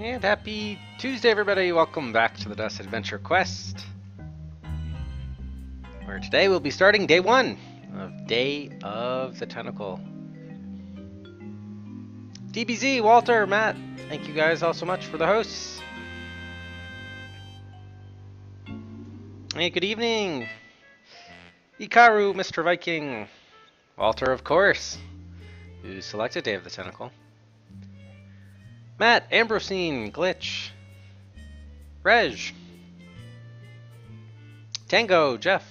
And happy Tuesday, everybody! Welcome back to the Dust Adventure Quest, where today we'll be starting day 1 of Day of the Tentacle. DBZ, Walter, Matt, thank you guys all so much for the hosts. Hey, good evening! Ikaru, Mr. Viking, Walter, of course, who selected Day of the Tentacle. Matt, Ambrosine, Glitch, Reg, Tango, Jeff,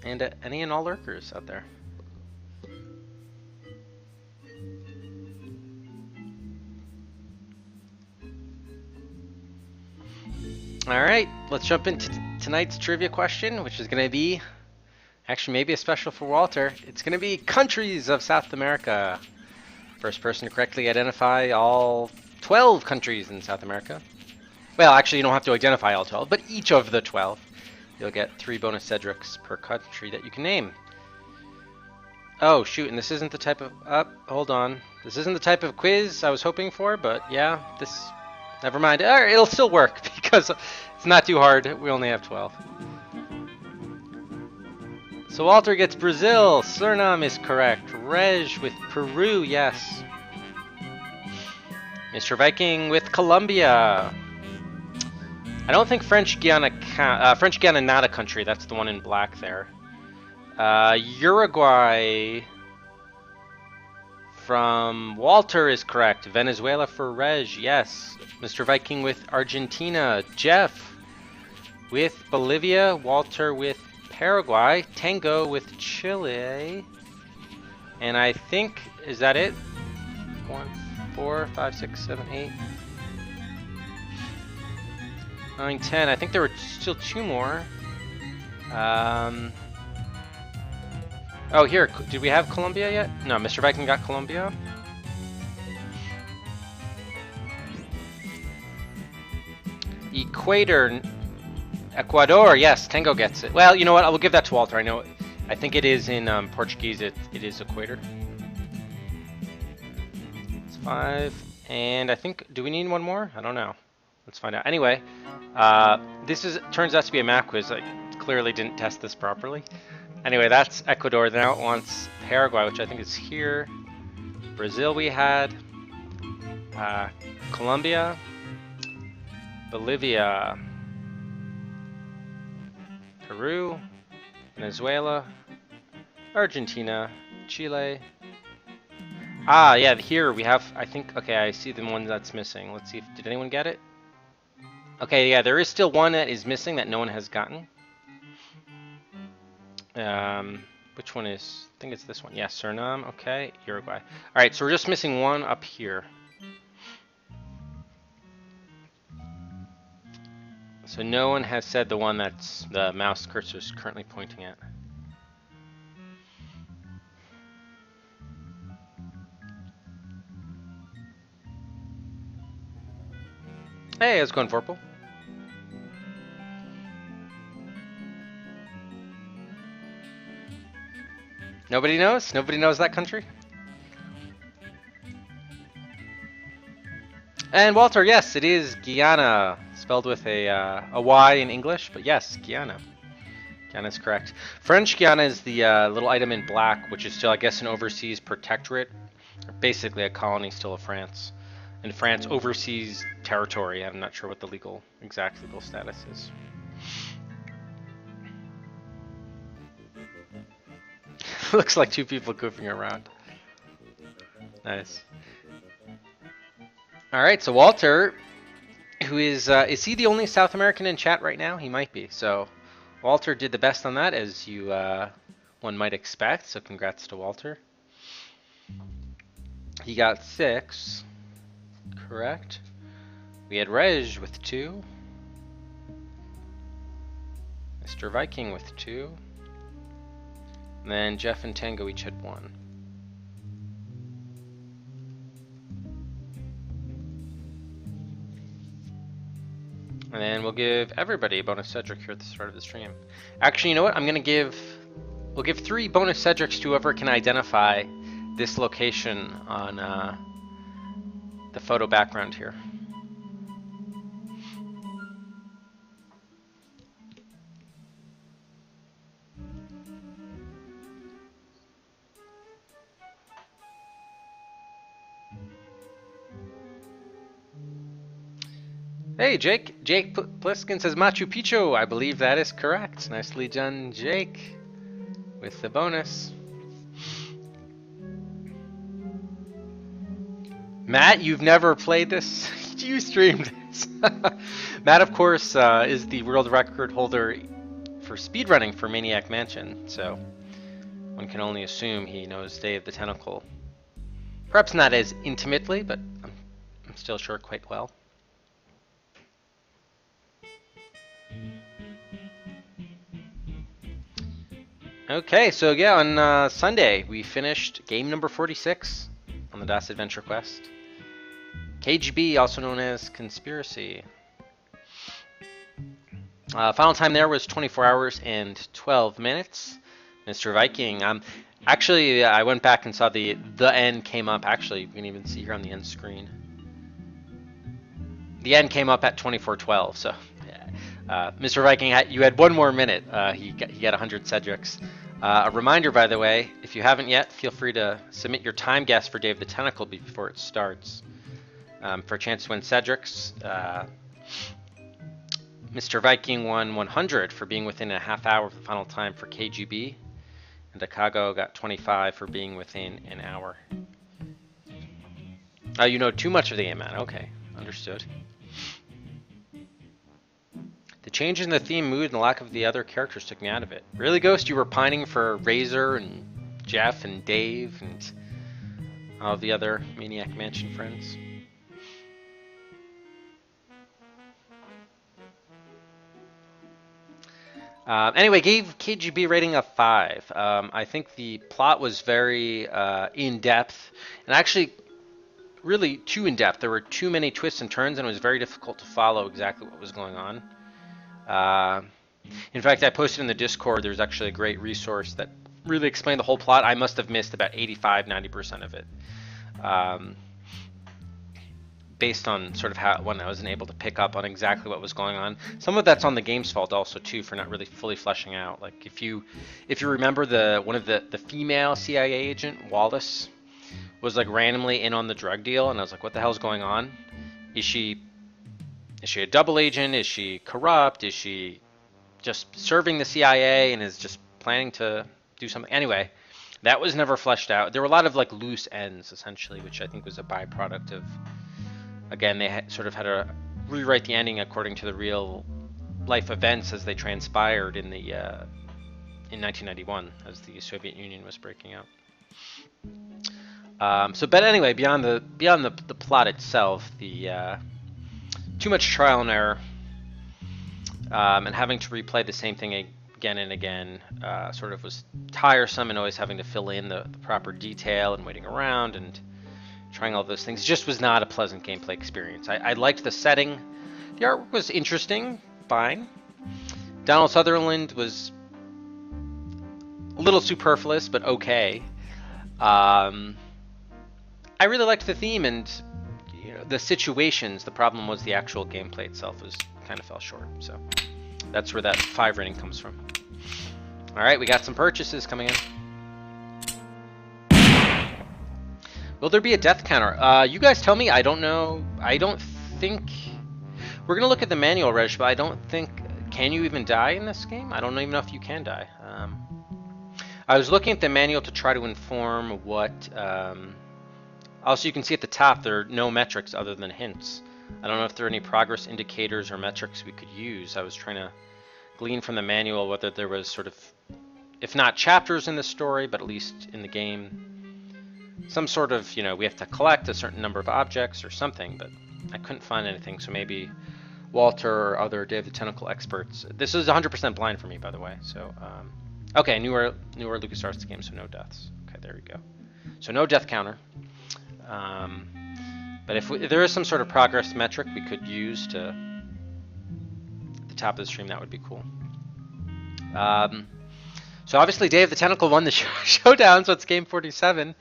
and any and all lurkers out there. Alright, let's jump into tonight's trivia question, which is going to be, actually maybe a special for Walter. It's going to be countries of South America. First person to correctly identify all 12 countries in South America. Well, actually, you don't have to identify all 12, but each of the 12. You'll get 3 bonus Cedrics per country that you can name. Oh, shoot, and this isn't the type of... hold on. This isn't the type of quiz I was hoping for, but yeah, this... Never mind. It'll still work, because it's not too hard. We only have 12. So Walter gets Brazil. Suriname is correct. Reg with Peru, yes. Mr. Viking with Colombia. I don't think French Guiana not a country. That's the one in black there. Uruguay from Walter is correct. Venezuela for Reg, yes. Mr. Viking with Argentina. Jeff with Bolivia. Walter with Paraguay, Tango with Chile, and I think, is that it? 1, 4, 5, 6, 7, 8, 9, 10. I think there were still 2 more. Oh, here, did we have Colombia yet? No, Mr. Viking got Colombia. Ecuador, yes, Tango gets it. Well, you know what? I will give that to Walter. I think it is in Portuguese. It is Equator. It's 5, and I think. Do we need one more? I don't know. Let's find out. Anyway, this turns out to be a map quiz. I clearly didn't test this properly. Anyway, that's Ecuador. Now it wants Paraguay, which I think is here. Brazil we had. Colombia. Bolivia. Peru, Venezuela, Argentina, Chile. Ah, yeah, here we have, I think, okay, I see the one that's missing. Let's see, did anyone get it? Okay, yeah, there is still one that is missing that no one has gotten. Which one is, I think it's this one. Yeah, Suriname, okay, Uruguay. Alright, so we're just missing one up here. So no one has said the one that's the mouse cursor is currently pointing at. Hey, how's it going, Vorpal? Nobody knows? Nobody knows that country? And Walter, yes, it is Guyana. Spelled with a Y in English, but yes, Guyana. Guyana is correct. French Guiana is the little item in black, which is still, I guess, an overseas protectorate, basically a colony still of France. And France overseas territory. I'm not sure what the exact legal status is. Looks like 2 people goofing around. Nice. All right, so Walter. Who is he the only South American in chat right now? He might be. So Walter did the best on that, as you one might expect. So congrats to Walter. He got 6, correct. We had Reg with 2, Mr. Viking with 2, and then Jeff and Tango each had 1. And then we'll give everybody a bonus Cedric here at the start of the stream. Actually, you know what? We'll give 3 bonus Cedrics to whoever can identify this location on the photo background here. Hey, Jake. Jake Pliskin says Machu Picchu. I believe that is correct. Nicely done, Jake, with the bonus. Matt, you've never played this? You streamed this. Matt, of course, is the world record holder for speedrunning for Maniac Mansion, so one can only assume he knows Day of the Tentacle. Perhaps not as intimately, but I'm still sure quite well. Okay, so yeah, on Sunday we finished game number 46 on the DOS Adventure Quest. KGB, also known as Conspiracy. Final time there was 24 hours and 12 minutes. Mr. Viking, actually, I went back and saw the end came up. Actually, you can even see here on the end screen. The end came up at 24:12, so Mr. Viking, you had one more minute. He got 100 Cedrics. A reminder, by the way, if you haven't yet, feel free to submit your time guess for Day of the Tentacle before it starts. For a chance to win Cedrics, Mr. Viking won 100 for being within a half hour of the final time for KGB, and Akago got 25 for being within an hour. Oh, you know too much of the game, man. Okay, understood. The change in the theme, mood, and the lack of the other characters took me out of it. Really, Ghost? You were pining for Razor and Jeff and Dave and all the other Maniac Mansion friends? Anyway, gave KGB rating a 5. I think the plot was very in-depth, and actually really too in-depth. There were too many twists and turns, and it was very difficult to follow exactly what was going on. In fact, I posted in the Discord, there's actually a great resource that really explained the whole plot. I must have missed about 85–90% of it. Based on sort of how when I wasn't able to pick up on exactly what was going on. Some of that's on the game's fault also too, for not really fully fleshing out. Like if you remember one of the female CIA agent, Wallace, was like randomly in on the drug deal, and I was like, what the hell's going on? Is she a double agent? Is she corrupt? Is she just serving the CIA and is just planning to do something? Anyway, that was never fleshed out. There were a lot of like loose ends essentially, which I think was a byproduct of, again, they sort of had to rewrite the ending according to the real life events as they transpired in 1991 as the Soviet Union was breaking up. But anyway, beyond the plot itself, the too much trial and error, and having to replay the same thing again and again sort of was tiresome, and always having to fill in the proper detail and waiting around and trying all those things. Just was not a pleasant gameplay experience. I liked the setting. The artwork was interesting, fine. Donald Sutherland was a little superfluous, but okay. I really liked the theme and the situations. The problem was the actual gameplay itself kind of fell short. So that's where that 5 rating comes from. All right, we got some purchases coming in. Will there be a death counter? You guys tell me. I don't know. I don't think... We're going to look at the manual, Reg, but I don't think... Can you even die in this game? I don't even know if you can die. I was looking at the manual to try to inform what... Also, you can see at the top there are no metrics other than hints. I don't know if there are any progress indicators or metrics we could use. I was trying to glean from the manual whether there was sort of, if not chapters in the story, but at least in the game, some sort of, we have to collect a certain number of objects or something, but I couldn't find anything. So maybe Walter or other Day of the Tentacle experts. This is 100% blind for me, by the way. So, okay, newer LucasArts game, so no deaths. Okay, there we go. So no death counter. But if there is some sort of progress metric we could use to at the top of the stream, that would be cool. So obviously Day of the Tentacle won the showdown, so it's game 47.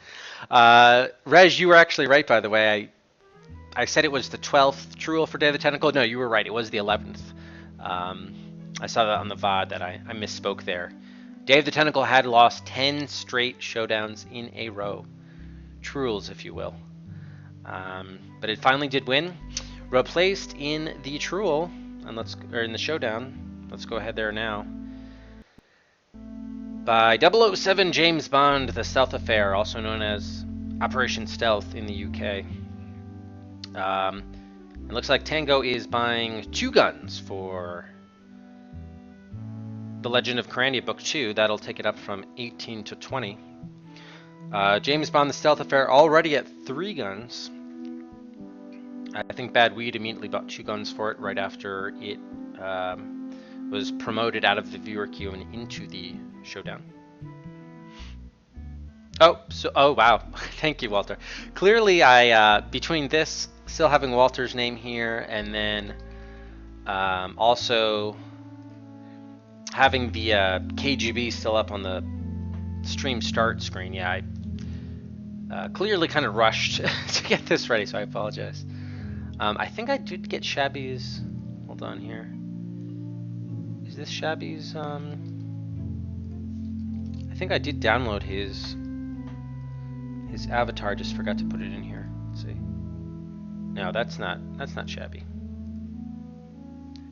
Reg, you were actually right, by the way. I I said it was the 12th Truel for Day of the Tentacle. No, you were right. It was the 11th. I saw that on the VOD that I misspoke there. Day of the Tentacle had lost 10 straight showdowns in a row. Truels, if you will. But it finally did win. Replaced in the Truel, and in the showdown. Let's go ahead there now. By 007 James Bond, The Stealth Affair, also known as Operation Stealth in the UK. It looks like Tango is buying 2 guns for The Legend of Carandia Book 2. That'll take it up from 18 to 20. James Bond, The Stealth Affair, already at 3 guns. I think Bad Weed immediately bought 2 guns for it right after it was promoted out of the viewer queue and into the showdown. Oh wow, thank you, Walter. Clearly, I between this still having Walter's name here and then also having the KGB still up on the stream start screen. Yeah, I clearly kind of rushed to get this ready, so I apologize. I think I did get Shabby's. Hold on here. Is this Shabby's? I think I did download his avatar. Just forgot to put it in here. Let's see. No, that's not Shabby.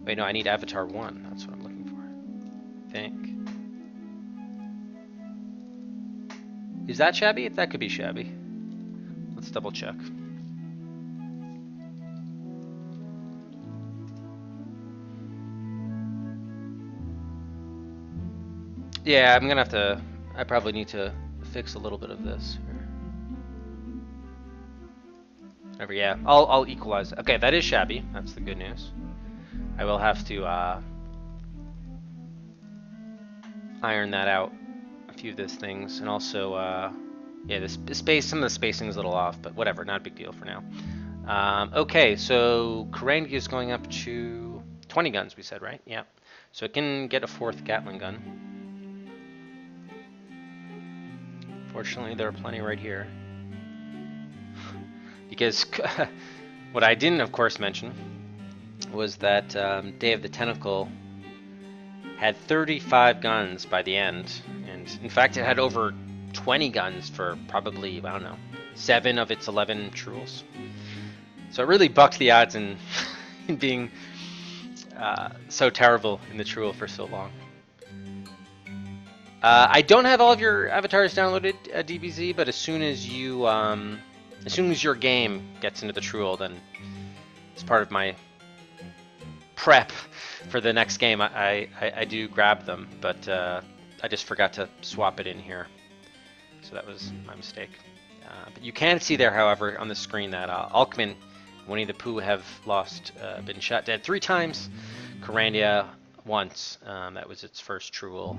Wait, no, I need Avatar 1. That's what I'm looking for. I think. Is that Shabby? That could be Shabby. Let's double check. Yeah, I'm gonna have to. I probably need to fix a little bit of this here. Whatever, yeah, I'll equalize it. Okay, that is Shabby. That's the good news. I will have to iron that out. A few of those things, and also, yeah, the space. Some of the spacing is a little off, but whatever, not a big deal for now. Okay, so Carandia is going up to 20 guns. We said, right? Yeah. So it can get a 4th Gatling gun. Fortunately, there are plenty right here. Because what I didn't, of course, mention was that Day of the Tentacle had 35 guns by the end. And in fact, it had over 20 guns for probably, I don't know, 7 of its 11 Truels. So it really bucked the odds in being so terrible in the Truel for so long. I don't have all of your avatars downloaded, DBZ, but as soon as your game gets into the Truel, then it's part of my prep for the next game. I do grab them, but I just forgot to swap it in here, so that was my mistake. But you can see there, however, on the screen that Alckmin and Winnie the Pooh have been shot dead 3 times. Carandia once. That was its first Truel.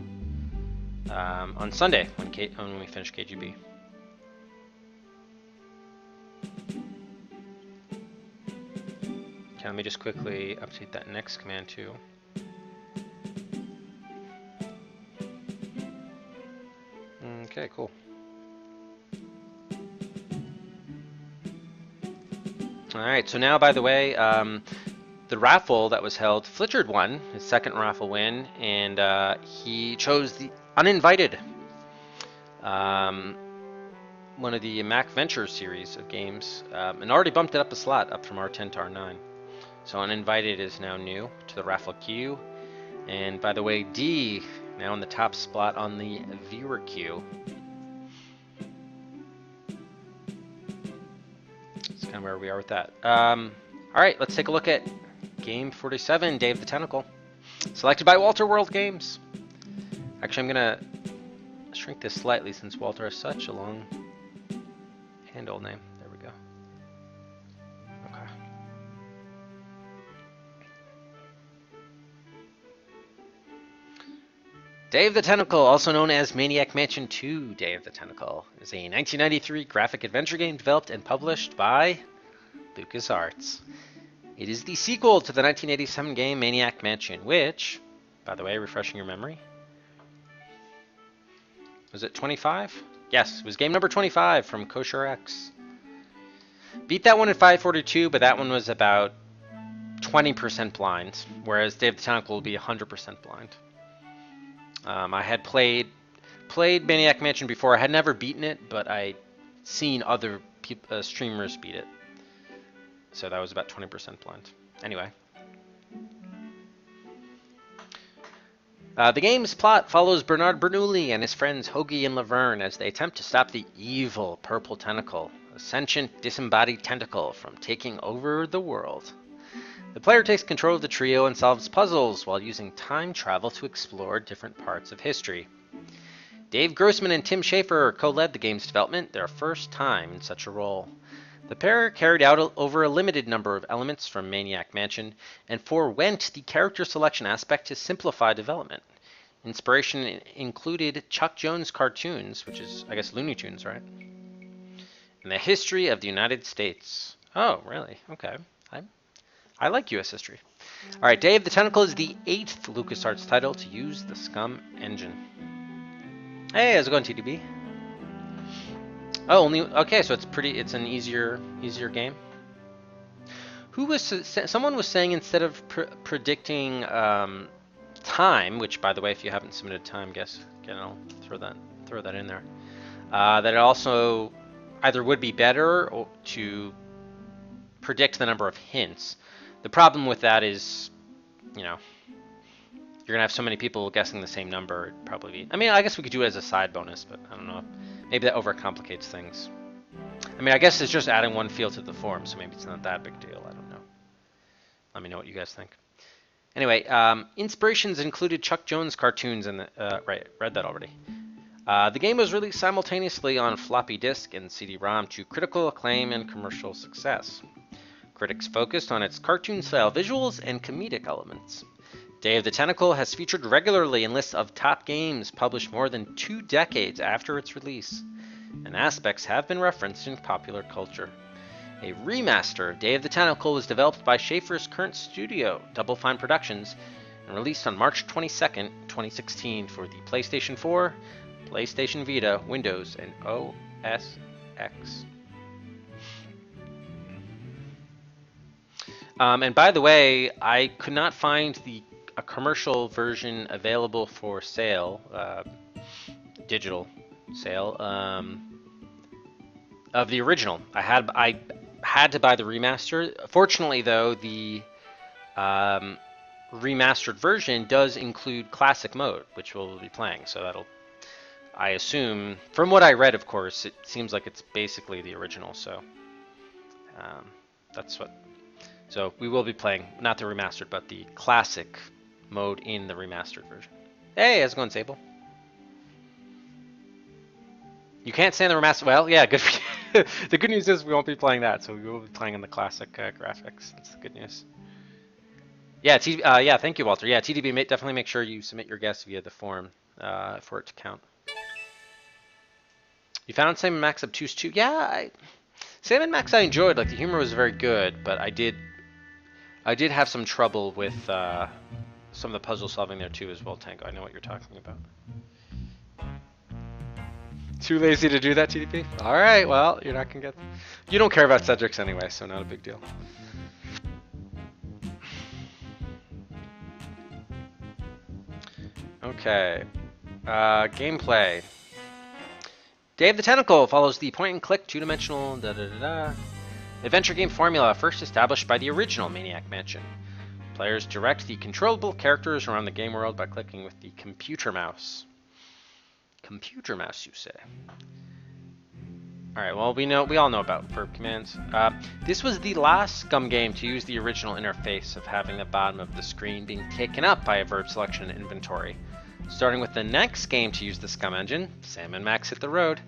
On Sunday when we finished KGB. Okay, let me just quickly update that next command too. Okay, cool. Alright, so now, by the way, the raffle that was held, Flitchard won his 2nd raffle win, and he chose the Uninvited, one of the Mac Venture series of games, and already bumped it up a slot, up from R10 to R9. So Uninvited is now new to the raffle queue. And by the way, D now in the top spot on the viewer queue. That's kind of where we are with that. All right, let's take a look at Game 47, Day of the Tentacle. Selected by Walter World Games. Actually, I'm going to shrink this slightly since Walter has such a long handle name. There we go. Okay. Day of the Tentacle, also known as Maniac Mansion 2 Day of the Tentacle, is a 1993 graphic adventure game developed and published by LucasArts. It is the sequel to the 1987 game Maniac Mansion, which, by the way, refreshing your memory, was it 25? Yes, it was game number 25 from Kosher X. Beat that one at 542, but that one was about 20% blind, whereas Day of the Tentacle will be 100% blind. I had played Maniac Mansion before. I had never beaten it, but I'd seen other streamers beat it. So that was about 20% blind. Anyway. The game's plot follows Bernard Bernoulli and his friends Hoagie and Laverne as they attempt to stop the evil Purple Tentacle, a sentient, disembodied tentacle, from taking over the world. The player takes control of the trio and solves puzzles while using time travel to explore different parts of history. Dave Grossman and Tim Schafer co-led the game's development, their first time in such a role. The pair carried out over a limited number of elements from Maniac Mansion and forewent the character selection aspect to simplify development. Inspiration included Chuck Jones cartoons, which is, I guess, Looney Tunes, right? And the history of the United States. Oh, really? Okay. I like U.S. history. All right, Day of the Tentacle is the 8th LucasArts title to use the SCUM engine. Hey, how's it going, TDB? Oh, okay. So it's an easier game. Someone was saying instead of predicting time, which by the way, if you haven't submitted time, again, I'll throw that in there. That it also either would be better to predict the number of hints. The problem with that is, you're gonna have so many people guessing the same number. It'd probably be. I mean, I guess we could do it as a side bonus, but I don't know. Maybe that overcomplicates things. I mean, I guess it's just adding one field to the form, so maybe it's not that big deal. I don't know. Let me know what you guys think. Anyway, inspirations included Chuck Jones cartoons and right, read that already. The game was released simultaneously on floppy disk and CD-ROM to critical acclaim and commercial success. Critics focused on its cartoon-style visuals and comedic elements. Day of the Tentacle has featured regularly in lists of top games published more than 2 decades after its release, and aspects have been referenced in popular culture. A remaster, Day of the Tentacle, was developed by Schafer's current studio, Double Fine Productions, and released on March 22nd, 2016 for the PlayStation 4, PlayStation Vita, Windows, and OS X. And by the way, I could not find a commercial version available for sale, digital sale, of the original. I had to buy the remaster. Fortunately, though, the remastered version does include classic mode, which we'll be playing. So that'll, I assume, from what I read, of course, it seems like it's basically the original. So that's what. So we will be playing not the remastered, but the classic mode in the remastered version. Hey, how's it going, Sable? You can't stand the remastered. Well, yeah, good for you. The good news is we won't be playing that, so we will be playing in the classic graphics. That's the good news. Yeah, yeah, thank you, Walter. Yeah, TDB, definitely make sure you submit your guess via the form for it to count. You found Sam & Max Obtuse 2? Yeah, Sam & Max I enjoyed. Like, the humor was very good, but I did have some trouble with some of the puzzle solving there too as well, Tango. I know what you're talking about. Too lazy to do that, TDP? Alright, well, you're not gonna get... You don't care about Cedric's anyway, so not a big deal. Okay. Gameplay. Day of the Tentacle follows the point-and-click, two-dimensional adventure game formula first established by the original Maniac Mansion. Players direct the controllable characters around the game world by clicking with the computer mouse. Computer mouse, you say? Alright, well, we all know about verb commands. This was the last SCUM game to use the original interface of having the bottom of the screen being taken up by a verb selection inventory. Starting with the next game to use the SCUM engine, Sam & Max Hit the Road,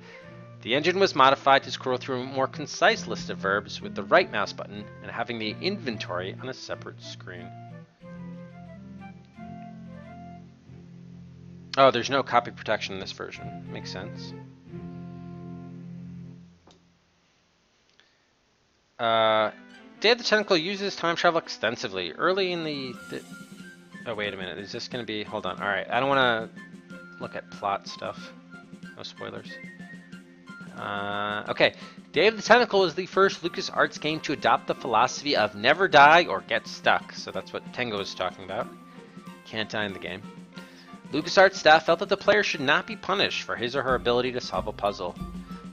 the engine was modified to scroll through a more concise list of verbs with the right mouse button and having the inventory on a separate screen. Oh, there's no copy protection in this version. Makes sense. Day of the Tentacle uses time travel extensively. Early in the... Oh, wait a minute. Is this going to be... Hold on. Alright, I don't want to look at plot stuff. No spoilers. Okay. Day of the Tentacle was the first LucasArts game to adopt the philosophy of never die or get stuck. So that's what Tengo is talking about. Can't die in the game. LucasArts staff felt that the player should not be punished for his or her ability to solve a puzzle.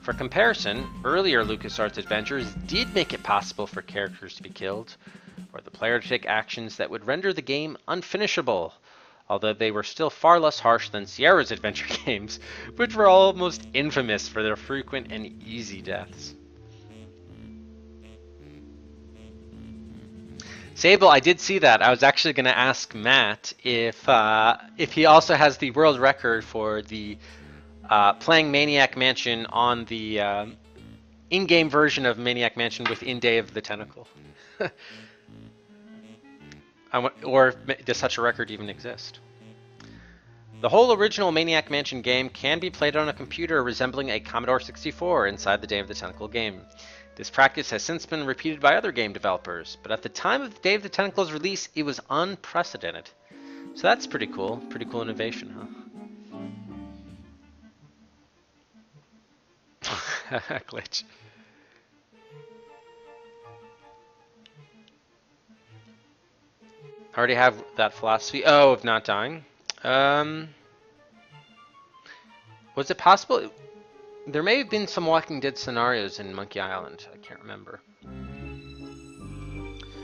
For comparison, earlier LucasArts adventures did make it possible for characters to be killed, or the player to take actions that would render the game unfinishable, although they were still far less harsh than Sierra's adventure games, which were almost infamous for their frequent and easy deaths. Sable, I did see that. I was actually going to ask Matt if he also has the world record for the playing Maniac Mansion on the in-game version of Maniac Mansion within Day of the Tentacle. Or does such a record even exist? The whole original Maniac Mansion game can be played on a computer resembling a Commodore 64 inside the Day of the Tentacle game. This practice has since been repeated by other game developers, but at the time of the Day of the Tentacle's release, it was unprecedented. So that's pretty cool. Pretty cool innovation, huh? Glitch. I already have that philosophy. Oh, of not dying. Was it possible? There may have been some Walking Dead scenarios in Monkey Island. I can't remember.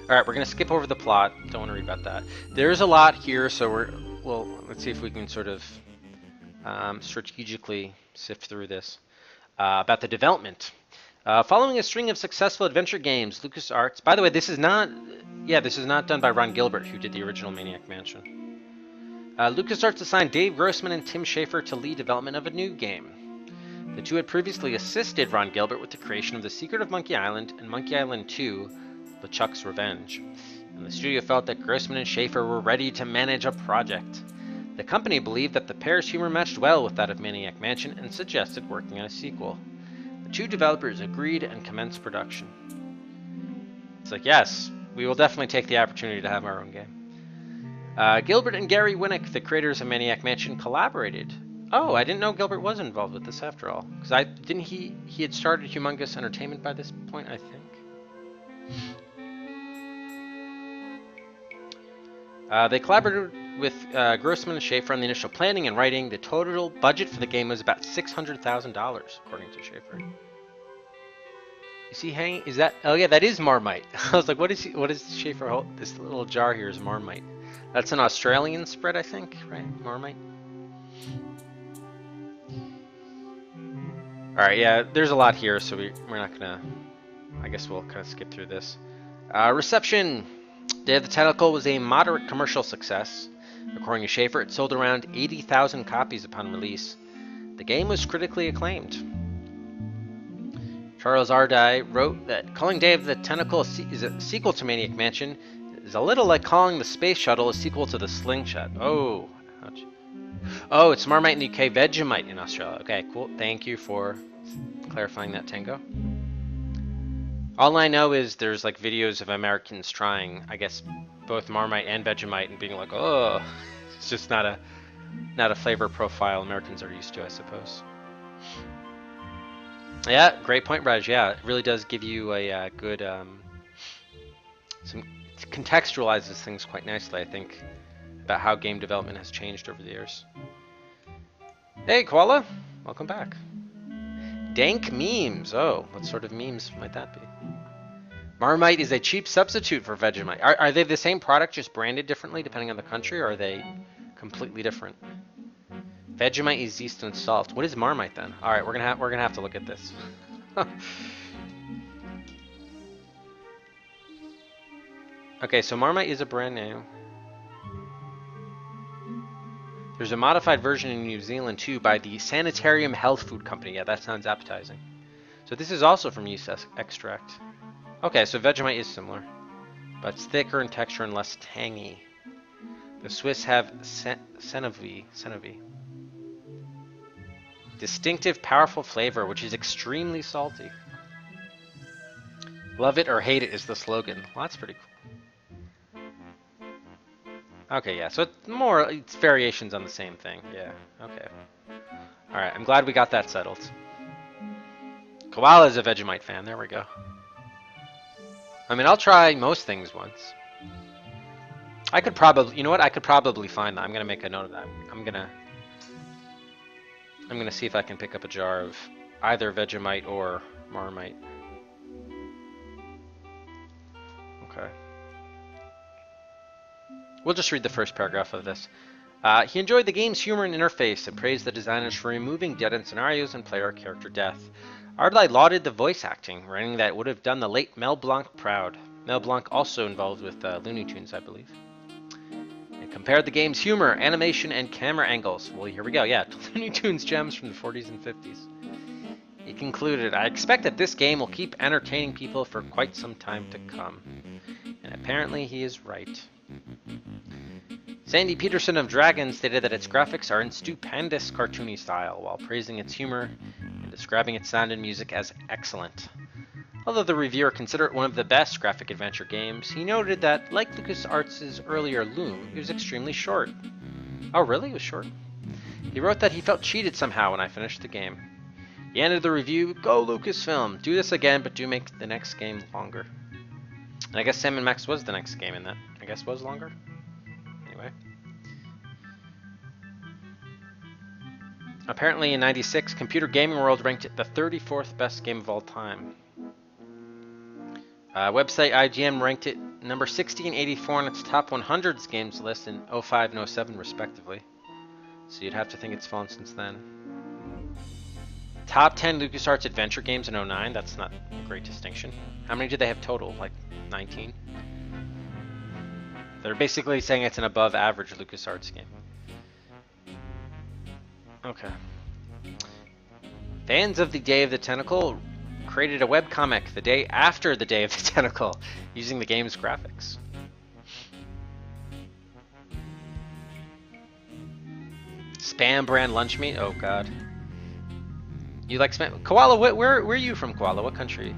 Alright, we're going to skip over the plot. Don't want to read about that. There's a lot here, so let's see if we can sort of strategically sift through this. About the development. Following a string of successful adventure games, LucasArts... By the way, this is not done by Ron Gilbert, who did the original Maniac Mansion. LucasArts assigned Dave Grossman and Tim Schafer to lead development of a new game. The two had previously assisted Ron Gilbert with the creation of The Secret of Monkey Island and Monkey Island 2, LeChuck's Revenge, and the studio felt that Grossman and Schafer were ready to manage a project. The company believed that the pair's humor matched well with that of Maniac Mansion and suggested working on a sequel. The two developers agreed and commenced production. It's like, yes, we will definitely take the opportunity to have our own game. Gilbert and Gary Winnick, the creators of Maniac Mansion, collaborated. Oh, I didn't know Gilbert was involved with this after all. Because he had started Humongous Entertainment by this point, I think. They collaborated with Grossman and Schafer on the initial planning and writing. The total budget for the game was about $600,000, according to Schafer. Is he hanging? Is that? Oh yeah, that is Marmite. I was like, what is Schafer hold? This little jar here is Marmite. That's an Australian spread, I think, right? Marmite. All right, yeah. There's a lot here, so we're not gonna. I guess we'll kind of skip through this. Reception. Day of the Tentacle was a moderate commercial success. According to Schafer, it sold around 80,000 copies upon release. The game was critically acclaimed. Charles Ardai wrote that calling Day of the Tentacle is a sequel to Maniac Mansion is a little like calling the Space Shuttle a sequel to the Slingshot. Oh, ouch. Oh, it's Marmite in the UK, Vegemite in Australia. Okay, cool. Thank you for clarifying that, Tango. All I know is there's like videos of Americans trying, I guess, both Marmite and Vegemite and being like, oh, it's just not a flavor profile Americans are used to, I suppose. Yeah, great point, Raj. Yeah, it really does give you a good, contextualizes things quite nicely, I think, about how game development has changed over the years. Hey, Koala, welcome back. Dank memes. Oh, what sort of memes might that be? Marmite is a cheap substitute for Vegemite. Are they the same product, just branded differently depending on the country, or are they completely different? Vegemite is yeast and salt. What is Marmite then? All right, we're gonna have to look at this. Okay, so Marmite is a brand name. There's a modified version in New Zealand too by the Sanitarium Health Food Company. Yeah, that sounds appetizing. So this is also from yeast extract. Okay, so Vegemite is similar, but it's thicker in texture and less tangy. The Swiss have Senevi. Distinctive, powerful flavor, which is extremely salty. Love it or hate it is the slogan. Well, that's pretty cool. Okay, yeah, so it's variations on the same thing. Yeah, okay. Alright, I'm glad we got that settled. Koala's a Vegemite fan. There we go. I mean, I'll try most things once. I could probably, you know what? I could probably find that. I'm gonna make a note of that. I'm gonna see if I can pick up a jar of either Vegemite or Marmite. Okay. We'll just read the first paragraph of this. He enjoyed the game's humor and interface and praised the designers for removing dead-end scenarios and player character death. Ardley lauded the voice acting, writing that it would have done the late Mel Blanc proud. Mel Blanc also involved with Looney Tunes, I believe. And compared the game's humor, animation, and camera angles. Well, here we go. Yeah, Looney Tunes gems from the 40s and 50s. He concluded, I expect that this game will keep entertaining people for quite some time to come. And apparently he is right. Sandy Peterson of Dragon stated that its graphics are in stupendous cartoony style, while praising its humor and describing its sound and music as excellent. Although the reviewer considered it one of the best graphic adventure games, he noted that, like LucasArts' earlier Loom, it was extremely short. Oh really? It was short? He wrote that he felt cheated somehow when I finished the game. He ended the review, "Go Lucasfilm, do this again, but do make the next game longer." And I guess Sam & Max was the next game in that. I guess was longer? Anyway. Apparently in '96, Computer Gaming World ranked it the 34th best game of all time. Website IGN ranked it number 60 and 84 on its top 100 games list in 05 and 07 respectively. So you'd have to think it's fallen since then. Top 10 LucasArts adventure games in 09, that's not a great distinction. How many did they have total? Like 19? They're basically saying it's an above average LucasArts game. Okay. Fans of the Day of the Tentacle created a webcomic the day after the Day of the Tentacle using the game's graphics. Spam brand lunch meat? Oh god. You like spam? Koala, where are you from, Koala? What country?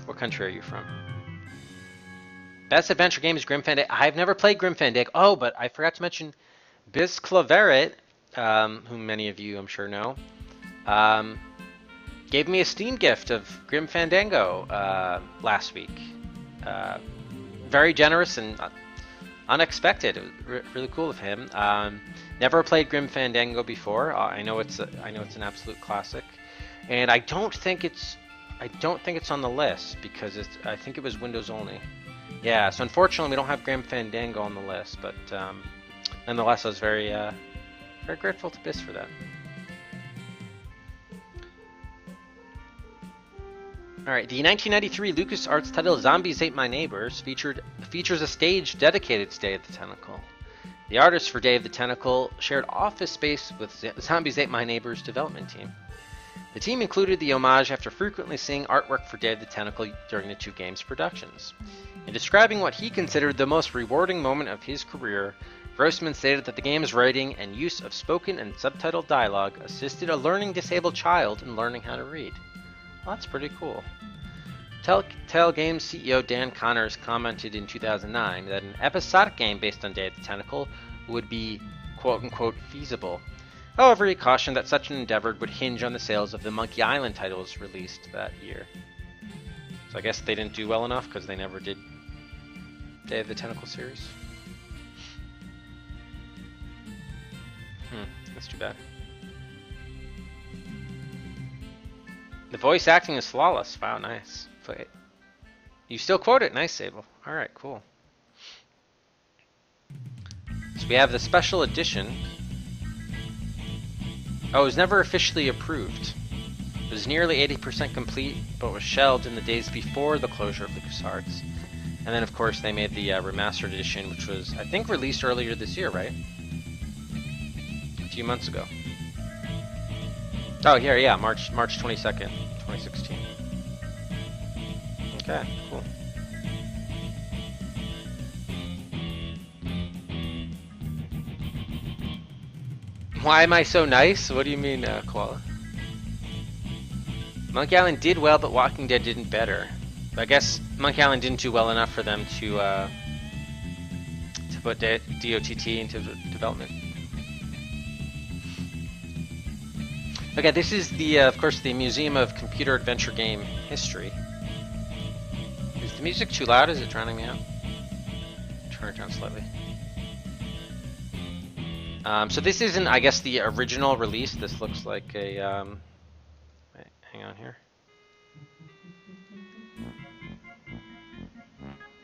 What country are you from? Best adventure game is Grim Fandango. I've never played Grim Fandango. Oh, but I forgot to mention Biz Claveret, whom many of you I'm sure know, gave me a Steam gift of Grim Fandango last week. Very generous and unexpected. It was really cool of him. Never played Grim Fandango before. I know it's an absolute classic, and I don't think it's on the list because I think it was Windows only. Yeah, so unfortunately we don't have Grim Fandango on the list, but nonetheless I was very grateful to Biz for that. Alright, the 1993 LucasArts title Zombies Ate My Neighbors features a stage dedicated to Day of the Tentacle. The artists for Day of the Tentacle shared office space with Zombies Ate My Neighbors development team. The team included the homage after frequently seeing artwork for Day of the Tentacle during the two games' productions. In describing what he considered the most rewarding moment of his career, Grossman stated that the game's writing and use of spoken and subtitled dialogue assisted a learning disabled child in learning how to read. Well, that's pretty cool. Telltale Games CEO Dan Connors commented in 2009 that an episodic game based on Day of the Tentacle would be quote-unquote feasible. However, he cautioned that such an endeavor would hinge on the sales of the Monkey Island titles released that year. So I guess they didn't do well enough because they never did Day of the Tentacle series. That's too bad. The voice acting is flawless. Wow, nice. You still quote it. Nice, Sable. Alright, cool. So we have the special edition. Oh, it was never officially approved. It was nearly 80% complete, but was shelved in the days before the closure of LucasArts. And then, of course, they made the remastered edition, which was, I think, released earlier this year, right? A few months ago. Oh, here, yeah, March 22nd, 2016. Okay, cool. Why am I so nice? What do you mean, Koala? Monkey Island did well, but Walking Dead didn't better. I guess Monkey Island didn't do well enough for them to put DOTT into development. Okay, this is the, of course, the Museum of Computer Adventure Game History. Is the music too loud? Is it drowning me out? Turn it down slightly. So this isn't, I guess, the original release. This looks like a, wait, hang on here.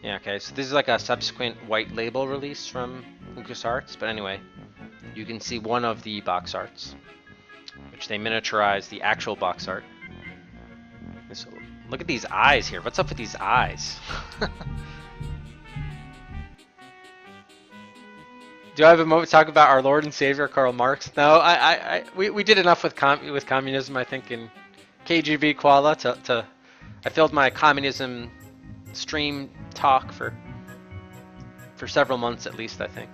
Yeah, okay, so this is like a subsequent white label release from LucasArts, but anyway, you can see one of the box arts, which they miniaturized the actual box art. So, look at these eyes here. What's up with these eyes? Do I have a moment to talk about our Lord and Savior Karl Marx? No, we did enough with communism, I think, in KGB Koala I filled my communism stream talk for several months at least, I think.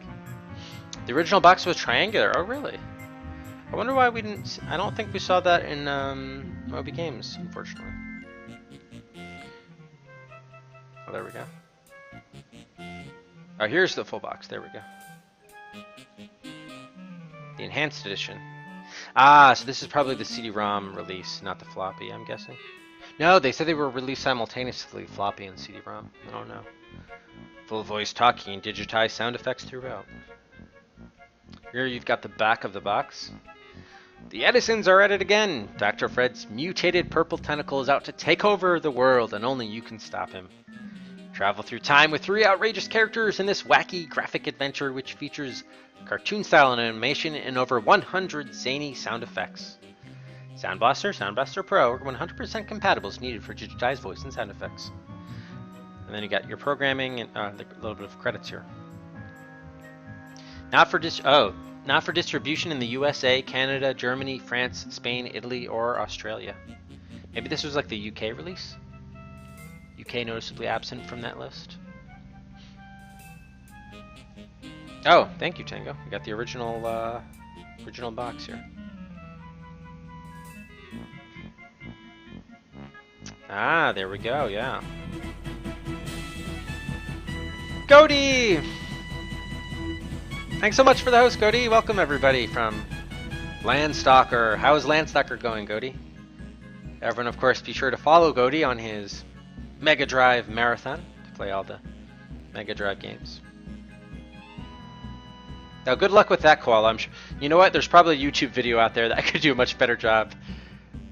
The original box was triangular. Oh, really? I wonder why we didn't. I don't think we saw that in Moby Games, unfortunately. Oh, there we go. Oh, here's the full box. There we go. The enhanced edition. Ah, so this is probably the CD-ROM release, not the floppy, I'm guessing. No, they said they were released simultaneously, floppy and CD-ROM. I don't know. Full voice talking and digitized sound effects throughout. Here you've got the back of the box. The Edisons are at it again. Dr. Fred's mutated purple tentacle is out to take over the world, and only you can stop him. Travel through time with 3 outrageous characters in this wacky graphic adventure which features cartoon-style animation and over 100 zany sound effects. Sound Blaster Pro are 100% compatible as needed for digitized voice and sound effects. And then you got your programming and a little bit of credits here. Not for distribution in the USA, Canada, Germany, France, Spain, Italy, or Australia. Maybe this was like the UK release? UK noticeably absent from that list. Oh, thank you, Tango. We got the original box here. Ah, there we go, yeah. Cody! Thanks so much for the host, Cody. Welcome, everybody, from Landstalker. How is Landstalker going, Cody? Everyone, of course, be sure to follow Cody on his Mega Drive Marathon to play all the Mega Drive games. Now, good luck with that, Koala. I'm sure. You know what? There's probably a YouTube video out there that could do a much better job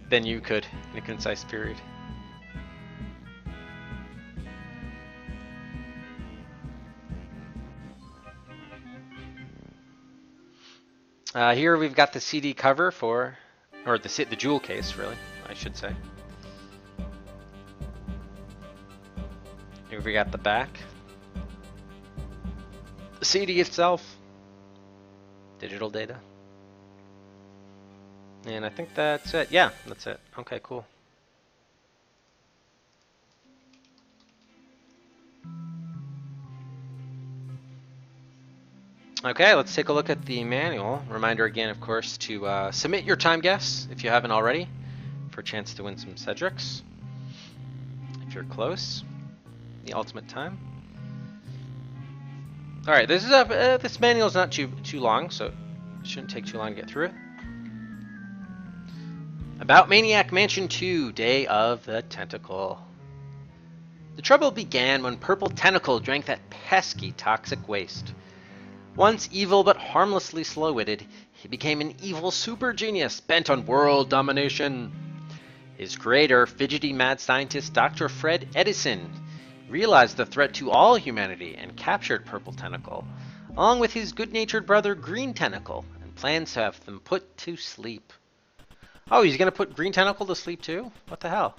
than you could in a concise period. Here we've got the CD cover for, or the jewel case, really, I should say. Here we got the back. The CD itself. Digital data. And I think that's it. Yeah, that's it. Okay, cool. Okay, let's take a look at the manual. Reminder again, of course, to submit your time guess if you haven't already for a chance to win some Cedrics. If you're close, the ultimate time. All right, this is this manual is not too long, so it shouldn't take too long to get through it. About Maniac Mansion 2, Day of the Tentacle. The trouble began when Purple Tentacle drank that pesky toxic waste. Once evil but harmlessly slow-witted, he became an evil super genius bent on world domination. His creator, fidgety mad scientist Dr. Fred Edison, realized the threat to all humanity and captured Purple Tentacle, along with his good-natured brother Green Tentacle, and plans to have them put to sleep. Oh, he's gonna put Green Tentacle to sleep too? What the hell?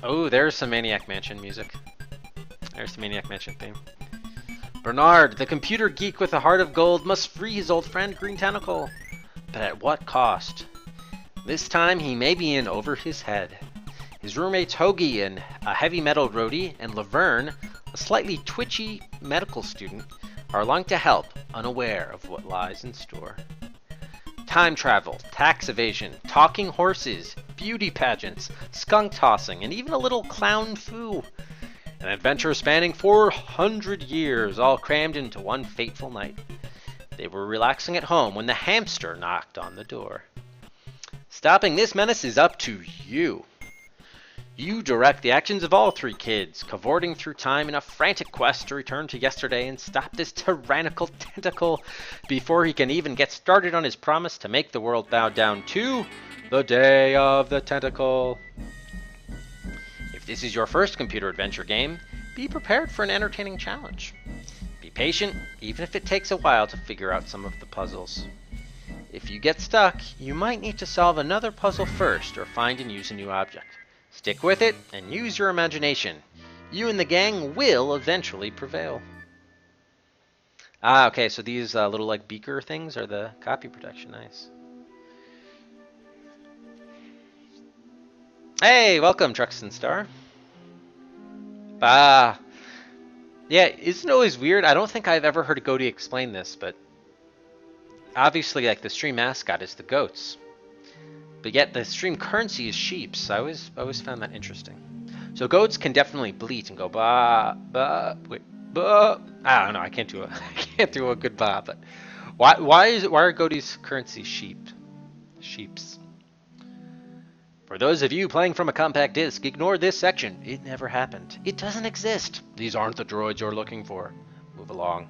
Oh, there's some Maniac Mansion music. There's the Maniac Mansion theme. Bernard, the computer geek with a heart of gold, must free his old friend Green Tentacle. But at what cost? This time he may be in over his head. His roommates Hoagie, a heavy metal roadie, and Laverne, a slightly twitchy medical student, are along to help, unaware of what lies in store. Time travel, tax evasion, talking horses, beauty pageants, skunk tossing, and even a little clown foo. An adventure spanning 400 years, all crammed into one fateful night. They were relaxing at home when the hamster knocked on the door. Stopping this menace is up to you. You direct the actions of all three kids, cavorting through time in a frantic quest to return to yesterday and stop this tyrannical tentacle before he can even get started on his promise to make the world bow down to the Day of the Tentacle. If this is your first computer adventure game, be prepared for an entertaining challenge. Be patient, even if it takes a while to figure out some of the puzzles. If you get stuck, you might need to solve another puzzle first or find and use a new object. Stick with it and use your imagination. You and the gang will eventually prevail. Ah, okay, so these little like beaker things are the copy protection. Nice. Hey, welcome, Truxton Star. Ah, yeah, isn't it always weird? I don't think I've ever heard Goaty explain this, but obviously, like the stream mascot is the goats. But yet the stream currency is sheeps. I always found that interesting. So goats can definitely bleat and go ba ba wait ba. I don't know. I can't do a good ba. But why are goaties currency sheeps? For those of you playing from a compact disc, ignore this section. It never happened. It doesn't exist. These aren't the droids you're looking for. Move along.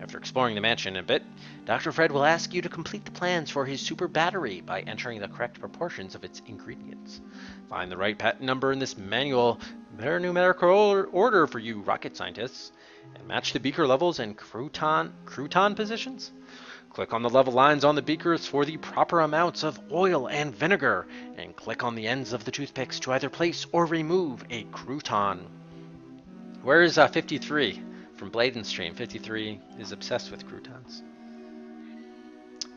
After exploring the mansion a bit, Dr. Fred will ask you to complete the plans for his super battery by entering the correct proportions of its ingredients. Find the right patent number in this manual, their numerical order for you rocket scientists, and match the beaker levels and crouton positions. Click on the level lines on the beakers for the proper amounts of oil and vinegar, and click on the ends of the toothpicks to either place or remove a crouton. Where is 53? From Blade and Stream, 53 is obsessed with croutons.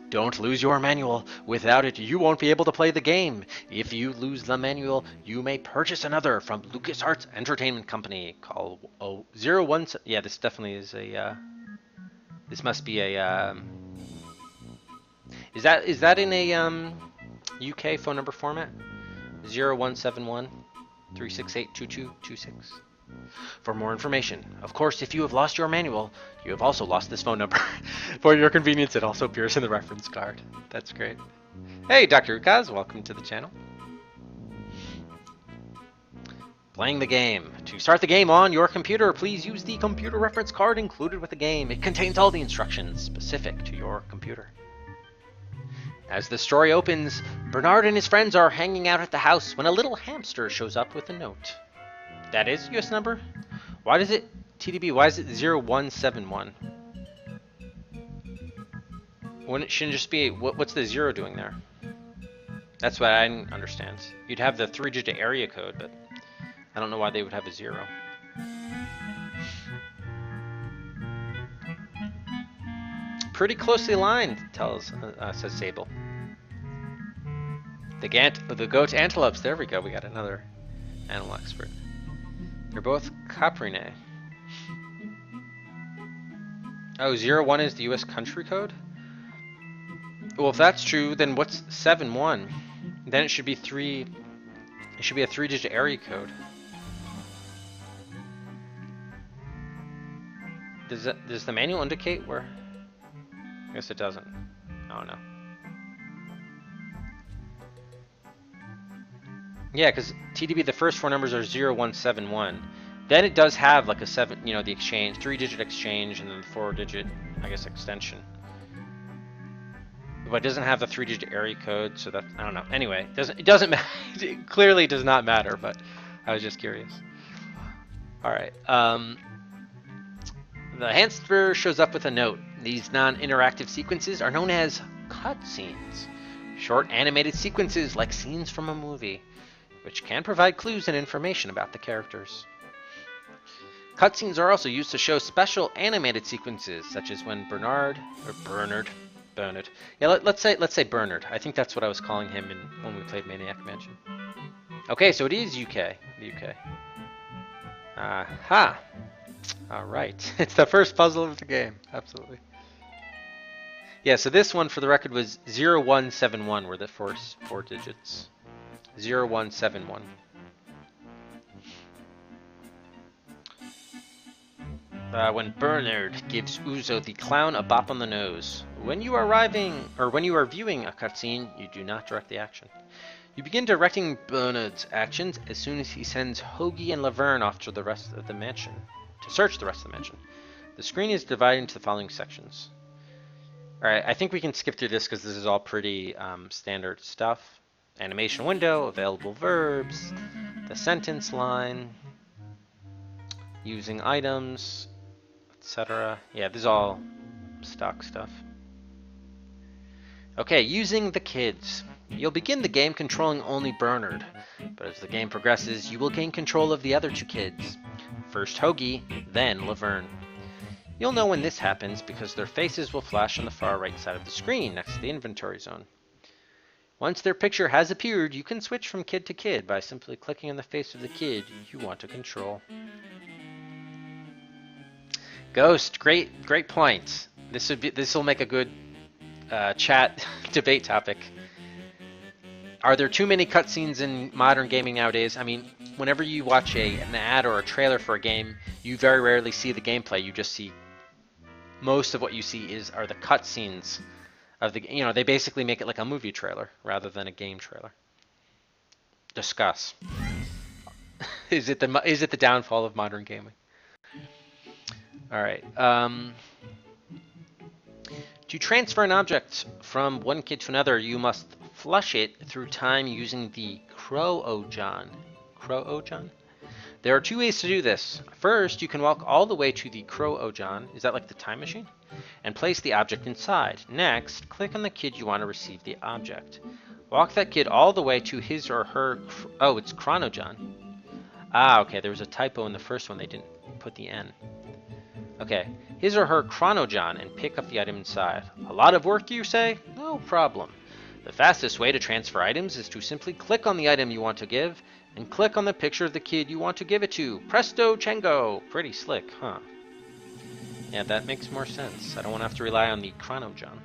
Don't lose your manual. Without it, you won't be able to play the game. If you lose the manual, you may purchase another from LucasArts Entertainment Company. Call 01... Yeah, this definitely is a... this must be a... Is that in a UK phone number format? 0171 368 2226. For more information. Of course, if you have lost your manual, you have also lost this phone number. For your convenience, it also appears in the reference card. That's great. Hey, Dr. Ukaz, welcome to the channel. Playing the game. To start the game on your computer, please use the computer reference card included with the game. It contains all the instructions specific to your computer. As the story opens, Bernard and his friends are hanging out at the house when a little hamster shows up with a note. That is US number? Why does it TDB? Why is it 0171? Wouldn't it shouldn't just be what's the 0 doing there? That's what I didn't understand. You'd have the 3-digit area code, but I don't know why they would have a 0. Pretty closely aligned, says Sable. The goat antelopes. There we go. We got another animal expert. They're both Caprine. Oh, 01 is the US country code? Well, if that's true, then what's 71? Then it should be 3. It should be a 3-digit area code. Does the manual indicate where? I guess it doesn't. I don't know. Yeah, because TDB, the first 4 numbers are 0171. Then it does have like a 7, the exchange, 3-digit exchange, and then the 4-digit, I guess, extension. But it doesn't have the 3-digit area code, so that I don't know. Anyway, it doesn't matter. It clearly does not matter, but I was just curious. All right. The hamster shows up with a note. These non-interactive sequences are known as cutscenes. Short animated sequences like scenes from a movie, which can provide clues and information about the characters. Cutscenes are also used to show special animated sequences, such as when Bernard. Yeah, let's say Bernard. I think that's what I was calling him when we played Maniac Mansion. Okay, so it is UK. The UK. Aha. All right. It's the first puzzle of the game. Absolutely. Yeah, so this one, for the record, was 0171, were the first 4 digits. 0171. When Bernard gives Uzo the clown a bop on the nose. When you are viewing a cutscene, you do not direct the action. You begin directing Bernard's actions as soon as he sends Hoagie and Laverne off to the rest of the mansion, to search the rest of the mansion. The screen is divided into the following sections. Alright, I think we can skip through this because this is all pretty standard stuff. Animation window, available verbs, the sentence line, using items, etc. Yeah, this is all stock stuff. Okay, using the kids. You'll begin the game controlling only Bernard, but as the game progresses, you will gain control of the other two kids. First Hoagie, then Laverne. You'll know when this happens because their faces will flash on the far right side of the screen next to the inventory zone. Once their picture has appeared, you can switch from kid to kid by simply clicking on the face of the kid you want to control. Ghost, great point. This will make a good chat debate topic. Are there too many cutscenes in modern gaming nowadays? I mean, whenever you watch an ad or a trailer for a game, you very rarely see the gameplay. You just see, most of what you see are the cutscenes of the, they basically make it like a movie trailer rather than a game trailer. Discuss. Is it the downfall of modern gaming? All right. To transfer an object from one kid to another, you must flush it through time using the Crow-O-John. Crow-O-John? There are two ways to do this. First, you can walk all the way to the Crow-O-John, is that like the time machine? And place the object inside. Next, click on the kid you want to receive the object. Walk that kid all the way to his or her, oh, it's Chrono-John. Ah, okay, there was a typo in the first one, they didn't put the N. Okay, his or her Chrono-John and pick up the item inside. A lot of work, you say? No problem. The fastest way to transfer items is to simply click on the item you want to give, and click on the picture of the kid you want to give it to. Presto Chango! Pretty slick, huh? Yeah, that makes more sense. I don't want to have to rely on the Chrono-John.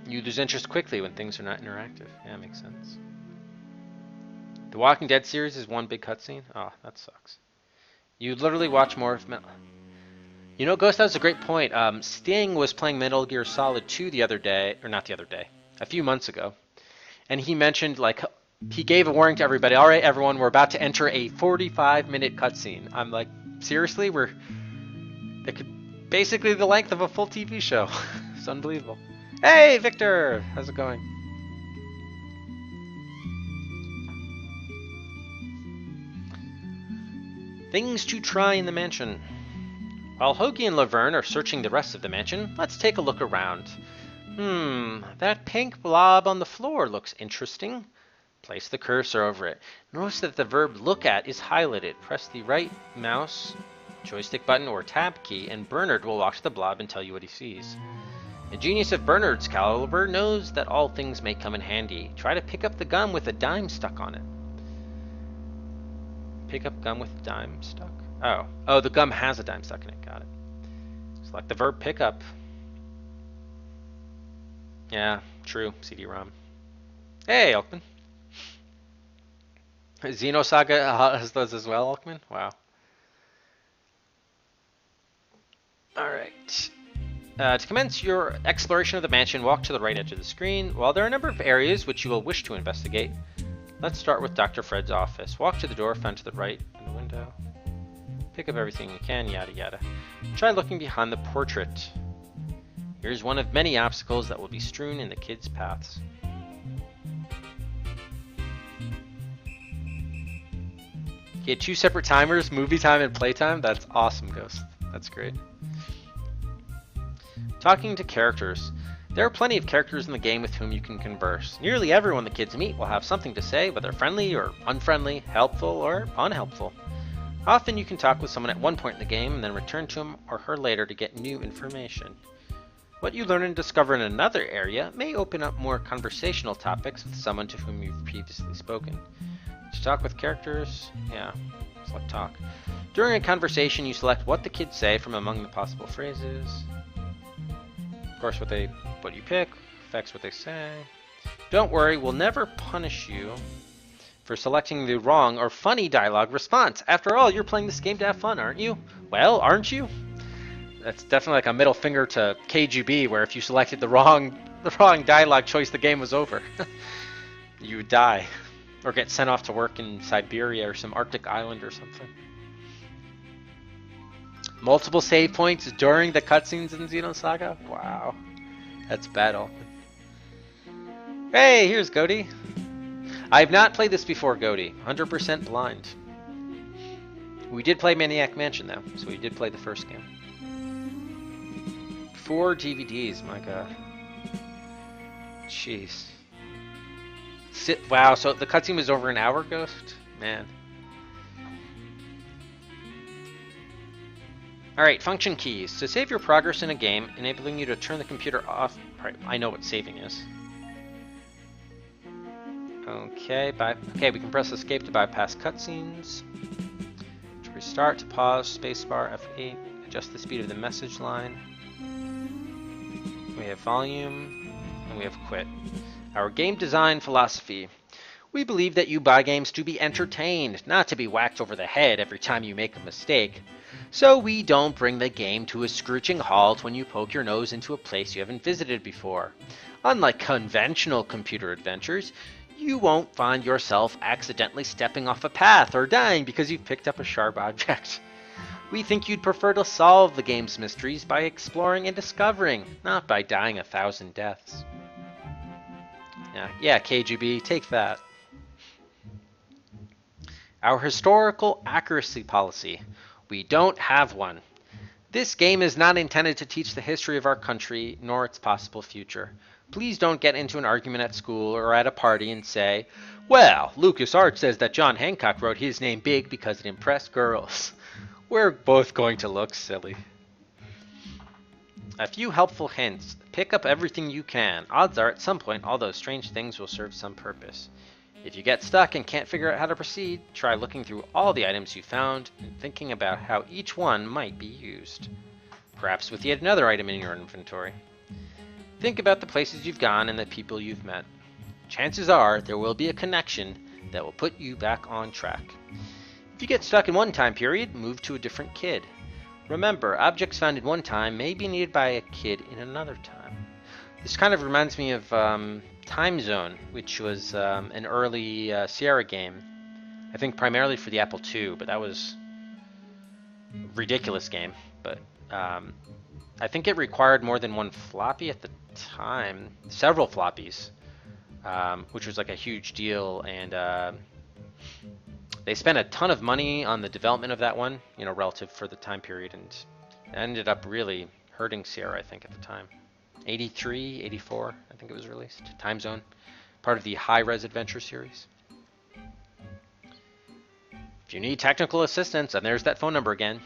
You lose interest quickly when things are not interactive. Yeah, makes sense. The Walking Dead series is one big cutscene? Oh, that sucks. You literally watch more of Metal... You know, Ghost, that was a great point. Sting was playing Metal Gear Solid 2 the other day, or not the other day, a few months ago. And he mentioned, like, he gave a warning to everybody. All right, everyone, we're about to enter a 45-minute cutscene. I'm like, seriously? It could basically the length of a full TV show. It's unbelievable. Hey, Victor! How's it going? Things to try in the mansion. While Hoagie and Laverne are searching the rest of the mansion, let's take a look around. That pink blob on the floor looks interesting. Place the cursor over it. Notice that the verb look at is highlighted. Press the right mouse, joystick button, or tab key, and Bernard will walk to the blob and tell you what he sees. The genius of Bernard's caliber knows that all things may come in handy. Try to pick up the gum with a dime stuck on it. Pick up gum with a dime stuck? Oh, the gum has a dime stuck in it. Got it. Select the verb pick up. Yeah, true. CD-ROM. Hey, Elkman. Xenosaga has those as well, Elkman? Wow. Alright. To commence your exploration of the mansion, walk to the right edge of the screen. While there are a number of areas which you will wish to investigate, let's start with Dr. Fred's office. Walk to the door found to the right in the window. Pick up everything you can, yada yada. Try looking behind the portrait. Here's one of many obstacles that will be strewn in the kids' paths. Get 2 separate timers, movie time and playtime? That's awesome, Ghost. That's great. Talking to characters. There are plenty of characters in the game with whom you can converse. Nearly everyone the kids meet will have something to say, whether friendly or unfriendly, helpful or unhelpful. Often you can talk with someone at one point in the game and then return to him or her later to get new information. What you learn and discover in another area may open up more conversational topics with someone to whom you've previously spoken. To talk with characters, yeah, select talk. During a conversation, you select what the kids say from among the possible phrases. Of course, what you pick affects what they say. Don't worry, we'll never punish you for selecting the wrong or funny dialogue response. After all, you're playing this game to have fun, aren't you? Well, aren't you? That's definitely like a middle finger to KGB, where if you selected the wrong dialogue choice, the game was over. You would die, or get sent off to work in Siberia or some Arctic island or something. Multiple save points during the cutscenes in Xenosaga? Wow. That's battle. Hey, here's Goaty. I have not played this before, Goaty. 100% blind. We did play Maniac Mansion, though, so we did play the first game. 4 DVDs, my god. Jeez. Wow, so the cutscene was over an hour, Ghost? Man. Alright, function keys. To save your progress in a game, enabling you to turn the computer off. Alright, I know what saving is. Okay, we can press escape to bypass cutscenes. To restart, to pause, spacebar, F8, adjust the speed of the message line. We have volume, and we have quit. Our game design philosophy. We believe that you buy games to be entertained, not to be whacked over the head every time you make a mistake. So we don't bring the game to a screeching halt when you poke your nose into a place you haven't visited before. Unlike conventional computer adventures, you won't find yourself accidentally stepping off a path or dying because you've picked up a sharp object. We think you'd prefer to solve the game's mysteries by exploring and discovering, not by dying 1,000 deaths. Yeah, KGB, take that. Our historical accuracy policy. We don't have one. This game is not intended to teach the history of our country, nor its possible future. Please don't get into an argument at school or at a party and say, well, LucasArts says that John Hancock wrote his name big because it impressed girls. We're both going to look silly. A few helpful hints. Pick up everything you can. Odds are at some point all those strange things will serve some purpose. If you get stuck and can't figure out how to proceed, try looking through all the items you found and thinking about how each one might be used. Perhaps with yet another item in your inventory. Think about the places you've gone and the people you've met. Chances are there will be a connection that will put you back on track. If you get stuck in one time period, move to a different kid. Remember, objects found in one time may be needed by a kid in another time. This kind of reminds me of Time Zone, which was an early Sierra game. I think primarily for the Apple II, but that was a ridiculous game. But I think it required more than one floppy at the time. Several floppies, which was like a huge deal. And they spent a ton of money on the development of that one, you know, relative for the time period, and it ended up really hurting Sierra, I think, at the time. 83, 84, I think it was released. Time Zone, part of the High-Res Adventure series. If you need technical assistance, and there's that phone number again.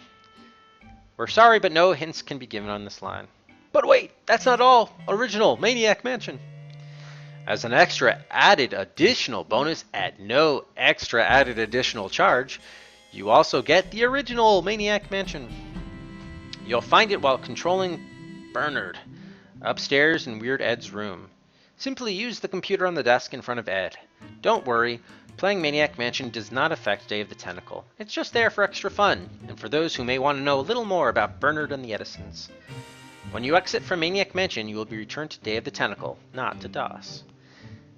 We're sorry, but no hints can be given on this line. But wait, that's not all. Original Maniac Mansion. As an extra added additional bonus at no extra added additional charge, you also get the original Maniac Mansion. You'll find it while controlling Bernard upstairs in Weird Ed's room. Simply use the computer on the desk in front of Ed. Don't worry, playing Maniac Mansion does not affect Day of the Tentacle. It's just there for extra fun, and for those who may want to know a little more about Bernard and the Edisons. When you exit from Maniac Mansion, you will be returned to Day of the Tentacle, not to DOS.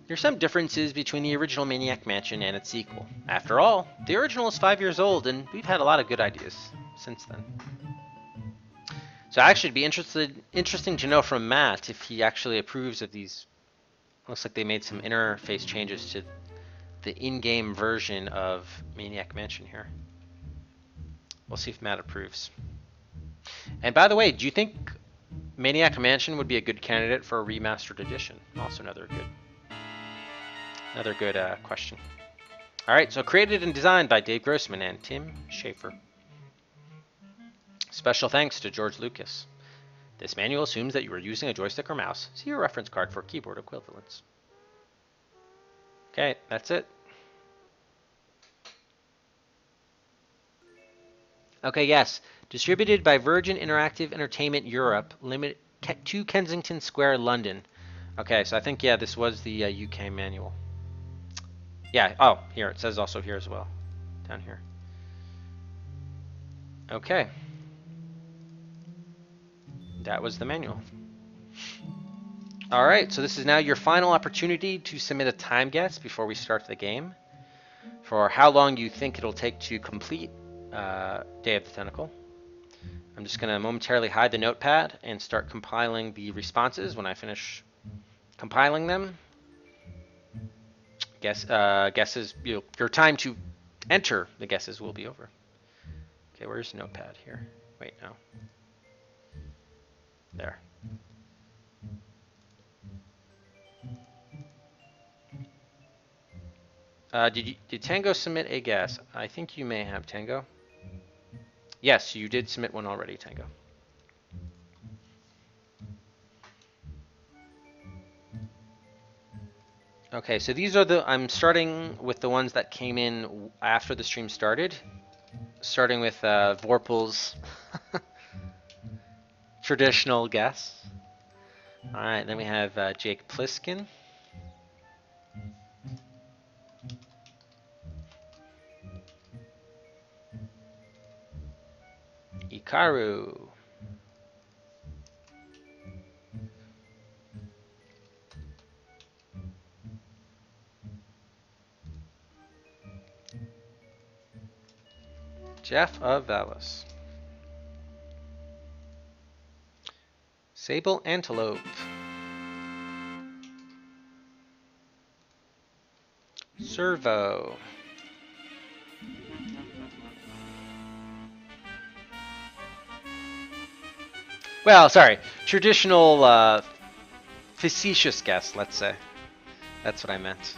There are some differences between the original Maniac Mansion and its sequel. After all, the original is 5 years old, and we've had a lot of good ideas since then. So actually, it'd be interesting to know from Matt if he actually approves of these. Looks like they made some interface changes to the in-game version of Maniac Mansion here. We'll see if Matt approves. And by the way, do you think Maniac Mansion would be a good candidate for a remastered edition? Also another good question. All right, so created and designed by Dave Grossman and Tim Schafer. Special thanks to George Lucas. This manual assumes that you are using a joystick or mouse. See your reference card for keyboard equivalents. Okay, that's it. Okay, yes. Distributed by Virgin Interactive Entertainment Europe, Limited to Kensington Square, London. Okay, so I think, yeah, this was the UK manual. Yeah, oh, here, it says also here as well. Down here. Okay. That was the manual. Alright, so this is now your final opportunity to submit a time guess before we start the game for how long you think it'll take to complete Day of the Tentacle. I'm just going to momentarily hide the notepad and start compiling the responses when I finish compiling them. Guesses, your time to enter the guesses will be over. Okay, where's the notepad here? Wait, no. There. Did Tango submit a guess? I think you may have, Tango. Yes, you did submit one already, Tango. Okay, so these are I'm starting with the ones that came in after the stream started. Starting with Vorpal's traditional guess. Alright, then we have Jake Pliskin. Ikaru. Jeff of Valis. Sable Antelope. Servo. Well, sorry. Traditional facetious guess, let's say. That's what I meant.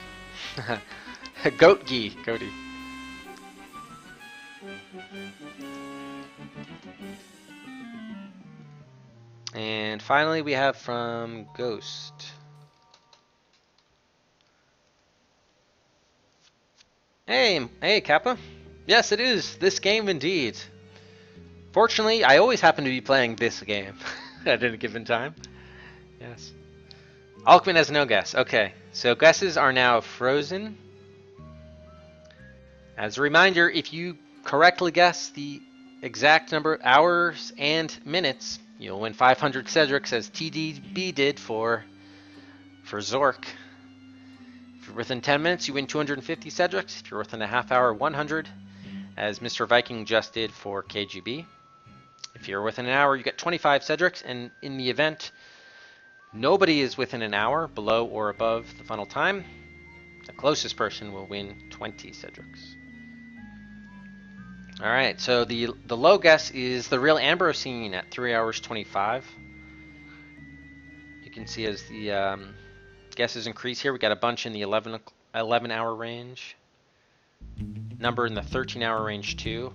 Goatgee. Goaty. And finally, we have from Ghost. Hey, Kappa. Yes, it is this game indeed. Fortunately, I always happen to be playing this game at any given time. Yes. Alkman has no guess. Okay, so guesses are now frozen. As a reminder, if you correctly guess the exact number of hours and minutes, you'll win 500 Cedrics as TDB did for Zork. If you're within 10 minutes, you win 250 Cedrics. If you're within a half hour, 100, as Mr. Viking just did for KGB. If you're within an hour, you get 25 Cedrics, and in the event nobody is within an hour, below or above the final time, the closest person will win 20 Cedrics. Alright, so the low guess is the real Ambrosine at 3 hours 25. You can see as the guesses increase here, we got a bunch in the 11 hour range. Number in the 13 hour range too.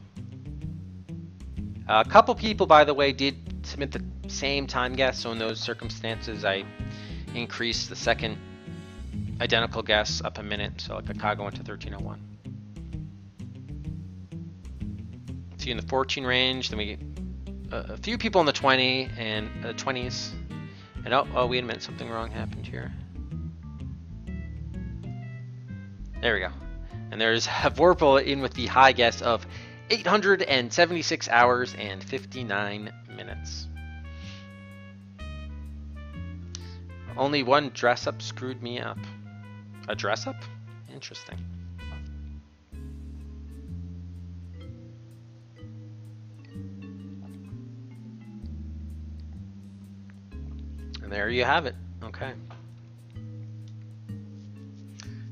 A couple people, by the way, did submit the same time guess, so in those circumstances I increased the second identical guess up a minute, so like Chicago went to 1301. See in the 14 range, then we get a few people in the 20 and 20s. And oh, wait a minute, something wrong happened here. There we go. And there's Vorpal in with the high guess of 876 hours and 59 minutes. Only one dress up screwed me up. A dress up? Interesting. And there you have it. Okay.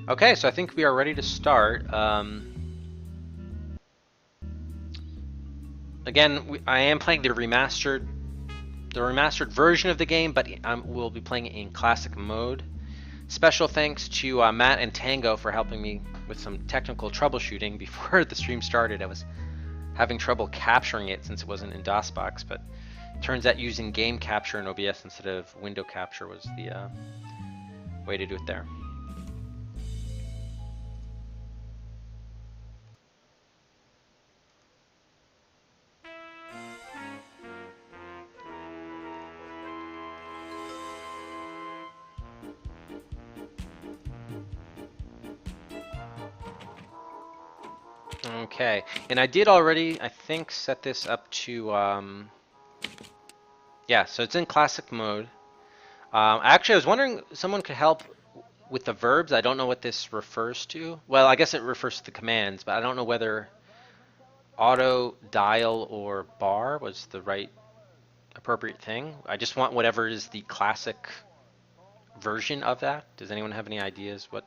Okay, so I think we are ready to start. Again, I am playing the remastered version of the game, but we'll be playing it in classic mode. Special thanks to Matt and Tango for helping me with some technical troubleshooting before the stream started. I was having trouble capturing it since it wasn't in DOSBox, but it turns out using game capture in OBS instead of window capture was the way to do it there. Okay, and I did already, I think, set this up to, yeah, so it's in classic mode. Actually, I was wondering if someone could help with the verbs. I don't know what this refers to. Well, I guess it refers to the commands, but I don't know whether auto, dial, or bar was the right appropriate thing. I just want whatever is the classic version of that. Does anyone have any ideas what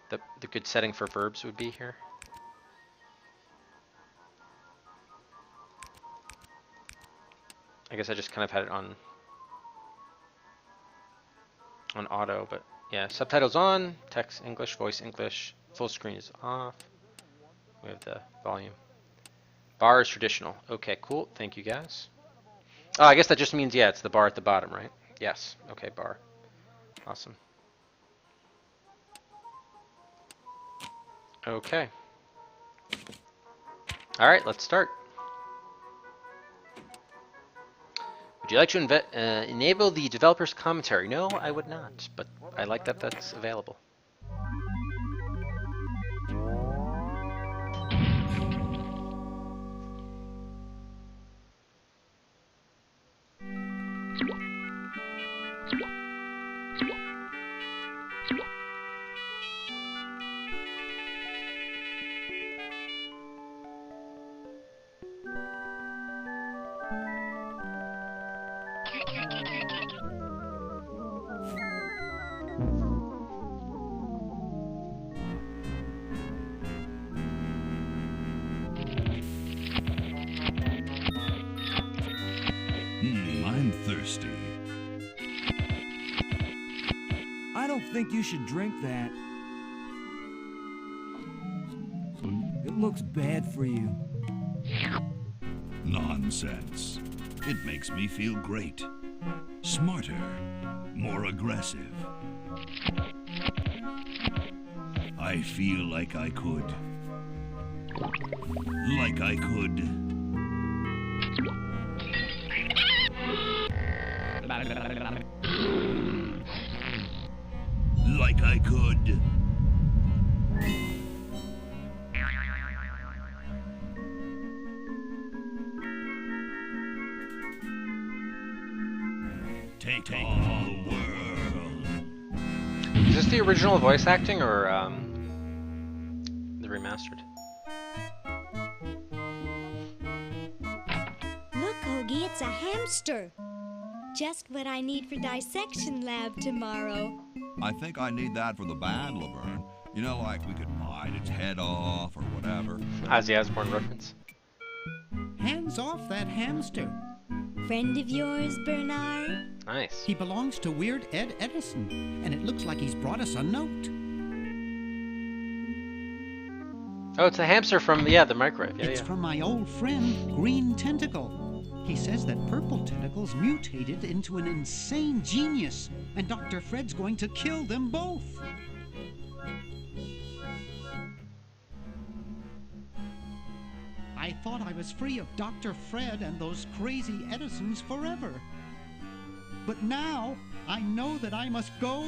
the good setting for verbs would be here? I guess I just kind of had it on auto, but yeah, subtitles on, text English, voice English, full screen is off. We have the volume. Bar is traditional. Okay, cool. Thank you guys. Oh, I guess that just means, yeah, it's the bar at the bottom, right? Yes. Okay, bar. Awesome. Okay. All right, let's start. Would you like to enable the developer's commentary? No, I would not, but I like that that's available. I'm thirsty. I don't think you should drink that. It looks bad for you. Nonsense. It makes me feel great. Smarter. More aggressive. I feel like I could. Like I could. Like I could. Take all the world. Is this the original voice acting or the remastered? Look, Hoagie, it's a hamster. Just what I need for dissection lab tomorrow. I think I need that for the band, Laverne. You know, like we could bite its head off or whatever. Ozzy Osbourne reference. Hands off that hamster. Friend of yours, Bernard? Nice. He belongs to Weird Ed Edison, and it looks like he's brought us a note. Oh, it's a hamster from, yeah, the microwave. Yeah, It's yeah. from my old friend, Green Tentacle. He says that purple tentacles mutated into an insane genius, and Dr. Fred's going to kill them both. I thought I was free of Dr. Fred and those crazy Edisons forever. But now I know that I must go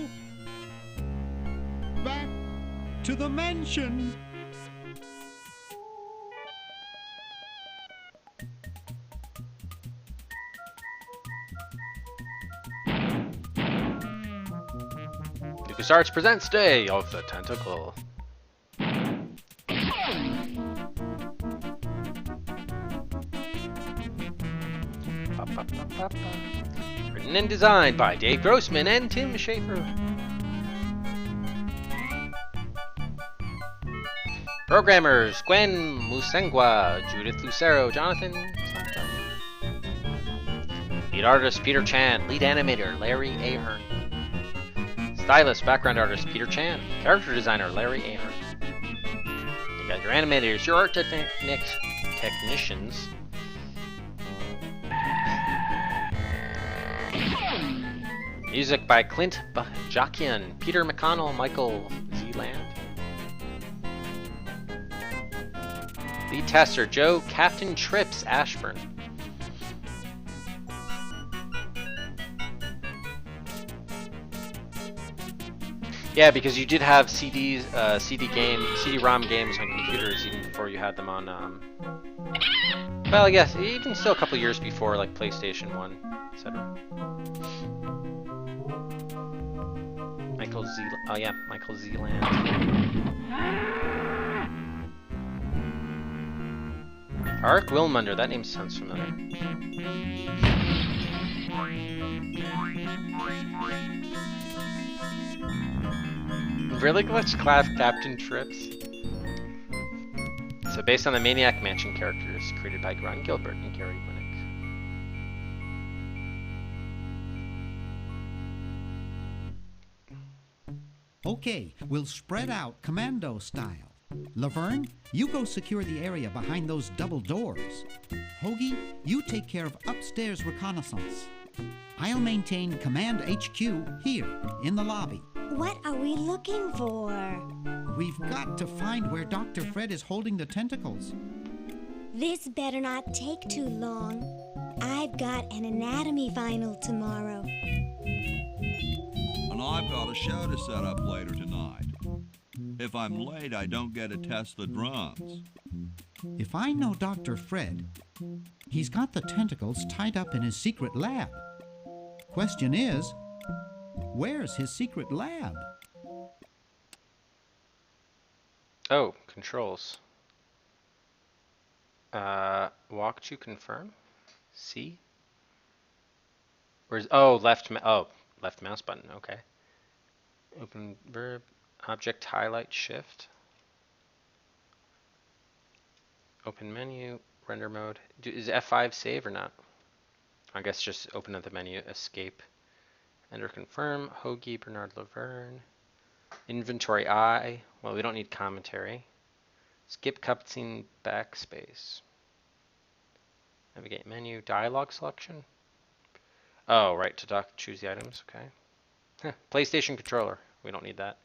back to the mansion. LucasArts presents Day of the Tentacle. Written and designed by Dave Grossman and Tim Schafer. Programmers Gwen Musengwa, Judith Lucero, Jonathan Sometime. Lead artist Peter Chan, lead animator Larry Ahern. Stylist, background artist Peter Chan. Character designer Larry Ahern. You got your animators, your art technicians. Music by Clint Bajakian, Peter McConnell, Michael Zeeland. Lead tester Joe Captain Trips Ashburn. Yeah, because you did have CD-ROM games on computers even before you had them on. Well, I guess even still a couple years before, like PlayStation 1, etc. Michael Z. Oh yeah, Michael Zealand. Ark Wilmunder. That name sounds familiar. Really glitch class Captain Trips. So based on the Maniac Mansion characters created by Ron Gilbert and Gary Winnick. Okay, we'll spread out commando style. Laverne, you go secure the area behind those double doors. Hoagie, you take care of upstairs reconnaissance. I'll maintain Command HQ here, in the lobby. What are we looking for? We've got to find where Dr. Fred is holding the tentacles. This better not take too long. I've got an anatomy final tomorrow. And I've got a show to set up later tonight. If I'm late, I don't get to test the drums. If I know Dr. Fred, he's got the tentacles tied up in his secret lab. Question is, where's his secret lab? Oh, controls. Walk to confirm. C. Where's left mouse button. Okay. Open verb. Object highlight shift. Open menu. Render mode. Is F5 save or not? I guess just open up the menu. Escape. Enter confirm. Hoagie Bernard Laverne. Inventory I. Well, we don't need commentary. Skip cutscene backspace. Navigate menu. Dialogue selection. Oh, right to choose the items. Okay. PlayStation controller. We don't need that.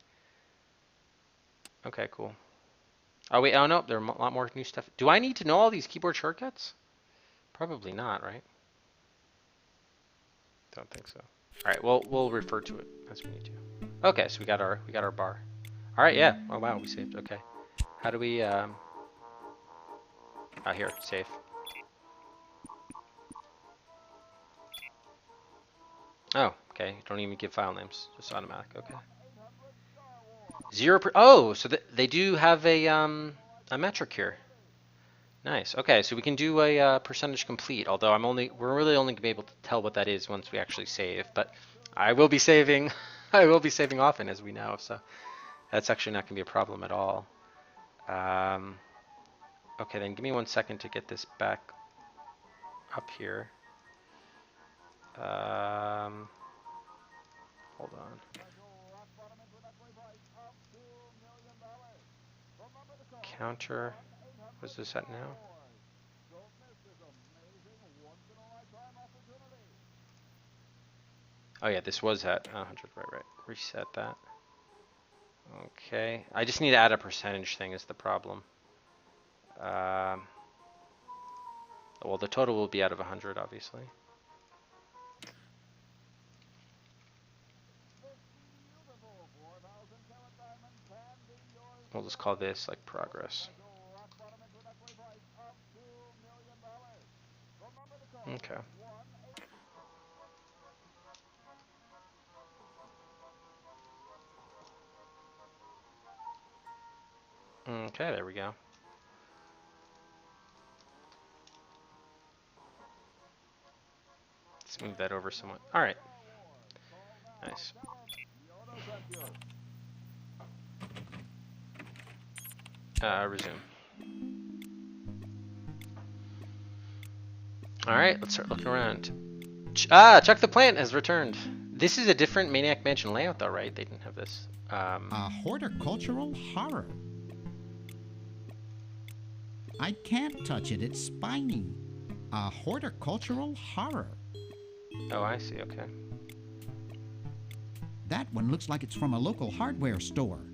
Okay, cool. Oh wait, oh no, there are a lot more new stuff. Do I need to know all these keyboard shortcuts? Probably not, right? Don't think so. All right, we'll refer to it as we need to. Okay, so we got our bar. All right, yeah. Oh wow, we saved. Okay. How do we here, save. Oh, okay. Don't even give file names. Just automatic. Okay. 0%. Oh, so they do have a metric here. Nice. Okay, so we can do a percentage complete. Although we're really only gonna be able to tell what that is once we actually save. But I will be saving. I will be saving often, as we know. So that's actually not gonna be a problem at all. Okay, then give me 1 second to get this back up here. Hold on. Counter. What's this at now? Oh yeah, this was at 100. Right. Reset that. Okay. I just need to add a percentage thing is the problem. Well, the total will be out of 100, obviously. We'll just call this like progress. Okay. Okay, there we go. Let's move that over somewhat. All right. Nice. Resume. All right, let's start looking around. Chuck the Plant has returned. This is a different Maniac Mansion layout, though, right? They didn't have this. A horticultural horror. I can't touch it, it's spiny. A horticultural horror. Oh, I see, okay. That one looks like it's from a local hardware store.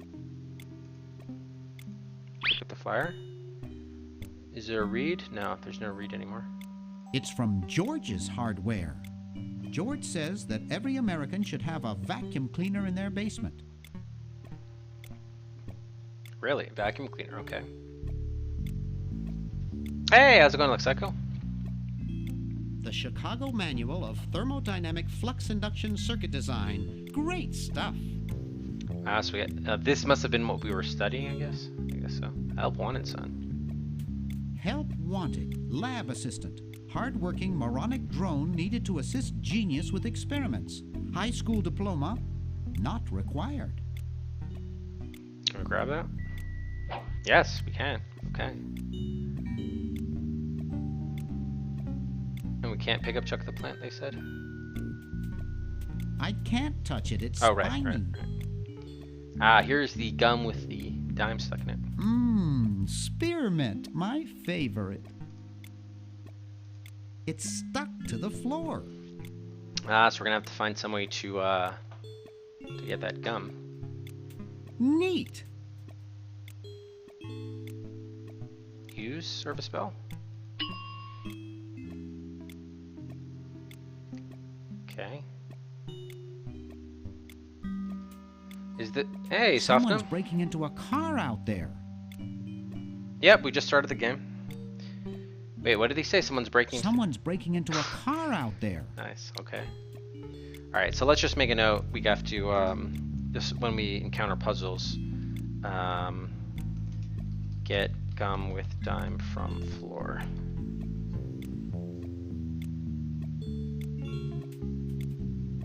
Look at the flyer. Is there a read? No, there's no read anymore. It's from George's Hardware. George says that every American should have a vacuum cleaner in their basement. Really? Vacuum cleaner, okay. Hey, how's it going, Luxeco? The Chicago Manual of Thermodynamic Flux Induction Circuit Design. Great stuff. So we got, this must have been what we were studying, I guess. I guess so. Help wanted, son. Help wanted. Lab assistant. Hard-working moronic drone needed to assist genius with experiments. High school diploma not required. Can we grab that? Yes, we can. Okay. And we can't pick up Chuck the Plant, they said? I can't touch it. It's Oh, spiny. right. Here's the gum with the dime stuck in it. Mmm, spearmint, my favorite. It's stuck to the floor. So we're gonna have to find some way to get that gum. Neat. Use service bell. Okay. Is the hey Someone's Softum? breaking into a car out there. Yep, we just started the game. Wait, what did he say? Someone's breaking. Someone's breaking into a car out there. Nice. Okay. All right. So let's just make a note. We have to just when we encounter puzzles, get gum with dime from floor.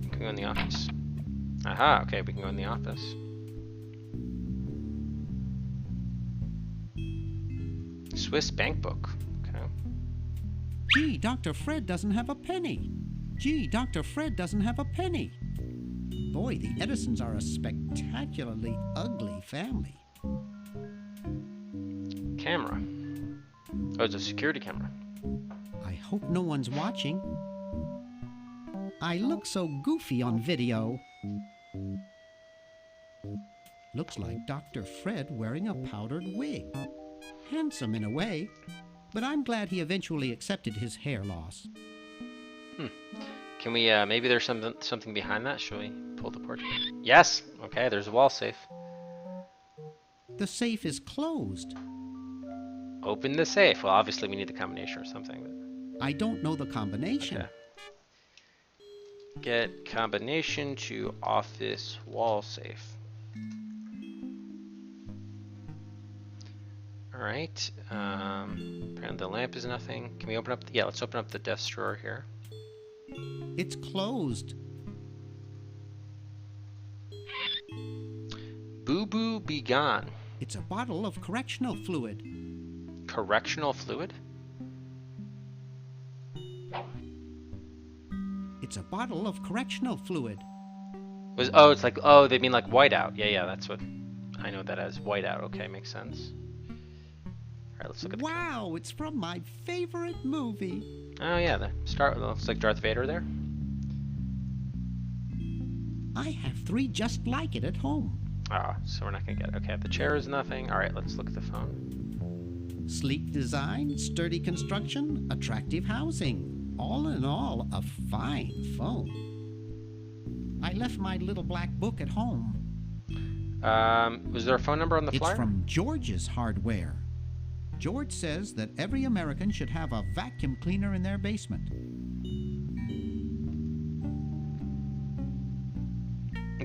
Can we go in the office? Aha. Okay, we can go in the office. Swiss bank book. Okay. Gee, Dr. Fred doesn't have a penny. Gee, Dr. Fred doesn't have a penny. Boy, the Edisons are a spectacularly ugly family. Camera. Oh, it's a security camera. I hope no one's watching. I look so goofy on video. Looks like Dr. Fred wearing a powdered wig. Handsome in a way, but I'm glad he eventually accepted his hair loss. Can we, maybe there's something behind that? Shall we pull the portrait? Yes! Okay, there's a wall safe. The safe is closed. Open the safe. Well, obviously we need the combination or something. But... I don't know the combination. Okay. Get combination to office wall safe. Alright. Apparently the lamp is nothing. Can we open up? Yeah, let's open up the desk drawer here. It's closed. Boo Boo Be Gone. It's a bottle of correctional fluid. Correctional fluid? It's a bottle of correctional fluid. Oh, it's like, oh, they mean like whiteout. Yeah, that's what I know that as whiteout. Okay, makes sense. Alright, let's look at the Wow, it's from my favorite movie. Oh yeah, the start looks like Darth Vader there. I have 3 just like it at home. Ah, so we're not gonna get it. Okay, the chair is nothing. Alright, let's look at the phone. Sleek design, sturdy construction, attractive housing. All in all, a fine phone. I left my little black book at home. Was there a phone number on the flyer? It's from George's Hardware. George says that every American should have a vacuum cleaner in their basement.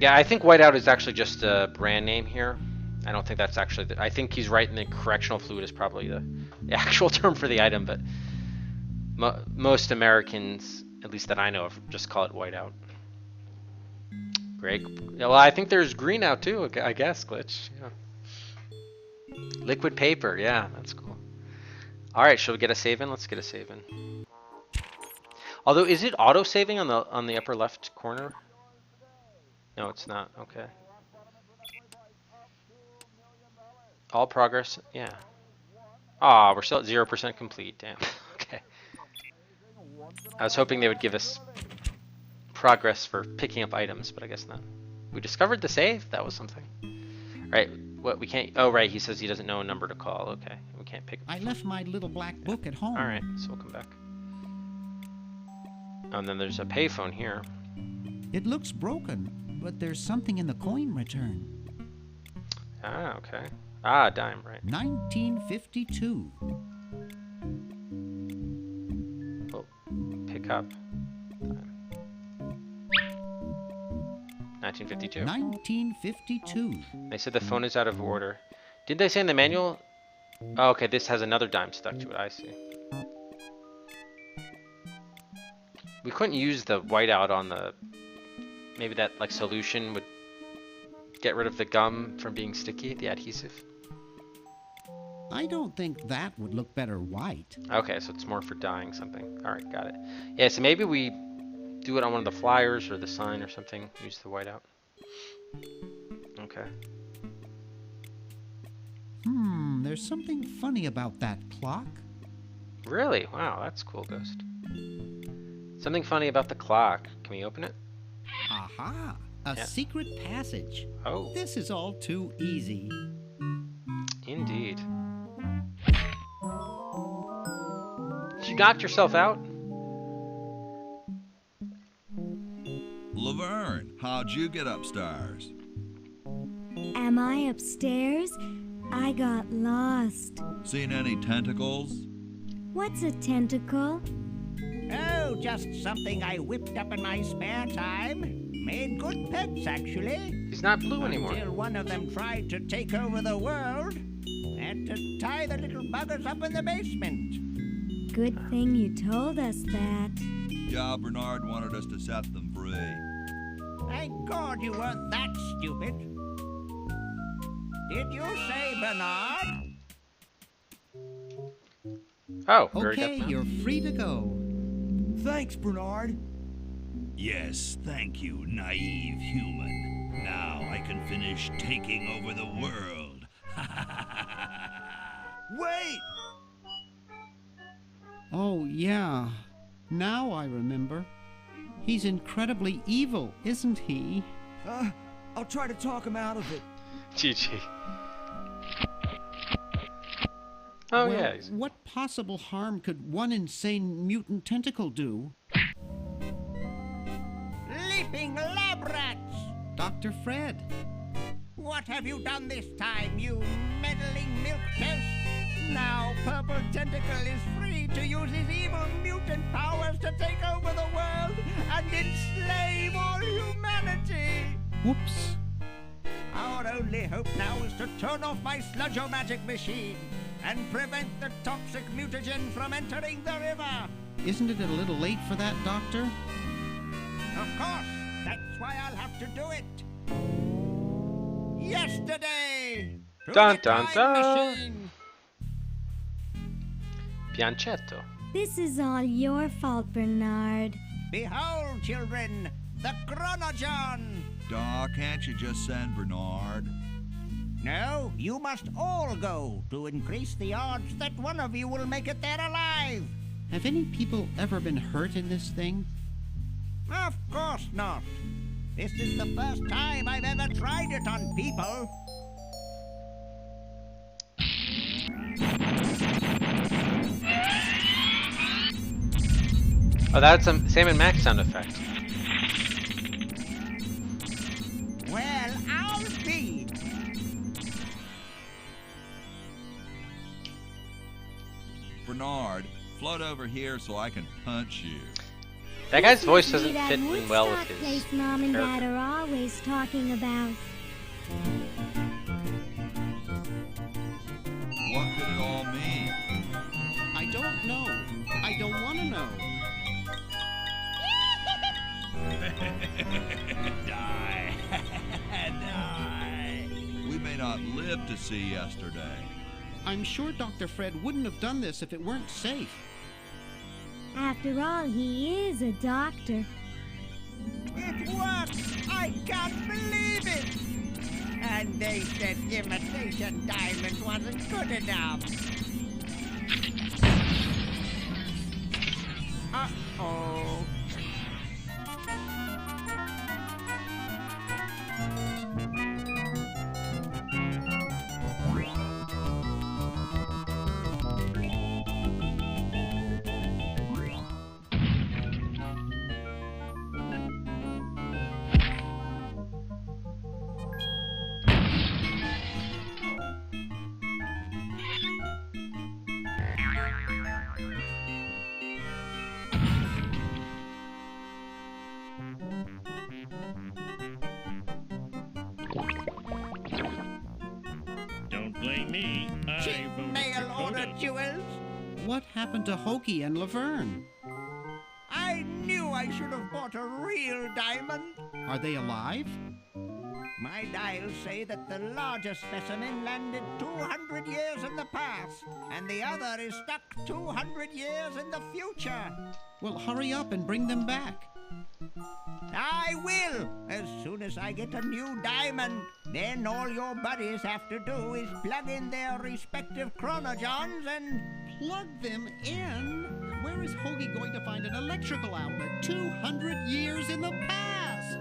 Yeah, I think whiteout is actually just a brand name here. I don't think that's actually I think he's right in the correctional fluid is probably the actual term for the item, but most Americans, at least that I know of, just call it whiteout. Great. Yeah, well, I think there's green out too, I guess, Glitch. Yeah. Liquid paper, yeah, that's cool. Alright, shall we get a save in? Let's get a save in. Although, is it auto-saving on the upper left corner? No, it's not. Okay. All progress, yeah. Ah, we're still at 0% complete, damn. Okay. I was hoping they would give us progress for picking up items, but I guess not. We discovered the save? That was something. Right, what we can't, oh right, he says he doesn't know a number to call, okay. We can't pick. I left my little black book at home. Alright, so we'll come back. Oh, and then there's a payphone here. It looks broken, but there's something in the coin return. Ah, okay. Ah, dime, right. 1952. Oh, pick up. 1952. 1952. They said the phone is out of order. Did they say in the manual? Oh, okay, this has another dime stuck to it. I see. We couldn't use the whiteout on the... Maybe that like solution would get rid of the gum from being sticky, the adhesive. I don't think that would look better white. Okay, so it's more for dyeing something. Alright, got it. Yeah, so maybe we do it on one of the flyers or the sign or something. Use the whiteout. Okay. There's something funny about that clock. Really? Wow, that's cool, Ghost. Something funny about the clock. Can we open it? Aha! A Yeah. secret passage. Oh, This is all too easy. indeed. You knocked yourself out? Laverne, how'd you get upstairs? Am I upstairs? I got lost. Seen any tentacles? What's a tentacle? Oh, just something I whipped up in my spare time. Made good pets, actually. He's not blue anymore. Until one of them tried to take over the world. Had to tie the little buggers up in the basement. Good thing you told us that. Yeah, Bernard wanted us to set them free. Thank God you weren't that stupid. Did you say Bernard? Oh, very Okay, good. you're free to go. Thanks, Bernard. Yes, thank you, naive human. Now I can finish taking over the world. Wait! Oh, yeah. Now I remember. He's incredibly evil, isn't he? I'll try to talk him out of it. GG. Oh, Well, yeah. he's- what possible harm could one insane mutant tentacle do? Leaping lab rats! Dr. Fred. What have you done this time, you meddling milk chest? Now Purple Tentacle is free to use his evil mutant powers to take over the world and enslave all humanity! Whoops. Our only hope now is to turn off my sludge-o-magic machine and prevent the toxic mutagen from entering the river. Isn't it a little late for that, Doctor? Of course, that's why I'll have to do it. Yesterday! To Dun, the dun, time dun. machine. Pianchetto. This is all your fault, Bernard. Behold, children, the Chronogon! Doc, can't you just send Bernard? No, you must all go to increase the odds that one of you will make it there alive. Have any people ever been hurt in this thing? Of course not. This is the first time I've ever tried it on people. Oh, that's a Sam and Max sound effect. Well, I'll be. Bernard, float over here so I can punch you. That guy's voice doesn't That fit in well with Woodstock his place Mom and Dad character. are always talking about. What could it all mean? I don't know. I don't want to know. Die. Die. We may not live to see yesterday. I'm sure Dr. Fred wouldn't have done this if it weren't safe. After all, he is a doctor. It worked! I can't believe it! And they said imitation diamond wasn't good enough. Uh-oh. cheap mail-order jewels. What happened to Hoagie and Laverne? I knew I should have bought a real diamond. Are they alive? My dials say that the larger specimen landed 200 years in the past, and the other is stuck 200 years in the future. Well, hurry up and bring them back. I will, as soon as I get a new diamond. Then all your buddies have to do is plug in their respective chronogens and... Plug them in? Where is Hoagie going to find an electrical outlet 200 years in the past?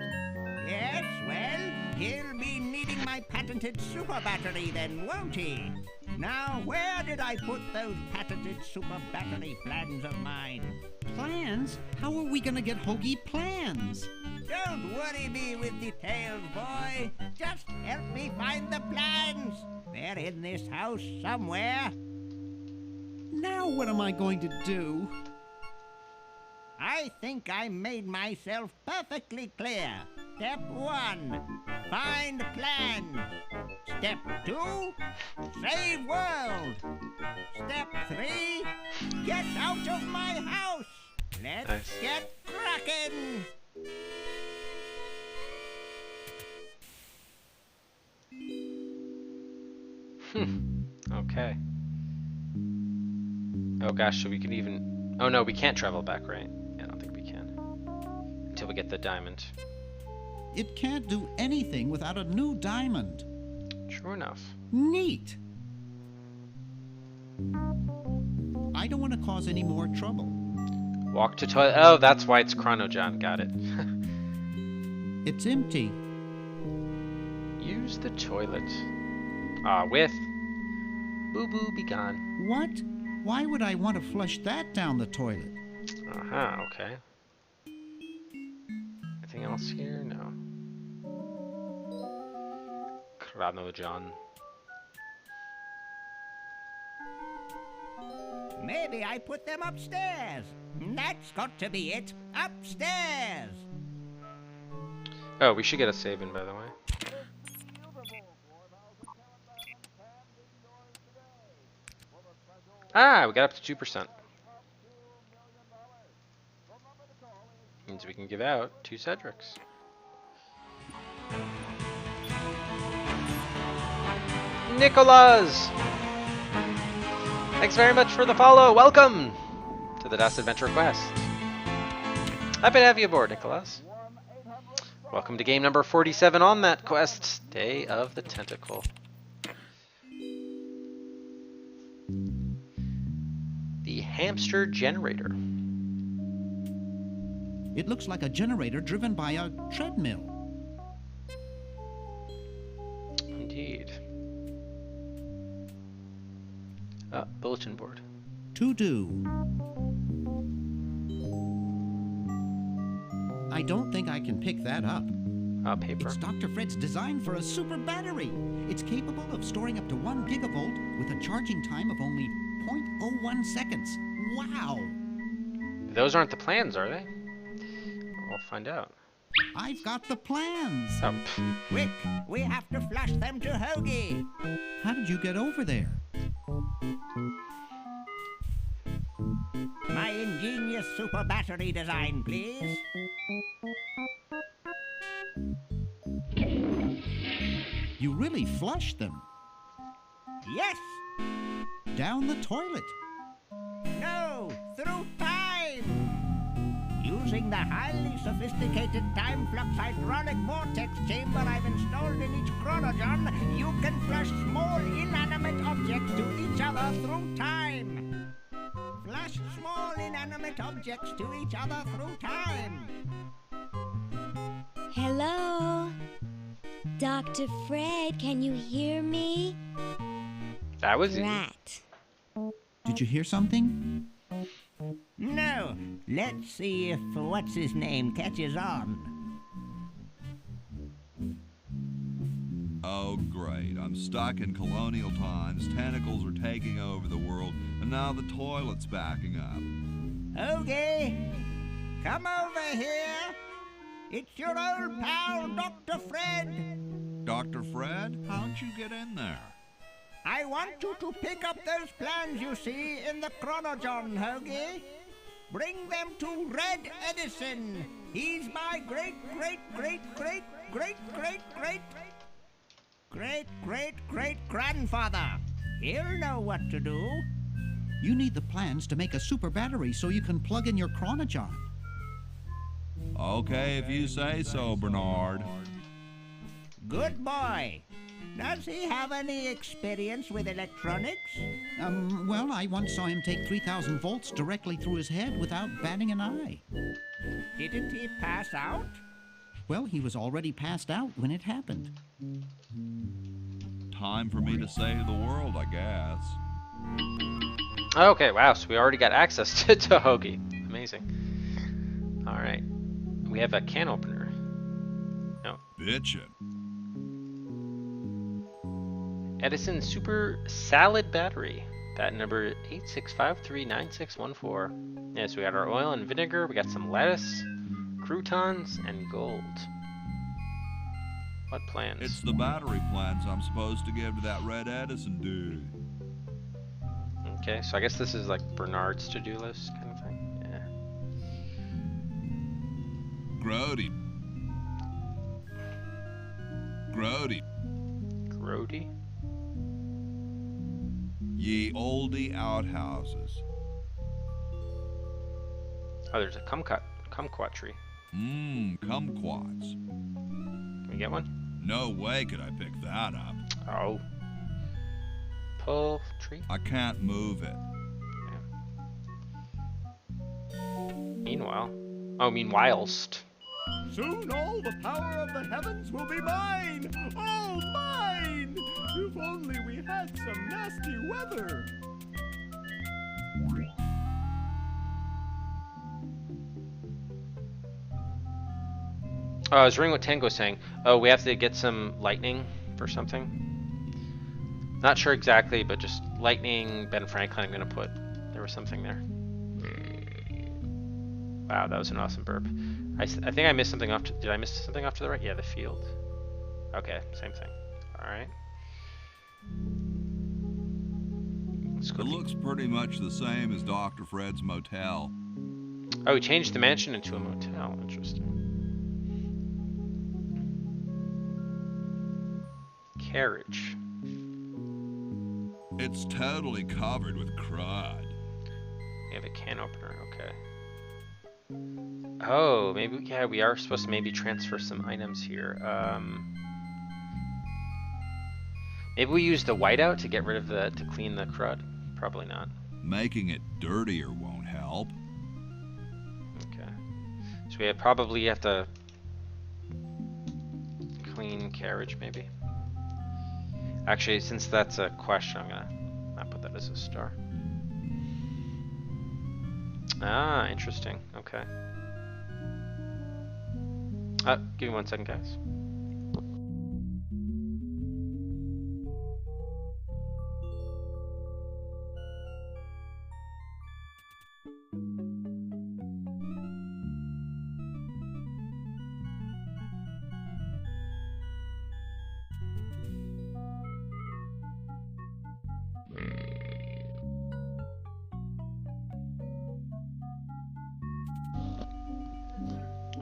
Yes, well, he'll be needing my patented super battery then, won't he? Now, where did I put those patented super battery plans of mine? Plans? How are we gonna get Hoagie plans? Don't worry me with details, boy. Just help me find the plans. They're in this house somewhere. Now what am I going to do? I think I made myself perfectly clear. Step 1, find plans. Step 2, save world. Step 3, get out of my house. Let's Nice. get cracking. Okay. Oh gosh, so we can even... Oh no, we can't travel back, right? Yeah, I don't think we can. Until we get the diamond. It can't do anything without a new diamond. True enough. Neat. I don't want to cause any more trouble. Walk to toilet. Oh, that's why it's Chronojon. Got it. It's empty. Use the toilet. With. Boo boo be gone. What? Why would I want to flush that down the toilet? Uh-huh, okay. Anything else here? No. Chronojon. Maybe I put them upstairs. That's got to be it. Upstairs. Oh, we should get a save in, by the way. Ah, we got up to 2%. Means we can give out 2 Cedrics. Nicholas! Thanks very much for the follow. Welcome to the Das Adventure Quest. Happy to have you aboard, Nicholas. Welcome to game number 47 on that quest, Day of the Tentacle. The hamster generator. It looks like a generator driven by a treadmill. Indeed. Bulletin board. To do. I don't think I can pick that up. Paper. It's Dr. Fred's design for a super battery. It's capable of storing up to 1 gigavolt with a charging time of only 0.01 seconds. Wow! Those aren't the plans, are they? We'll find out. I've got the plans. Quick, we have to flush them to Hoagie. How did you get over there? My ingenious super battery design, please. You really flushed them. Yes. Down the toilet. No, through time. Using the highly sophisticated time flux hydraulic vortex chamber I've installed in each chronogon, you can flush small inanimate objects to each other through time. Flush small inanimate objects to each other through time. Hello? Dr. Fred, can you hear me? That was easy. Right. Did you hear something? No, let's see if what's-his-name catches on. Oh, great. I'm stuck in colonial times, tentacles are taking over the world, and now the toilet's backing up. Okay, come over here. It's your old pal, Dr. Fred. Dr. Fred, how'd you get in there? I want you to pick up those plans you see in the Chronojon, Hoagie. Bring them to Red Edison. He's my great-great-great-great-great-great-great-great-grandfather. He'll know what to do. You need the plans to make a super battery so you can plug in your Chronojon. Okay, if you say so, Bernard. Good boy. Does he have any experience with electronics? Well, I once saw him take 3,000 volts directly through his head without batting an eye. Didn't he pass out? Well, he was already passed out when it happened. Time for me to save the world, I guess. Okay, wow, so we already got access to Hoagie. Amazing. Alright. We have a can opener. No. Bitchin'. Edison Super Salad Battery. Patent number 86539614. Yeah, so we got our oil and vinegar, we got some lettuce, croutons, and gold. What plans? It's the battery plans I'm supposed to give to that Red Edison dude. Okay, so I guess this is like Bernard's to-do list kind of thing. Yeah. Grody. Grody. Grody? Ye oldie outhouses. Oh, there's a kumquat tree. Kumquats. Can we get one? No way could I pick that up. Oh. Pull tree? I can't move it. Yeah. Meanwhile. Oh, meanwhilest. Soon all the power of the heavens will be mine! All mine! If only we had some nasty weather! Oh, I was reading what Tango's saying. Oh, we have to get some lightning for something. Not sure exactly, but just lightning, Ben Franklin, I'm gonna put. There was something there. Wow, that was an awesome burp. I think I missed something off to, did I miss something off to the right? Yeah, the field. Okay, same thing. Alright. It looks pretty much the same as Dr. Fred's motel. Oh, he changed the mansion into a motel. Interesting. Carriage. It's totally covered with crud. We have a can opener, okay. Oh, maybe, yeah, we are supposed to maybe transfer some items here. Maybe we use the whiteout to get rid of to clean the crud? Probably not. Making it dirtier won't help. Okay. So we probably have to clean carriage, maybe. Actually, since that's a question, I'm gonna not put that as a star. Ah, interesting. Okay. Give me 1 second, guys.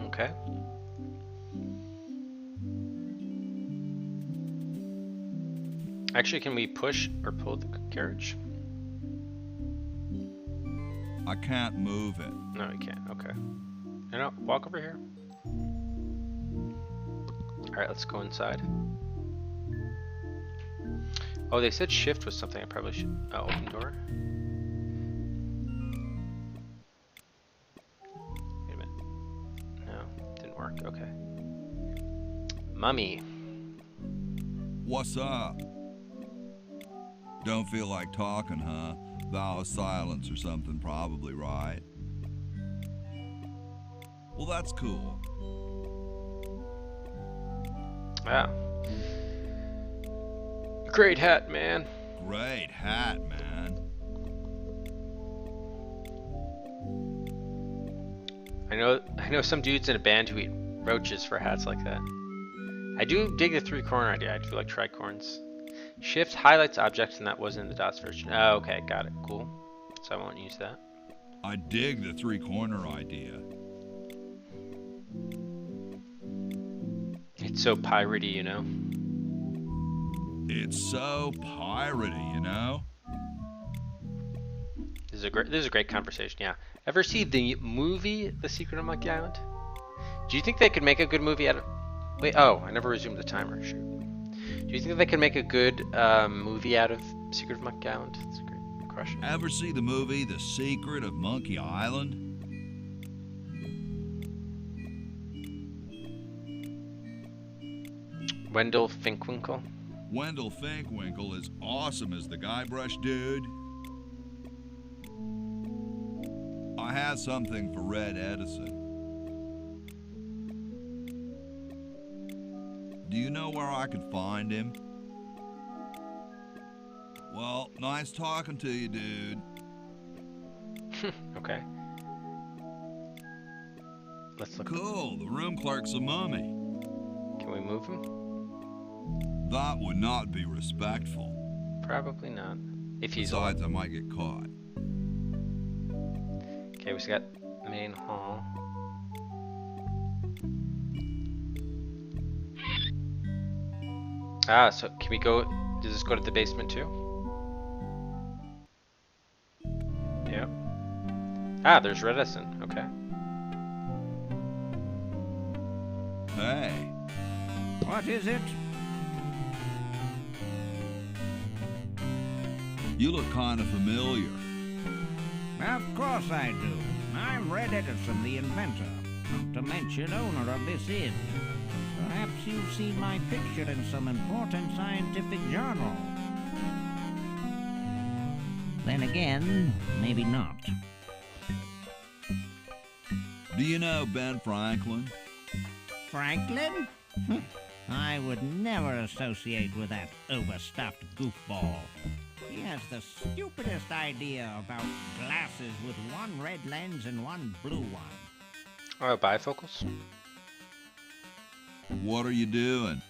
Okay. Actually, can we push or pull the carriage? I can't move it. No, you can't. Okay. You know, walk over here. Alright, let's go inside. Oh, they said shift was something I probably should... Oh, open door. Wait a minute. No, didn't work. Okay. Mummy. What's up? Don't feel like talking, huh? Vow of silence or something, probably, right? Well, that's cool. Wow. Great hat, man. Great hat, man. I know some dudes in a band who eat roaches for hats like that. I do dig the 3-corn idea. I do like tricorns. Shift highlights objects, and that wasn't the dots version. Oh, okay, got it. Cool. So I won't use that. I dig the three-corner idea. It's so piratey, you know. It's so piratey, you know? This is a great conversation. Yeah. Ever see the movie The Secret of Monkey Island? Do you think they could make a good movie out of? Wait. Oh, I never resumed the timer. Shoot. Do you think they could make a good movie out of Secret of Monkey Island? That's a great question. Ever see the movie The Secret of Monkey Island? Wendell Finkwinkle. Wendell Finkwinkle is awesome as the Guybrush dude. I have something for Red Edison. Do you know where I could find him? Well, nice talking to you, dude. Okay. Let's look. Cool, the room clerk's a mummy. Can we move him? That would not be respectful. Probably not. If he's Besides, I might get caught. Okay, we got the main hall. Ah, so can we go? Does this go to the basement too? Yeah. Ah, there's Red Edison. Okay. Hey. What is it? You look kind of familiar. Of course I do. I'm Red Edison, the inventor, not to mention owner of this inn. Perhaps you've seen my picture in some important scientific journal. Then again, maybe not. Do you know Ben Franklin? Franklin? I would never associate with that overstuffed goofball. He has the stupidest idea about glasses with one red lens and one blue one. Oh, bifocals? What are you doing?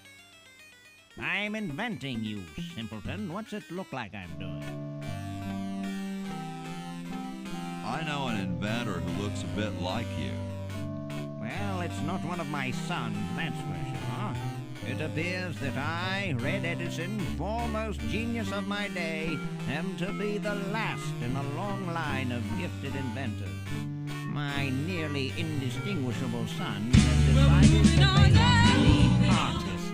I'm inventing, you simpleton. What's it look like I'm doing? I know an inventor who looks a bit like you. Well, it's not one of my sons, that's for sure. It appears that I, Red Edison, foremost genius of my day, am to be the last in a long line of gifted inventors. My nearly indistinguishable sons have decided that they want to be artists.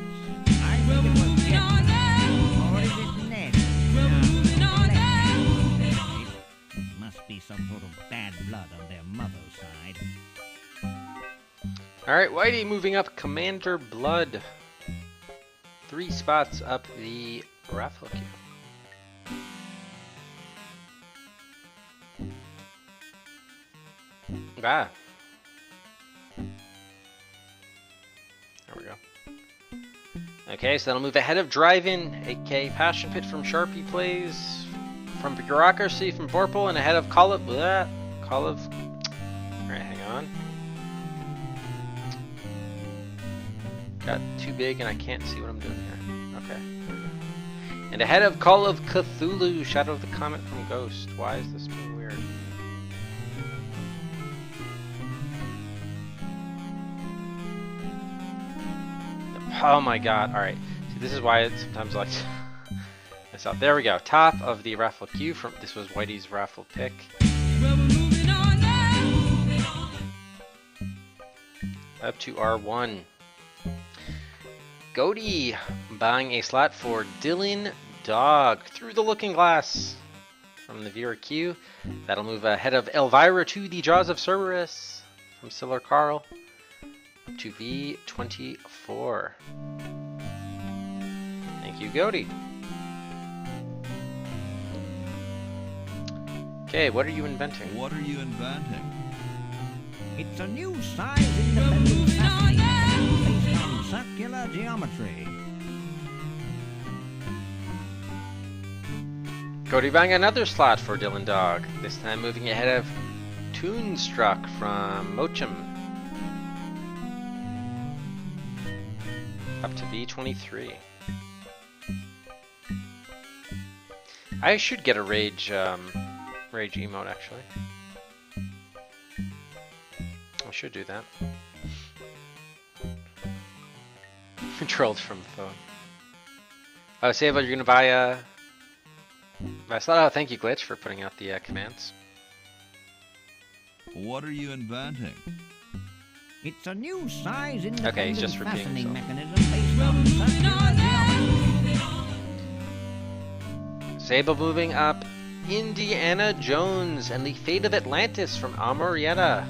I think it was Jet, or is it Ned? It must be some sort of bad blood on their mother's side. Alright, Whitey moving up Commander Blood. 3 spots up the raffle queue. Ah. There we go. Okay, so that'll move ahead of Drive-In, aka Passion Pit from Sharpie Plays, from Bureaucracy from Vorpal, and ahead of Call of... Alright, hang on. Got too big and I can't see what I'm doing here. Okay, there we go. And ahead of Call of Cthulhu, Shadow of the Comet from Ghost. Why is this being weird? Oh my god, alright. See, this is why it sometimes like mess up. There we go. Top of the raffle queue from this was Whitey's raffle pick. Up to R1. Goaty buying a slot for Dylan Dog through the looking glass from the viewer queue. That'll move ahead of Elvira to the Jaws of Cerberus from Siller Carl up to V24. Thank you, Goaty. Okay, what are you inventing? What are you inventing? It's a new size independent satellite based on circular geometry. Cody buying another slot for Dylan Dog, this time moving ahead of Toonstruck from Mochum. Up to V23. I should get a rage emote actually. I should do that. Controlled from the phone. Oh, Sable, you're gonna buy a slot? Oh, thank you, Glitch, for putting out the commands. What are you inventing? It's a new size Okay, he's just repeating fastening himself. mechanism based on Sable moving up. Indiana Jones and the Fate of Atlantis from Amorietta.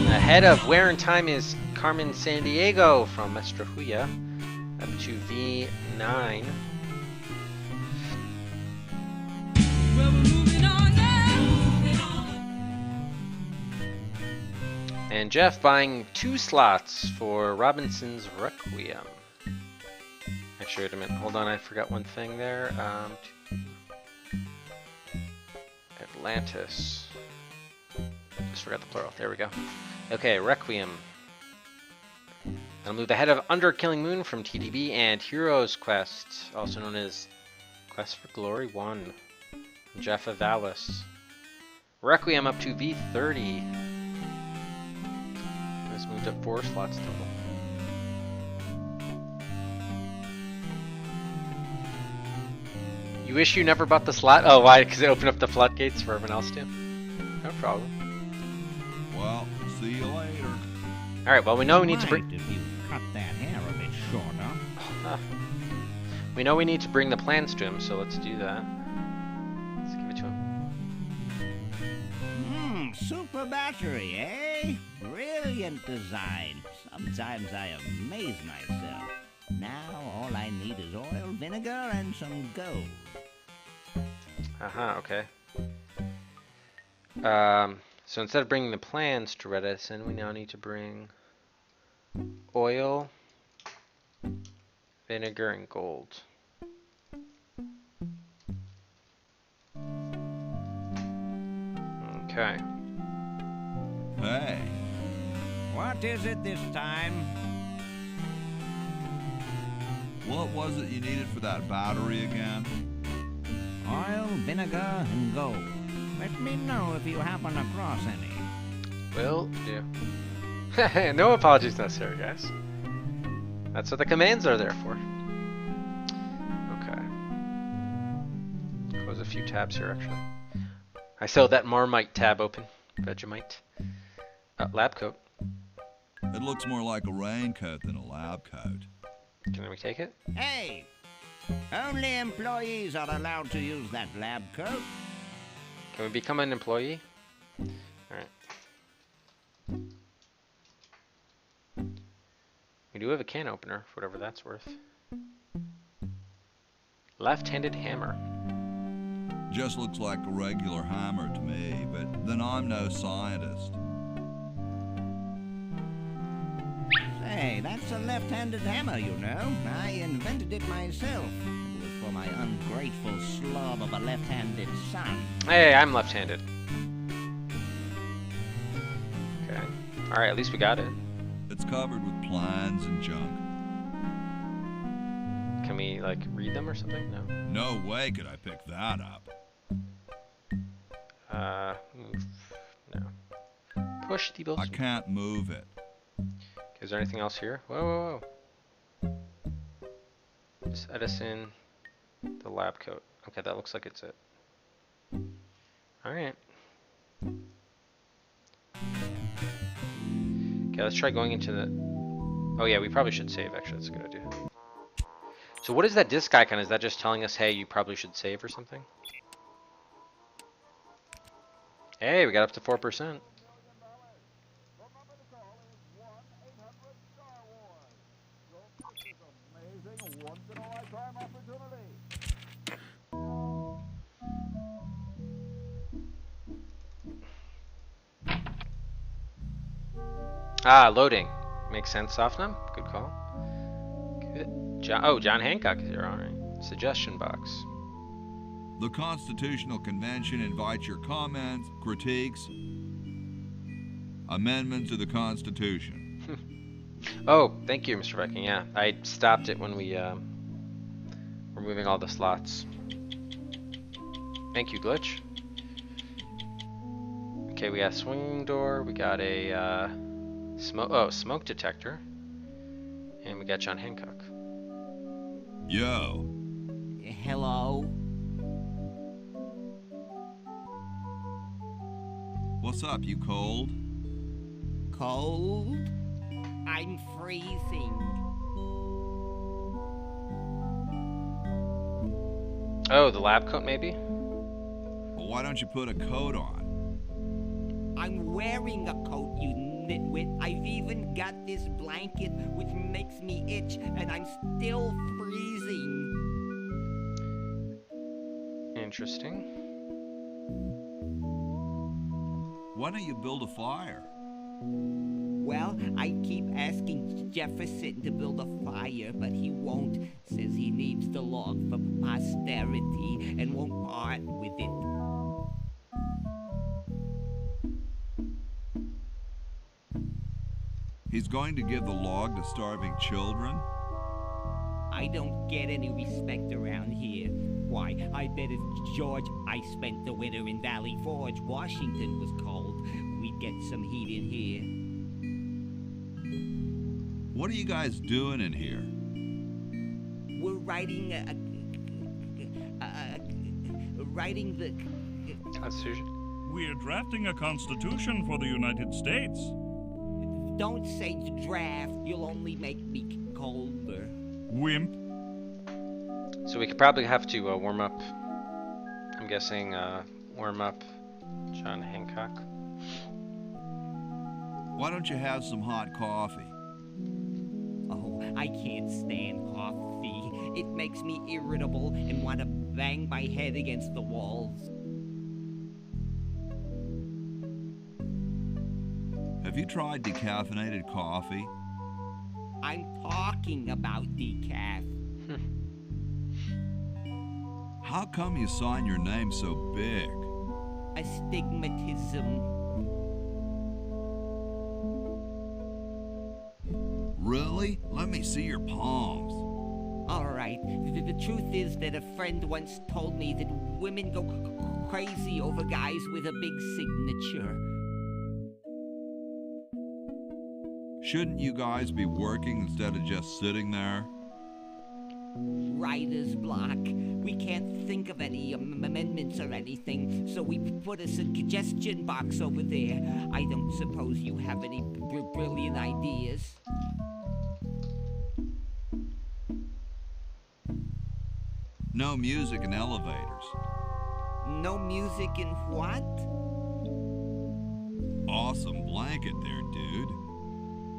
Ahead of Where in Time is Carmen Sandiego from Estrahuya, up to V9. And Jeff buying 2 slots for Robinson's Requiem. Actually, wait a minute. Hold on, I forgot one thing there. Atlantis. Just forgot the plural. There we go. Okay, Requiem. I'll move ahead of Under Killing Moon from TTB and Heroes Quest, also known as Quest for Glory 1. Jeff Avalis. Requiem up to V30. This moved up 4 slots total. You wish you never bought the slot? Oh, why? Because it opened up the floodgates for everyone else too? No problem. Well, see you later. Alright, well we know we need to bring... If you cut that hair a bit shorter. We know we need to bring the plans to him, so let's do that. Let's give it to him. Super battery, eh? Brilliant design. Sometimes I amaze myself. Now all I need is oil, vinegar, and some gold. Okay. So instead of bringing the plans to Red Edison, we now need to bring oil, vinegar, and gold. Okay. Hey, What is it this time? what was it you needed for that battery again? Oil, vinegar, and gold. Let me know if you happen across any. Will do. No apologies necessary, guys. That's what the commands are there for. Okay. Close a few tabs here, actually. I still have that Marmite tab open. Vegemite. Lab coat. It looks more like a raincoat than a lab coat. Can we take it? Hey! Only employees are allowed to use that lab coat. Can we become an employee? Alright. We do have a can opener, for whatever that's worth. Left-handed hammer. Just looks like a regular hammer to me, but then I'm no scientist. Say, that's a left-handed hammer, you know. I invented it myself. It was for my ungrateful slob of a left-handed son. Hey, I'm left-handed. Okay. Alright, at least we got it. It's covered with plans and junk. Can we, like, read them or something? No. No way could I pick that up. Move. No. Push the I bullshit. can't move it. Is there anything else here? Whoa, whoa, whoa. Just Edison, the lab coat. Okay, that looks like it's it. Alright. Okay, let's try going into the... Oh yeah, we probably should save, actually. That's a good idea. So what is that disc icon? Is that just telling us, hey, you probably should save or something? Hey, we got up to 4%. Loading. Makes sense, Sofnum. Good call. Good. John Hancock is here, alright. Suggestion box. The Constitutional Convention invites your comments, critiques, amendments to the Constitution. Oh, thank you, Mr. Viking. Yeah, I stopped it when we were removing all the slots. Thank you, Glitch. Okay, we got a swinging door, we got a smoke detector, and we got John Hancock. Yo. Hello? What's up, you cold? Cold? I'm freezing. Oh, the lab coat maybe? Well, why don't you put a coat on? I'm wearing a coat, you nitwit. I've even got this blanket which makes me itch, and I'm still freezing. Interesting. Why don't you build a fire? Well, I keep asking Jefferson to build a fire, but he won't. Says he needs the log for posterity and won't part with it. He's going to give the log to starving children? I don't get any respect around here. Why, I bet if George I spent the winter in Valley Forge, Washington was cold, we'd get some heat in here. What are you guys doing in here? We're writing the Constitution? We're drafting a constitution for the United States. Don't say draft, you'll only make me colder. Wimp. So we could probably have to warm up, I'm guessing, warm up John Hancock. Why don't you have some hot coffee? Oh, I can't stand coffee. It makes me irritable and want to bang my head against the walls. Have you tried decaffeinated coffee? I'm talking about decaf. How come you sign your name so big? Astigmatism. Really? Let me see your palms. All right. The truth is that a friend once told me that women go crazy over guys with a big signature. Shouldn't you guys be working instead of just sitting there? Writer's block. We can't think of any amendments or anything, so we put a suggestion box over there. I don't suppose you have any brilliant ideas. No music in elevators. No music in what? Awesome blanket there, dude.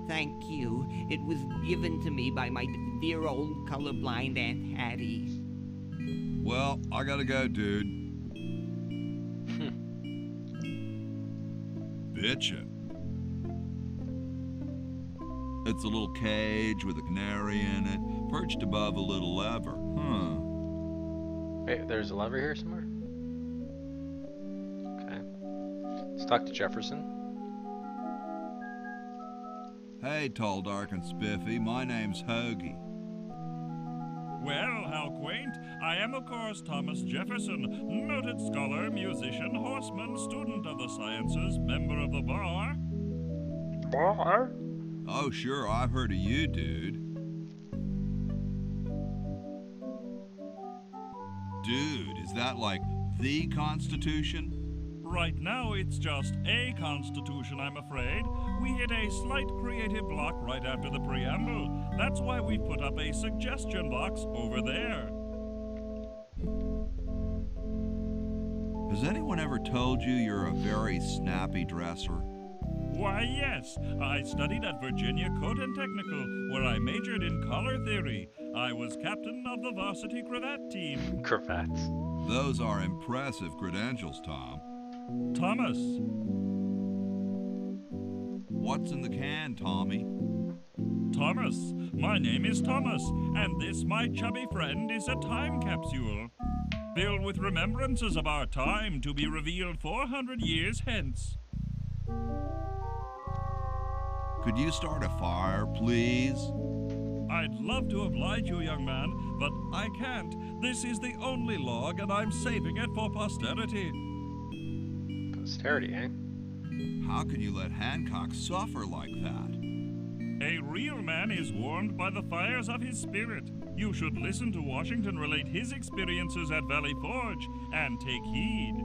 Thank you. It was given to me by my dear old colorblind Aunt Hattie. Well, I gotta go, dude. Bitchin'. It's a little cage with a canary in it, perched above a little lever. Wait, there's a lever here somewhere? Okay. Let's talk to Jefferson. Hey, tall, dark, and spiffy, my name's Hoagie. Well, how quaint. I am, of course, Thomas Jefferson, noted scholar, musician, horseman, student of the sciences, member of the bar. Bar? Oh, sure, I've heard of you, dude. Dude, is that like the Constitution? Right now, it's just a constitution, I'm afraid. We hit a slight creative block right after the preamble. That's why we put up a suggestion box over there. Has anyone ever told you you're a very snappy dresser? Why, yes. I studied at Virginia Coat and Technical, where I majored in color theory. I was captain of the varsity cravat team. Cravats. Those are impressive credentials, Tom. Thomas. What's in the can, Tommy? Thomas. My name is Thomas, and this, my chubby friend, is a time capsule. Filled with remembrances of our time to be revealed 400 years hence. Could you start a fire, please? I'd love to oblige you, young man, but I can't. This is the only log, and I'm saving it for posterity. Posterity, eh? How can you let Hancock suffer like that? A real man is warmed by the fires of his spirit. You should listen to Washington relate his experiences at Valley Forge and take heed.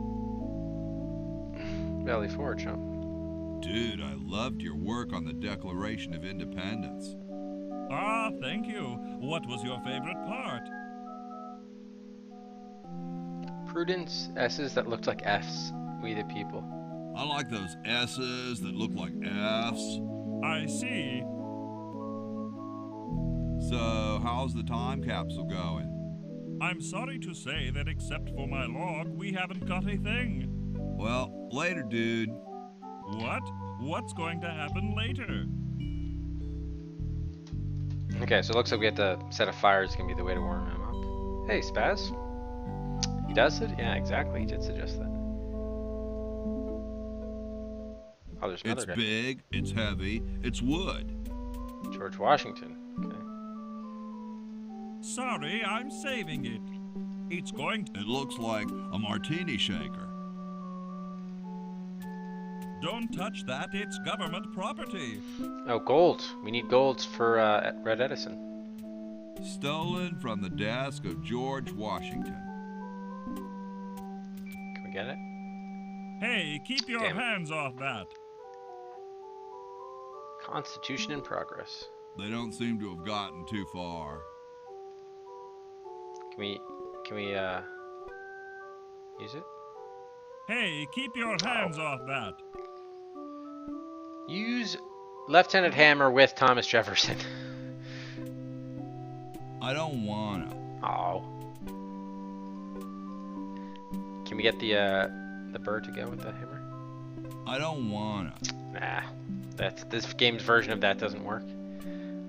Valley Forge, huh? Dude, I loved your work on the Declaration of Independence. Ah, thank you. What was your favorite part? Prudence, S's that looked like F's. We the people. I like those S's that look like F's. I see. So, how's the time capsule going? I'm sorry to say that except for my log, we haven't got a thing. Well, later, dude. What? What's going to happen later? Okay, so it looks like we have to set a fire is gonna be the way to warm him up. Hey, Spaz. He does it? Yeah, exactly. He did suggest that. Oh, there's another It's guy. big, it's heavy, it's wood. George Washington. Okay. Sorry, I'm saving it. It's going to... It looks like a martini shaker. Don't touch that, it's government property. Oh, gold. We need golds for Red Edison. Stolen from the desk of George Washington. Can we get it? Hey, keep your Damn it. hands off that. Constitution in progress. They don't seem to have gotten too far. Can we use it? Hey, keep your hands off that. Use Lieutenant Hammer with Thomas Jefferson. I don't wanna. Oh. Can we get the bird to go with the hammer? I don't wanna. Nah. This game's version of that doesn't work.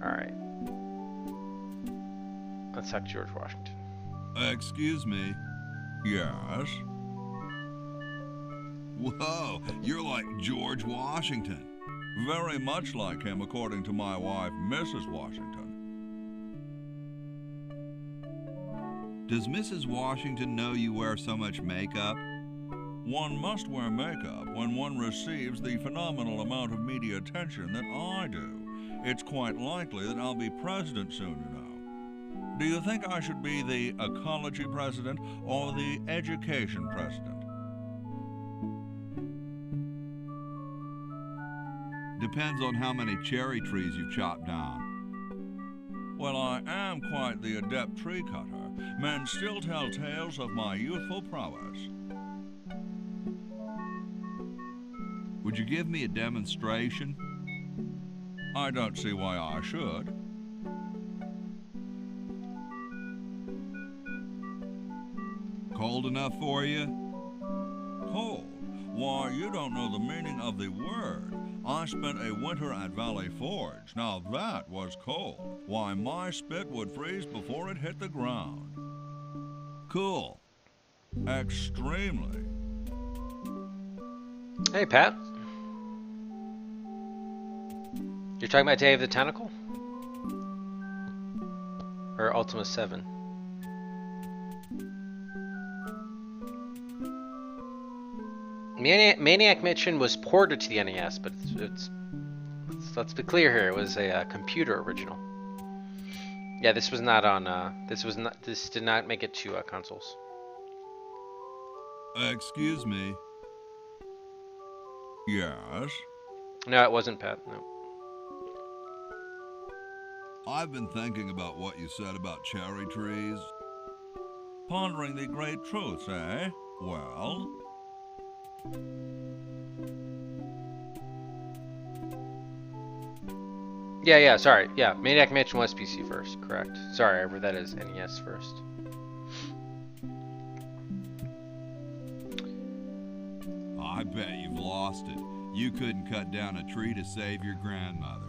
Alright. Let's talk George Washington. Excuse me. Yes? Whoa, you're like George Washington. Very much like him, according to my wife, Mrs. Washington. Does Mrs. Washington know you wear so much makeup? One must wear makeup when one receives the phenomenal amount of media attention that I do. It's quite likely that I'll be president soon, you know. Do you think I should be the ecology president or the education president? Depends on how many cherry trees you've chopped down. Well, I am quite the adept tree cutter. Men still tell tales of my youthful prowess. Would you give me a demonstration? I don't see why I should. Cold enough for you? Cold? Why, you don't know the meaning of the word. I spent a winter at Valley Forge. Now that was cold. Why, my spit would freeze before it hit the ground. Cool. Extremely. Hey, Pat. You're talking about Day of the Tentacle? Or Ultima 7? Maniac Mission was ported to the NES, but let's be clear here. It was a computer original. Yeah, this was not on. This did not make it to consoles. Excuse me. Yes? No, it wasn't, Pat. No. I've been thinking about what you said about cherry trees. Pondering the great truths, eh? Well? Yeah, sorry. Yeah, Maniac Mansion was PC first, correct. Sorry, I read that as NES first. I bet you've lost it. You couldn't cut down a tree to save your grandmother.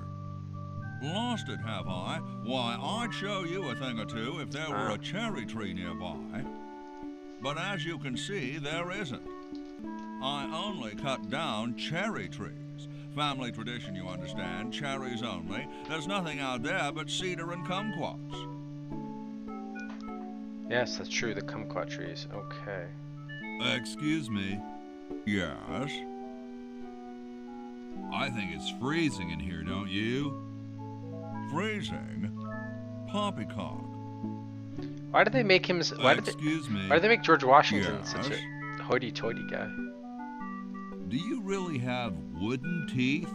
Lost it, have I? Why, I'd show you a thing or two if there were a cherry tree nearby. But as you can see, there isn't. I only cut down cherry trees. Family tradition, you understand. Cherries only. There's nothing out there but cedar and kumquats. Yes, that's true. The kumquat trees. Okay. Excuse me. Yes? I think it's freezing in here, don't you? Freezing? Poppycock. Why did they make him? Why did they make George Washington such a hoity-toity guy? Do you really have wooden teeth?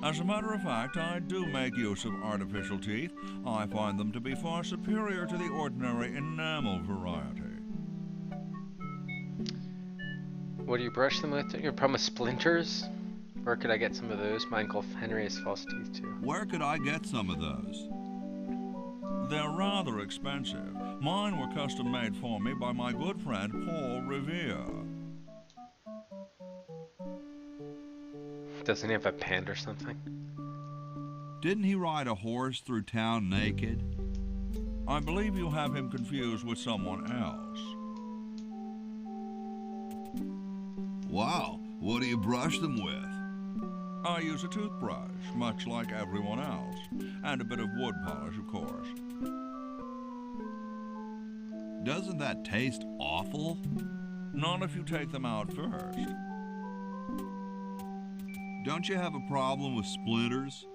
As a matter of fact, I do make use of artificial teeth. I find them to be far superior to the ordinary enamel variety. What do you brush them with? Your problem with splinters? Or could I get some of those? My Uncle Henry has false teeth too. Where could I get some of those? They're rather expensive. Mine were custom made for me by my good friend Paul Revere. Doesn't he have a pen or something? Didn't he ride a horse through town naked? I believe you have him confused with someone else. Wow, what do you brush them with? I use a toothbrush, much like everyone else, and a bit of wood polish, of course. Doesn't that taste awful? Not if you take them out first. Don't you have a problem with splinters?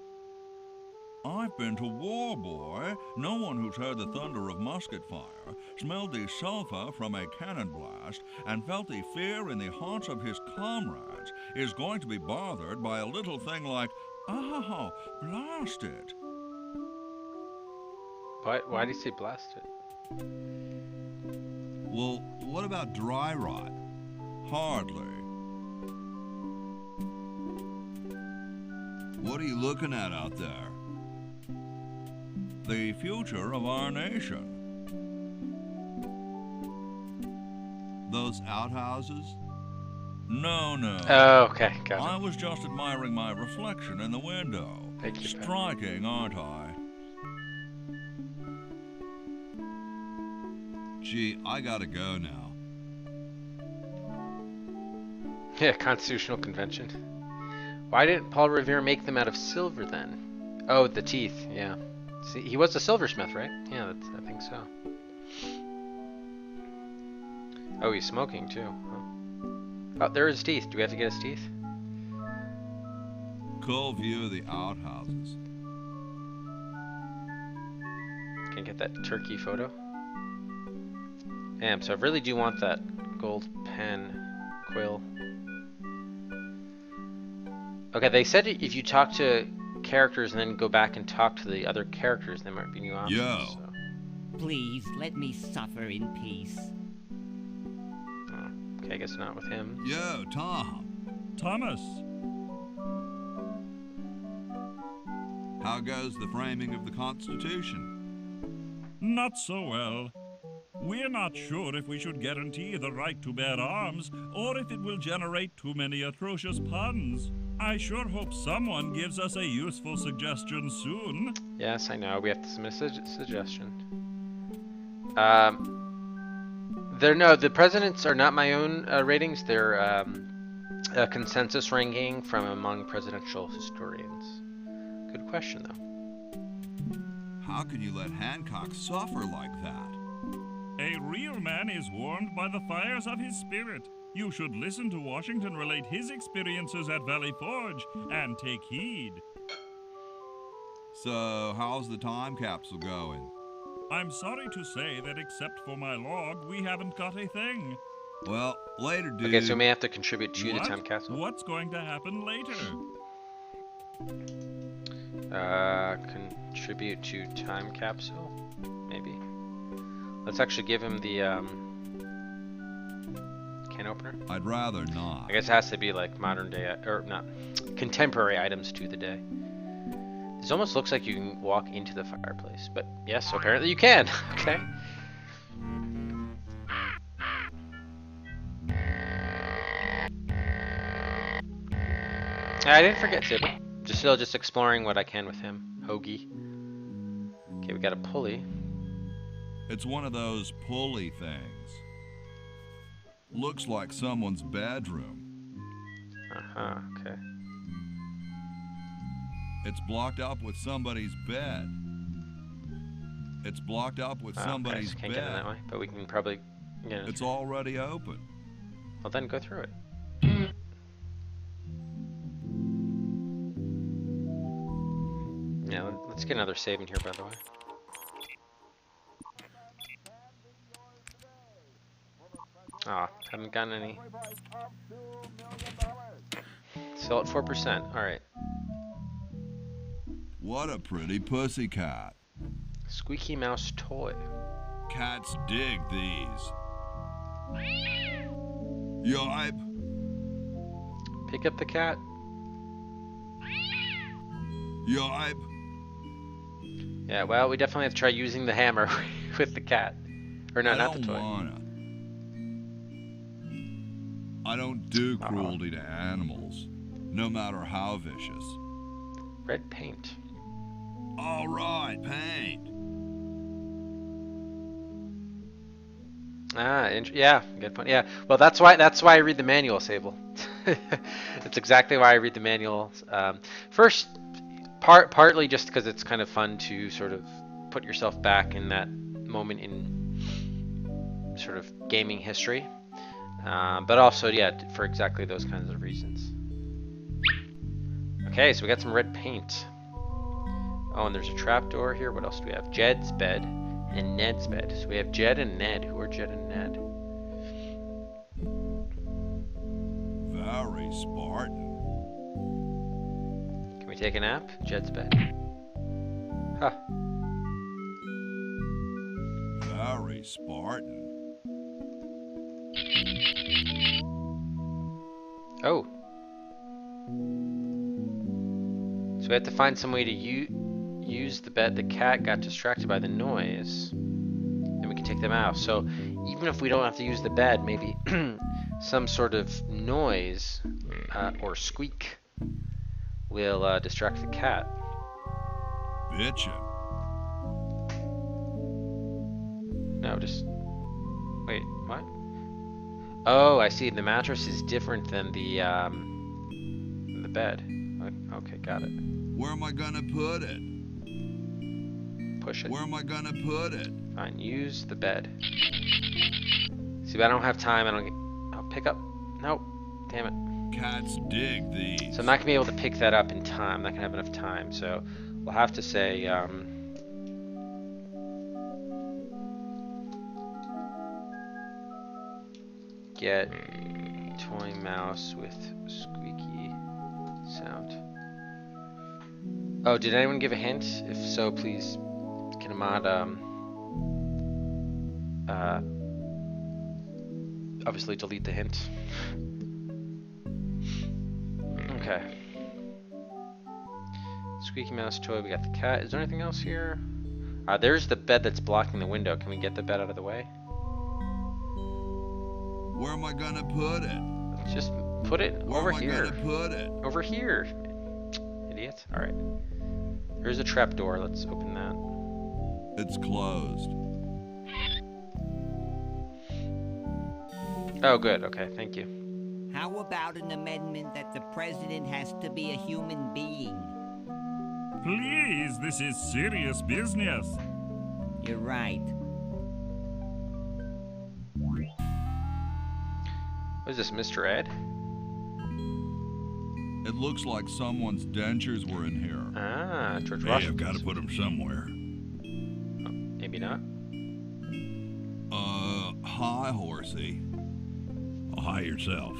I've been to war, boy. No one who's heard the thunder of musket fire, smelled the sulphur from a cannon blast, and felt the fear in the hearts of his comrades is going to be bothered by a little thing like, oh, blast it. Why do you say blast it? Well, what about dry rot? Hardly. What are you looking at out there? The future of our nation. Those outhouses? No. Oh, okay, got it. I was just admiring my reflection in the window. Thank you, Ben. Striking, aren't I? Gee, I gotta go now. Yeah, Constitutional Convention. Why didn't Paul Revere make them out of silver then? Oh, the teeth, yeah. See, he was a silversmith, right? Yeah, I think so. Oh, he's smoking too. Oh, there are his teeth. Do we have to get his teeth? Cool view of the outhouses. Can I get that turkey photo? Damn, so I really do want that gold pen quill. Okay, they said if you talk to characters and then go back and talk to the other characters, there might be new options. Yo. So. Please, let me suffer in peace. Oh, okay, I guess not with him. Yo, Tom. Thomas, How goes the framing of the Constitution? not so well. We're not sure if we should guarantee the right to bear arms, or if it will generate too many atrocious puns. I sure hope someone gives us a useful suggestion soon. Yes, I know. We have to submit a suggestion. The presidents are not my own ratings. They're a consensus ranking from among presidential historians. Good question, though. How can you let Hancock suffer like that? A real man is warmed by the fires of his spirit. You should listen to Washington relate his experiences at Valley Forge and take heed. So, how's the time capsule going? I'm sorry to say that except for my log, we haven't got a thing. Well, later, dude. Okay, so we may have to contribute to What? the time capsule. What's going to happen later? Contribute to time capsule, maybe. Let's actually give him the can opener. I'd rather not. I guess it has to be like modern day, or not, contemporary items to the day. This almost looks like you can walk into the fireplace, but yes, apparently you can. Okay. I didn't forget Tib. Still just exploring what I can with him. Hoagie. Okay, we got a pulley. It's one of those pulley things. Looks like someone's bedroom. Uh-huh, okay. It's blocked up with somebody's bed. It's blocked up with Okay, somebody's so can't get in that bed. way, but we can probably get in. It's already open. Well, then go through it. Yeah, let's get another save in here, by the way. Ah, haven't gotten any. Still at 4%. All right. What a pretty pussycat. Squeaky mouse toy. Cats dig these. Yipe. Pick up the cat. Yipe. Yeah, well, we definitely have to try using the hammer with the cat. Or no, I not the don't toy. wanna. I don't do cruelty to animals, no matter how vicious. Red paint. All right, paint. Ah, yeah, good point. Yeah, well, that's why I read the manual, Sable. That's exactly why I read the manual. First, partly just because it's kind of fun to sort of put yourself back in that moment in sort of gaming history, but also, yeah, for exactly those kinds of reasons. Okay, so we got some red paint. Oh, and there's a trapdoor here. What else do we have? Jed's bed and Ned's bed. So we have Jed and Ned. Who are Jed and Ned? Very Spartan. Can we take a nap? Jed's bed. Huh. Very Spartan. Oh. So we have to find some way to use the bed. The cat got distracted by the noise. Then we can take them out. So even if we don't have to use the bed, maybe some sort of noise or squeak will distract the cat. Bitchin'. No, just... Wait, what? Oh, I see. The mattress is different than the bed. Okay, got it. Where am I gonna put it? Push it. Where am I gonna put it? Fine, use the bed. See, but I don't have time. I don't get... I'll pick up... Nope. Damn it. Cats dig these. So I'm not going to be able to pick that up in time. I'm not going to have enough time. So we'll have to say... get toy mouse with squeaky sound. Oh, did anyone give a hint? If so, please can a mod obviously delete the hint. Okay. Squeaky mouse toy, we got the cat. Is there anything else here? There's the bed that's blocking the window. Can we get the bed out of the way? Where am I gonna put it? Just put it over here. Where am I gonna put it? Over here. Idiot. Alright. There's a trap door. Let's open that. It's closed. Oh, good. Okay, thank you. How about an amendment that the president has to be a human being? Please, this is serious business. You're right. What is this, Mr. Ed? It looks like someone's dentures were in here. Ah, George Hey, Washington. I've got to put them somewhere. Oh, maybe not. Hi, horsey. Oh, hi yourself.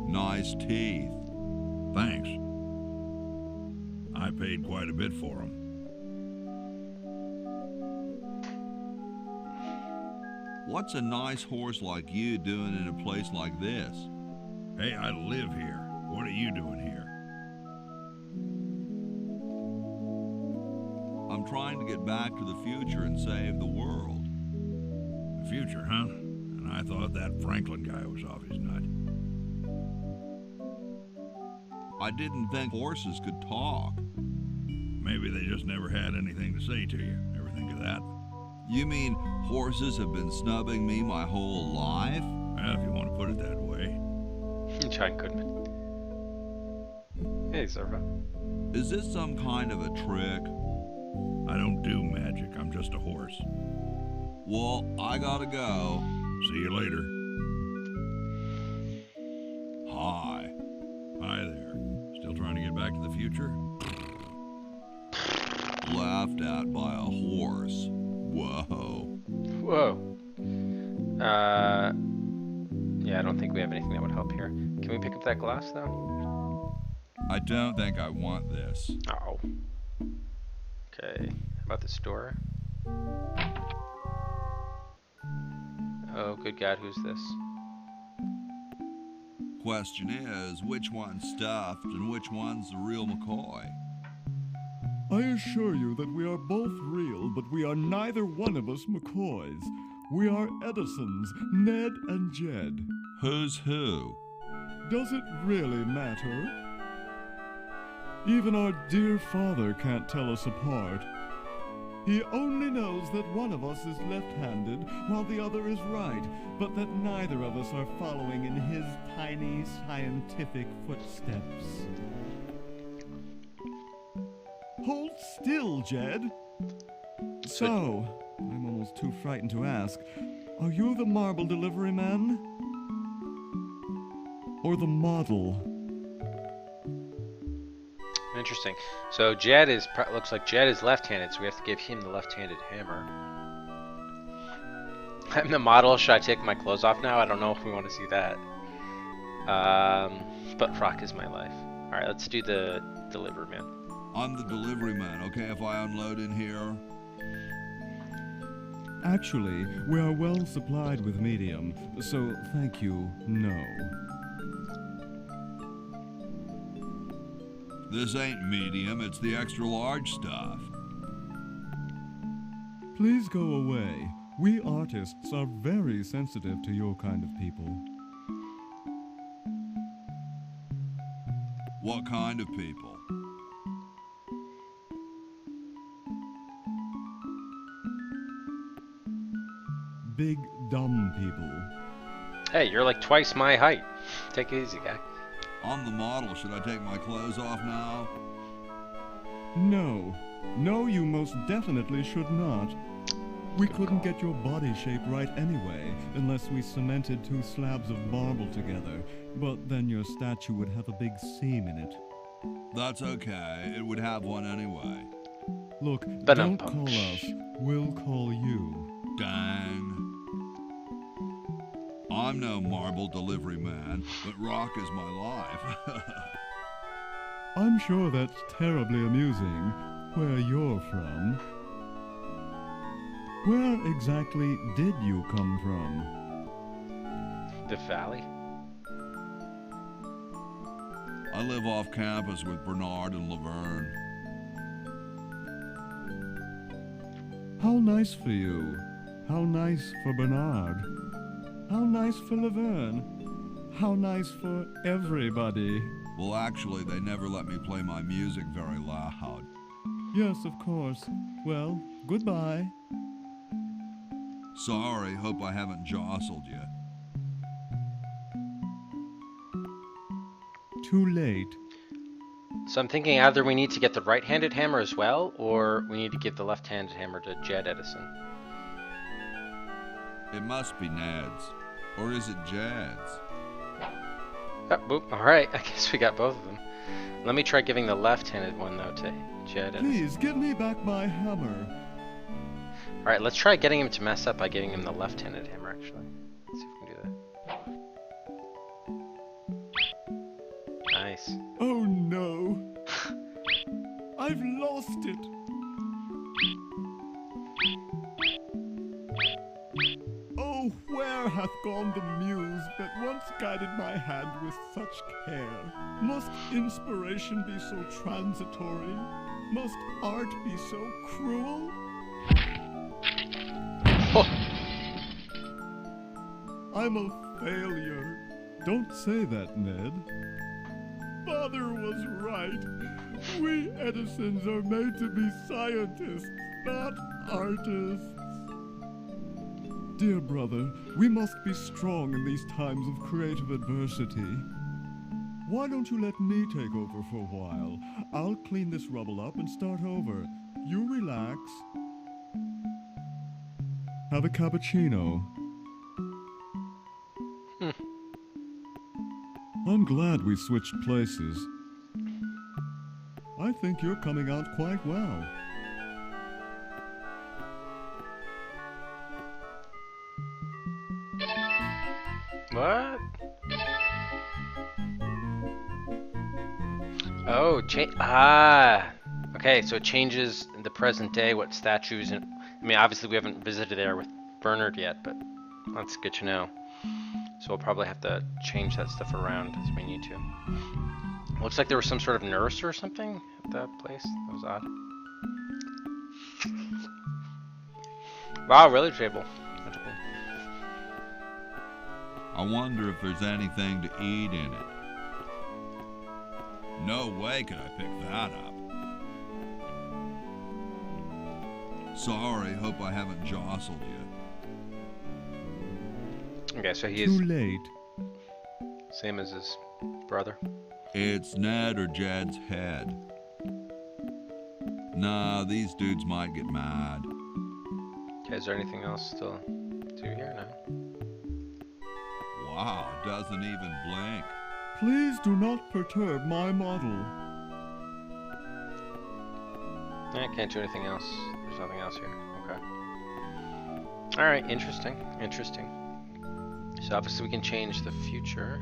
Nice teeth. Thanks. I paid quite a bit for them. What's a nice horse like you doing in a place like this? Hey, I live here. What are you doing here? I'm trying to get back to the future and save the world. The future, huh? And I thought that Franklin guy was off his nut. I didn't think horses could talk. Maybe they just never had anything to say to you. Ever think of that? You mean horses have been snubbing me my whole life? Well, if you want to put it that way. John Goodman. Hey, Servo. Is this some kind of a trick? I don't do magic, I'm just a horse. Well, I gotta go. See you later. Hi. Hi there. Still trying to get back to the future? Laughed at by a horse. Whoa. Whoa. Yeah, I don't think we have anything that would help here. Can we pick up that glass, though? I don't think I want this. Oh. Okay. How about this door? Oh, good God, who's this? Question is, which one's stuffed and which one's the real McCoy? I assure you that we are both real, but we are neither one of us McCoys. We are Edisons, Ned and Jed. Who's who? Does it really matter? Even our dear father can't tell us apart. He only knows that one of us is left-handed while the other is right, but that neither of us are following in his tiny scientific footsteps. Hold still, Jed. So, I'm almost too frightened to ask, are you the marble delivery man? Or the model? Interesting. So Jed is looks like Jed is left-handed, so we have to give him the left-handed hammer. I'm the model. Should I take my clothes off now? I don't know if we want to see that. But rock is my life. All right, let's do the delivery man. I'm the delivery man, okay, if I unload in here? Actually, we are well supplied with medium, so thank you, no. This ain't medium, it's the extra large stuff. Please go away. We artists are very sensitive to your kind of people. What kind of people? Big, dumb people. Hey, you're like twice my height. Take it easy, guy. I'm the model. Should I take my clothes off now? No. No, you most definitely should not. We couldn't get your body shape right anyway, unless we cemented 2 slabs of marble together. But then your statue would have a big seam in it. That's okay. It would have one anyway. Look, Ba-dum don't call punch. us. We'll call you. Dang. I'm no marble delivery man, but rock is my life. I'm sure that's terribly amusing, where you're from. Where exactly did you come from? The valley. I live off campus with Bernard and Laverne. How nice for you. How nice for Bernard. How nice for Laverne. How nice for everybody. Well, actually, they never let me play my music very loud. Yes, of course. Well, goodbye. Sorry, hope I haven't jostled you. Too late. So I'm thinking either we need to get the right-handed hammer as well, or we need to give the left-handed hammer to Jed Edison. It must be Ned's. Or is it Jed's? Oh, boop. All right, I guess we got both of them. Let me try giving the left-handed one, though, to Jed Edison. Please, give me back my hammer. All right, let's try getting him to mess up by giving him the left-handed hammer, actually. Let's see if we can do that. Nice. Oh no. I've lost it. Oh, where hath gone the muse that once guided my hand with such care? Must inspiration be so transitory? Must art be so cruel? I'm a failure. Don't say that, Ned. Father was right. We Edisons are made to be scientists, not artists. Dear brother, we must be strong in these times of creative adversity. Why don't you let me take over for a while? I'll clean this rubble up and start over. You relax. Have a cappuccino. I'm glad we switched places. I think you're coming out quite well. What? Oh, okay, so it changes in the present day what statues and I mean, obviously we haven't visited there with Bernard yet, but that's good to know. So we'll probably have to change that stuff around as we need to. Looks like there was some sort of nurse or something at that place. That was odd. Wow, really, Jable? I wonder if there's anything to eat in it. No way could I pick that up. Sorry, hope I haven't jostled you. Okay, so he Too is late. same as his brother. It's Ned or Jed's head. Nah, these dudes might get mad. Okay, is there anything else still to do here? No. Wow, doesn't even blink. Please do not perturb my model. I can't do anything else. There's nothing else here. Okay. Alright, interesting. Interesting. So obviously we can change the future.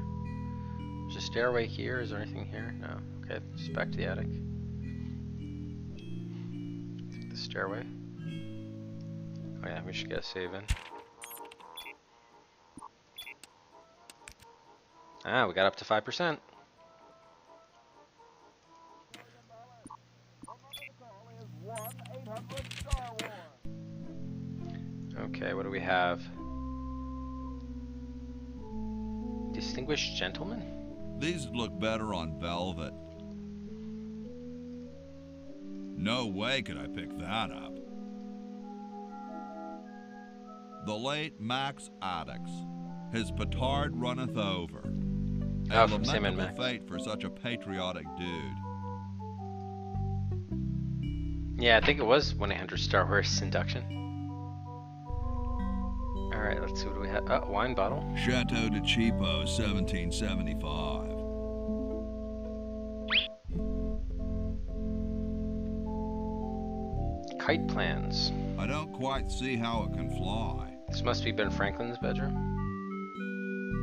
There's a stairway here. Is there anything here? No. Okay, just back to the attic. Take the stairway. Oh yeah, we should get a save in. Ah, we got up to 5%. Okay, what do we have? Distinguished gentleman? These would look better on velvet. No way could I pick that up. The late Max Addix, his petard runneth over. Oh, A from Sam and lamentable Max. fate for such a patriotic dude. Yeah, I think it was 1-800 Star Wars induction. Alright, let's see what do we have. Oh, wine bottle. Chateau de Cheapo, 1775. Kite plans. I don't quite see how it can fly. This must be Ben Franklin's bedroom.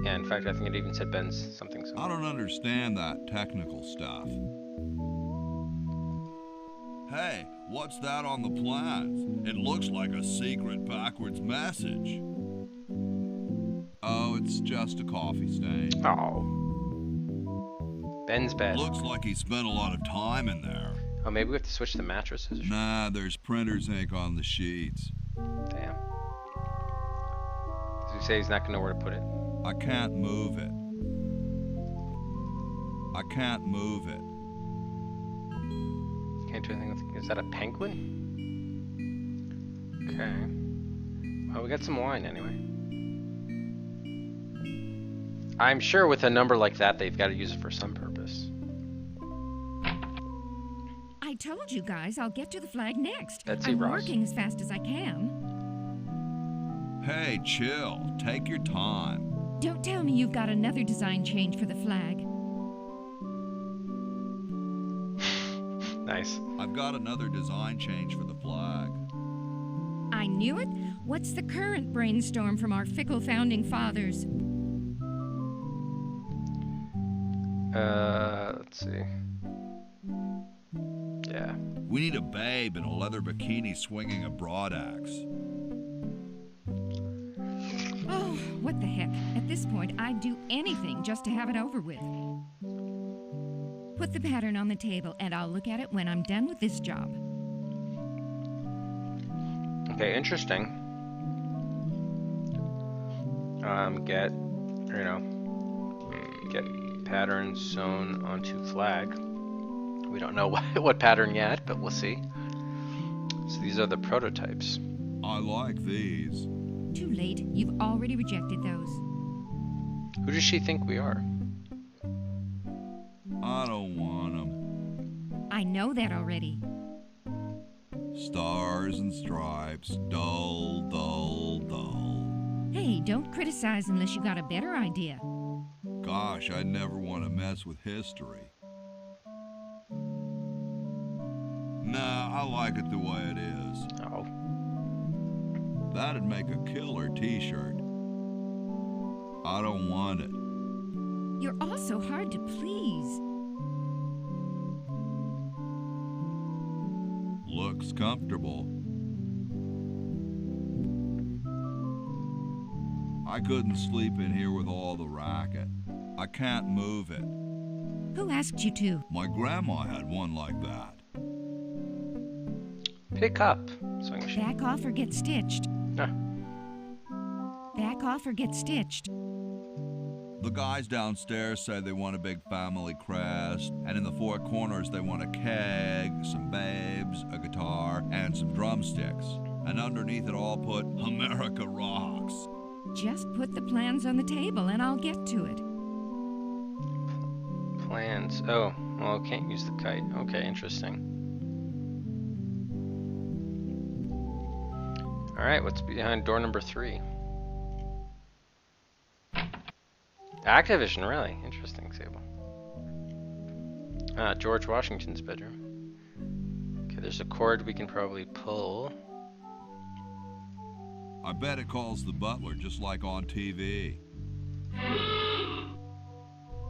Yeah, in fact, I think it even said Ben's something. I don't understand that technical stuff. Hey, what's that on the plans? It looks like a secret backwards message. Oh, it's just a coffee stain. Oh. Ben's bed. Looks like he spent a lot of time in there. Oh, maybe we have to switch the mattresses or something. Nah, there's printer's ink on the sheets. Damn. Does he say he's not gonna know where to put it? I can't move it. I can't move it. Can't do anything with it. Is that a penguin? Okay. Well, we got some wine anyway. I'm sure with a number like that, they've got to use it for some purpose. I told you guys I'll get to the flag next. Betsy I'm Ross. working as fast as I can. Hey, chill. Take your time. Don't tell me you've got another design change for the flag. Nice. I've got another design change for the flag. I knew it. What's the current brainstorm from our fickle founding fathers? Let's see. Yeah. We need a babe in a leather bikini swinging a broadaxe. Oh, what the heck. At this point, I'd do anything just to have it over with. Put the pattern on the table, and I'll look at it when I'm done with this job. Okay, interesting. Get patterns sewn onto flag. We don't know what pattern yet, but we'll see. So these are the prototypes. I like these. Too late. You've already rejected those. Who does she think we are? I know that already. Stars and stripes, dull, dull, dull. Hey, don't criticize unless you got a better idea. Gosh, I never want to mess with history. Nah, I like it the way it is. Oh. That'd make a killer t-shirt. I don't want it. You're all so hard to please. Looks comfortable. I couldn't sleep in here with all the racket. I can't move it. Who asked you to? My grandma had one like that. Pick up. Swing machine. Back off or get stitched. Ah. Back off or get stitched. The guys downstairs say they want a big family crest, and in the four corners they want a keg, some babes, a guitar, and some drumsticks. And underneath it all put America Rocks. Just put the plans on the table and I'll get to it. Plans. Oh, well, can't use the kite. Okay, interesting. Alright, what's behind door number 3? Activision, really? Interesting, Sable. George Washington's bedroom. Okay, there's a cord we can probably pull. I bet it calls the butler just like on TV.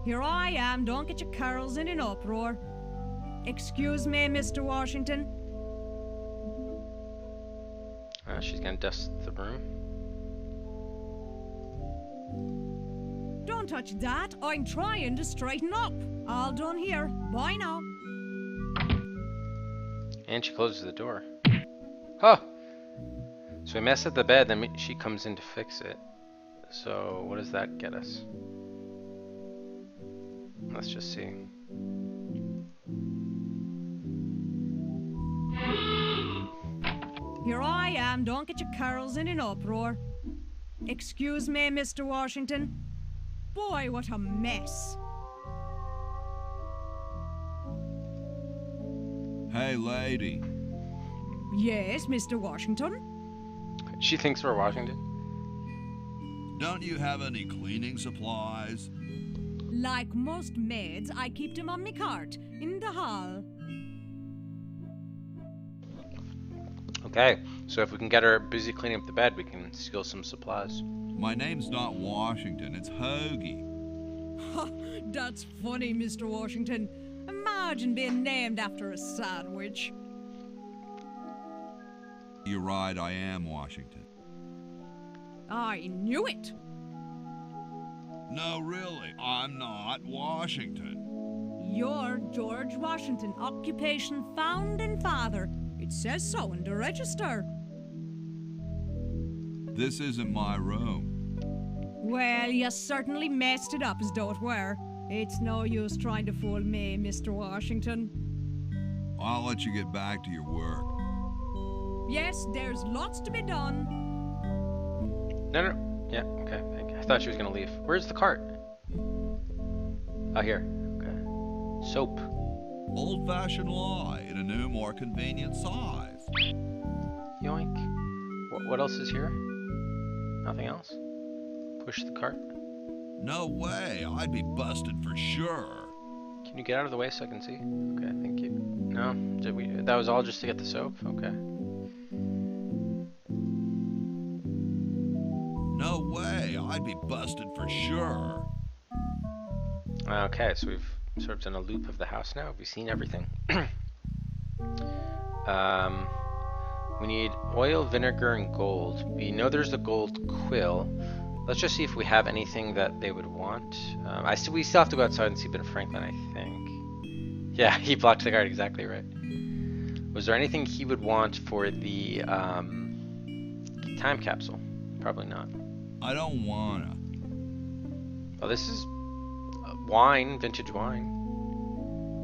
Here I am, don't get your carols in an uproar. Excuse me, Mr. Washington. She's gonna dust the room. Don't touch that, I'm trying to straighten up. All done here, bye now. And she closes the door. Huh! So we mess up the bed, then she comes in to fix it. So what does that get us? Let's just see. Here I am, don't get your carols in an uproar. Excuse me, Mr. Washington. Boy, what a mess. Hey, lady. Yes, Mr. Washington? She thinks we're Washington. Don't you have any cleaning supplies? Like most maids, I keep them on me cart, in the hall. Okay, so if we can get her busy cleaning up the bed, we can steal some supplies. My name's not Washington, it's Hoagie. That's funny, Mr. Washington. Imagine being named after a sandwich. You're right, I am Washington. I knew it. No, really, I'm not Washington. You're George Washington, occupation founding father. It says so in the register. This isn't my room. Well, you certainly messed it up as though it were. It's no use trying to fool me, Mr. Washington. I'll let you get back to your work. Yes, there's lots to be done. No. Yeah, okay. I thought she was gonna leave. Where's the cart? Oh, here. Okay. Soap. Old-fashioned lye in a new, more convenient size. Yoink. What else is here? Nothing else? Push the cart. No way, I'd be busted for sure. Can you get out of the way so I can see? Okay, thank you. No? That was all just to get the soap? Okay. No way, I'd be busted for sure. Okay, so we've sort of done a loop of the house now. We've seen everything. We need oil, vinegar, and gold. We know there's the gold quill. Let's just see if we have anything that they would want. We still have to go outside and see Ben Franklin, I think. Yeah, he blocked the guard, exactly right. Was there anything he would want for the time capsule? Probably not. I don't wanna. Oh, this is wine, vintage wine.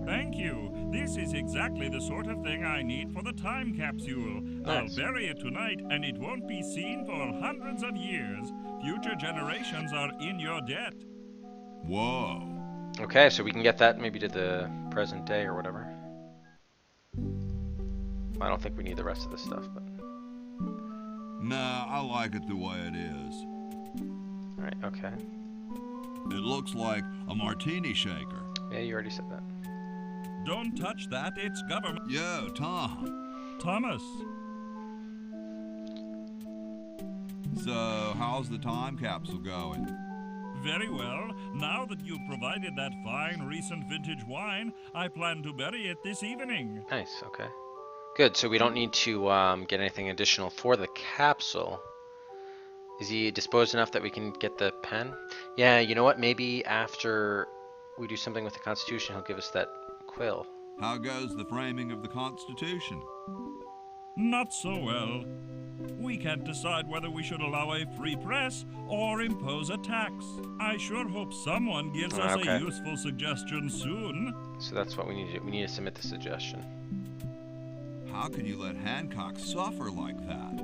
Thank you. This is exactly the sort of thing I need for the time capsule. Nice. I'll bury it tonight, and it won't be seen for hundreds of years. Future generations are in your debt. Whoa. Okay, so we can get that maybe to the present day or whatever. I don't think we need the rest of this stuff, but... Nah, I like it the way it is. Alright, okay. It looks like a martini shaker. Yeah, you already said that. Don't touch that, it's government. Yo, Tom. Thomas. So, how's the time capsule going? Very well. Now that you've provided that fine recent vintage wine, I plan to bury it this evening. Nice, okay. Good, so we don't need to get anything additional for the capsule. Is he disposed enough that we can get the pen? Yeah, you know what? Maybe after we do something with the Constitution, he'll give us that quill. How goes the framing of the Constitution? Not so well. We can't decide whether we should allow a free press or impose a tax. I sure hope someone gives us a useful suggestion soon. So that's what we need to do. We need to submit the suggestion. How can you let Hancock suffer like that?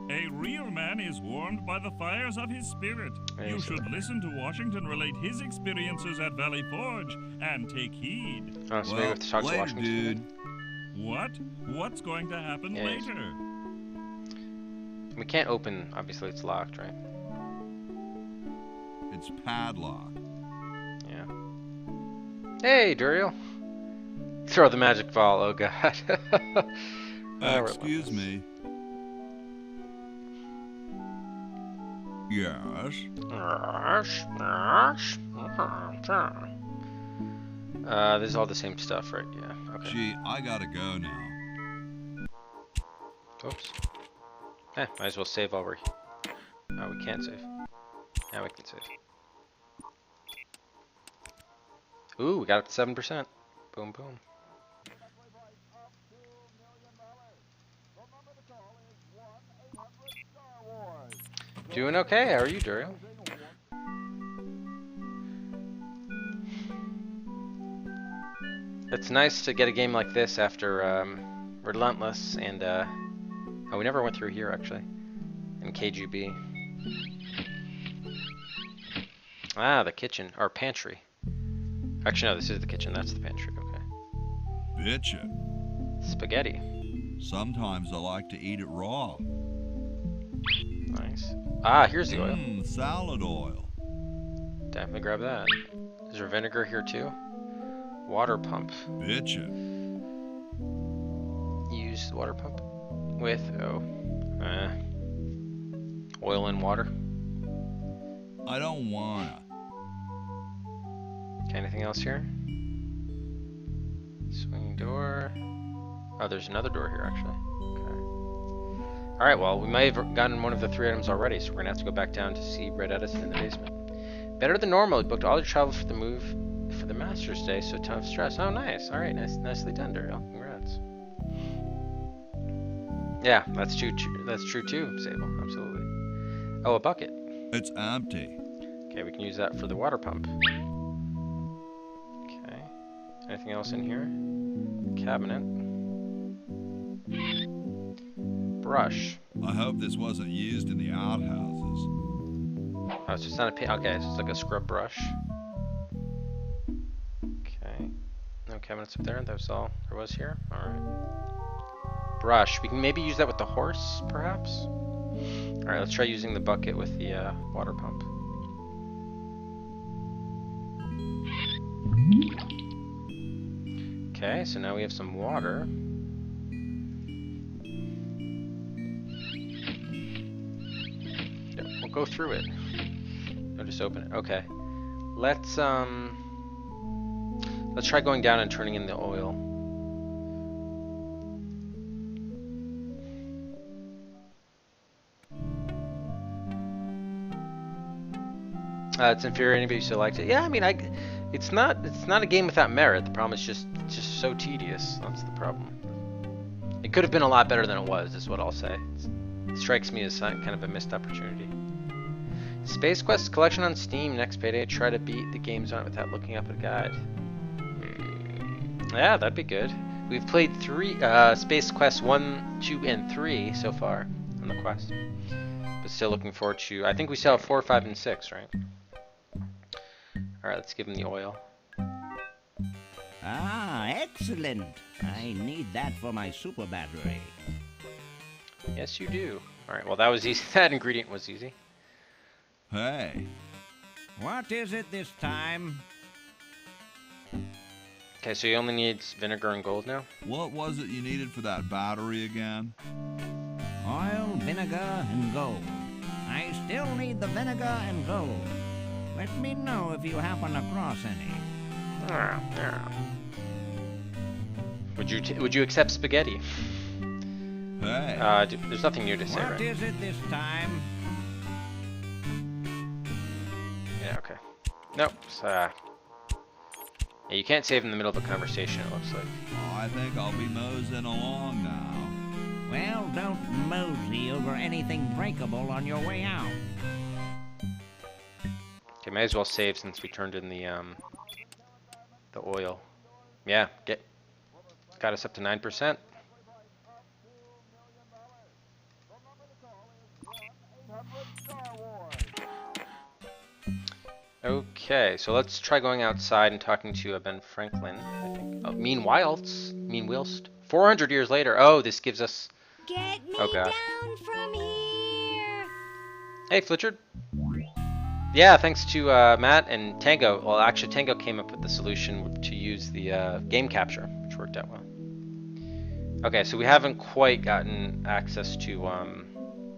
A real man is warmed by the fires of his spirit. You should listen to Washington relate his experiences at Valley Forge and take heed. Oh, so maybe we have to talk to Washington. Dude. What? What's going to happen later? We can't open, obviously it's locked, right? It's padlocked. Yeah. Hey, Duriel. Throw the magic ball, oh god. Excuse me. Yes? This is all the same stuff, right? Yeah, okay. Gee, I gotta go now. Oops. Eh, might as well save while we're here. Oh, we can't save. Now we can save. Ooh, we got up to 7%. Boom, boom. Doing okay. How are you, Duriel? It's nice to get a game like this after Relentless and oh, we never went through here actually. And KGB. Ah, the kitchen or pantry. Actually, no, this is the kitchen. That's the pantry. Okay. Bitchin'. Spaghetti. Sometimes I like to eat it raw. Nice. Ah, here's the oil. Salad oil. Definitely grab that. Is there vinegar here too? Water pump. Bitchin'. Use the water pump with oil and water. I don't wanna. Okay, anything else here? Swinging door. Oh, there's another door here actually. Alright, well, we might have gotten one of the 3 items already, so we're gonna have to go back down to see Red Edison in the basement. Better than normal, we booked all your travel for the move for the Master's Day, so ton of stress. Oh, nice. Alright, nicely done, Duriel. Congrats. Yeah, that's true too, Sable. Absolutely. Oh, a bucket. It's empty. Okay, we can use that for the water pump. Okay. Anything else in here? Cabinet. Brush. I hope this wasn't used in the outhouses. Oh, it's just not a paint. Okay, so it's like a scrub brush. Okay. No cabinets up there. That's all there was here. Alright. Brush. We can maybe use that with the horse, perhaps? Alright, let's try using the bucket with the water pump. Okay, so now we have some water. Yep, we'll go through it. I'll just open it. Okay. Let's try going down and turning in the oil. It's inferior. Anybody still liked it? Yeah, I mean, it's not a game without merit. The problem is just so tedious. That's the problem. It could have been a lot better than it was, is what I'll say. It strikes me as kind of a missed opportunity. Space Quest collection on Steam. Next payday, try to beat the games on it without looking up a guide. Yeah, that'd be good. We've played 3 Space Quest 1, 2, and 3 so far on the quest. But still looking forward to... I think we still have 4, 5, and 6, right? Alright, let's give him the oil. Ah, Excellent. I need that for my super battery. Yes, you do. All right. Well, that was easy. That ingredient was easy. Hey, What is it this time? Okay, so you only need vinegar and gold now. what was it you needed for that battery again? Oil, vinegar, and gold. I still need the vinegar and gold. Let me know if you happen across any. Would you accept spaghetti? Hey, There's nothing new to say, What right? is it this time? Yeah. Okay. Nope. Yeah, you can't save in the middle of a conversation. It looks like. I think I'll be moseying along now. Well, don't mosey over anything breakable on your way out. Okay, might as well save since we turned in the oil. Yeah, got us up to 9%. Okay, so let's try going outside and talking to Ben Franklin, I think. Oh, meanwhilst. 400 years later. Oh, this gives us... Get me Oh, God. down from here. Hey, Flitchard. Yeah, thanks to Matt and Tango. Well, actually, Tango came up with the solution to use the game capture, which worked out well. Okay, so we haven't quite gotten access to,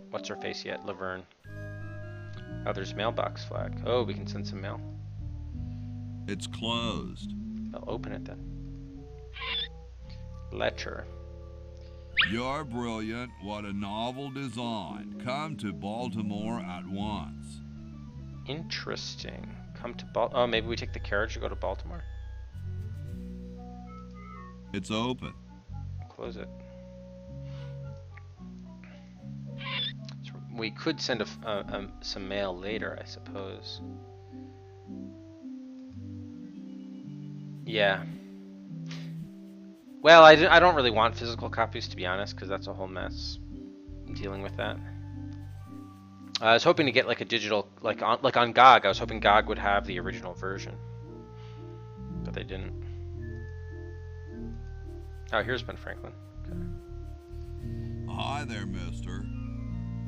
what's her face yet? Laverne. Oh, there's mailbox flag. Oh, we can send some mail. It's closed. I'll open it then. Letter. You're brilliant. What a novel design. Come to Baltimore at once. Interesting. Come to Oh, maybe we take the carriage to go to Baltimore? It's open. Close it. So we could send some mail later, I suppose. Yeah. Well, I don't really want physical copies, to be honest, because that's a whole mess dealing with that. I was hoping to get like a digital, like on GOG. I was hoping GOG would have the original version, but they didn't. Oh, here's Ben Franklin. Okay. Hi there, mister.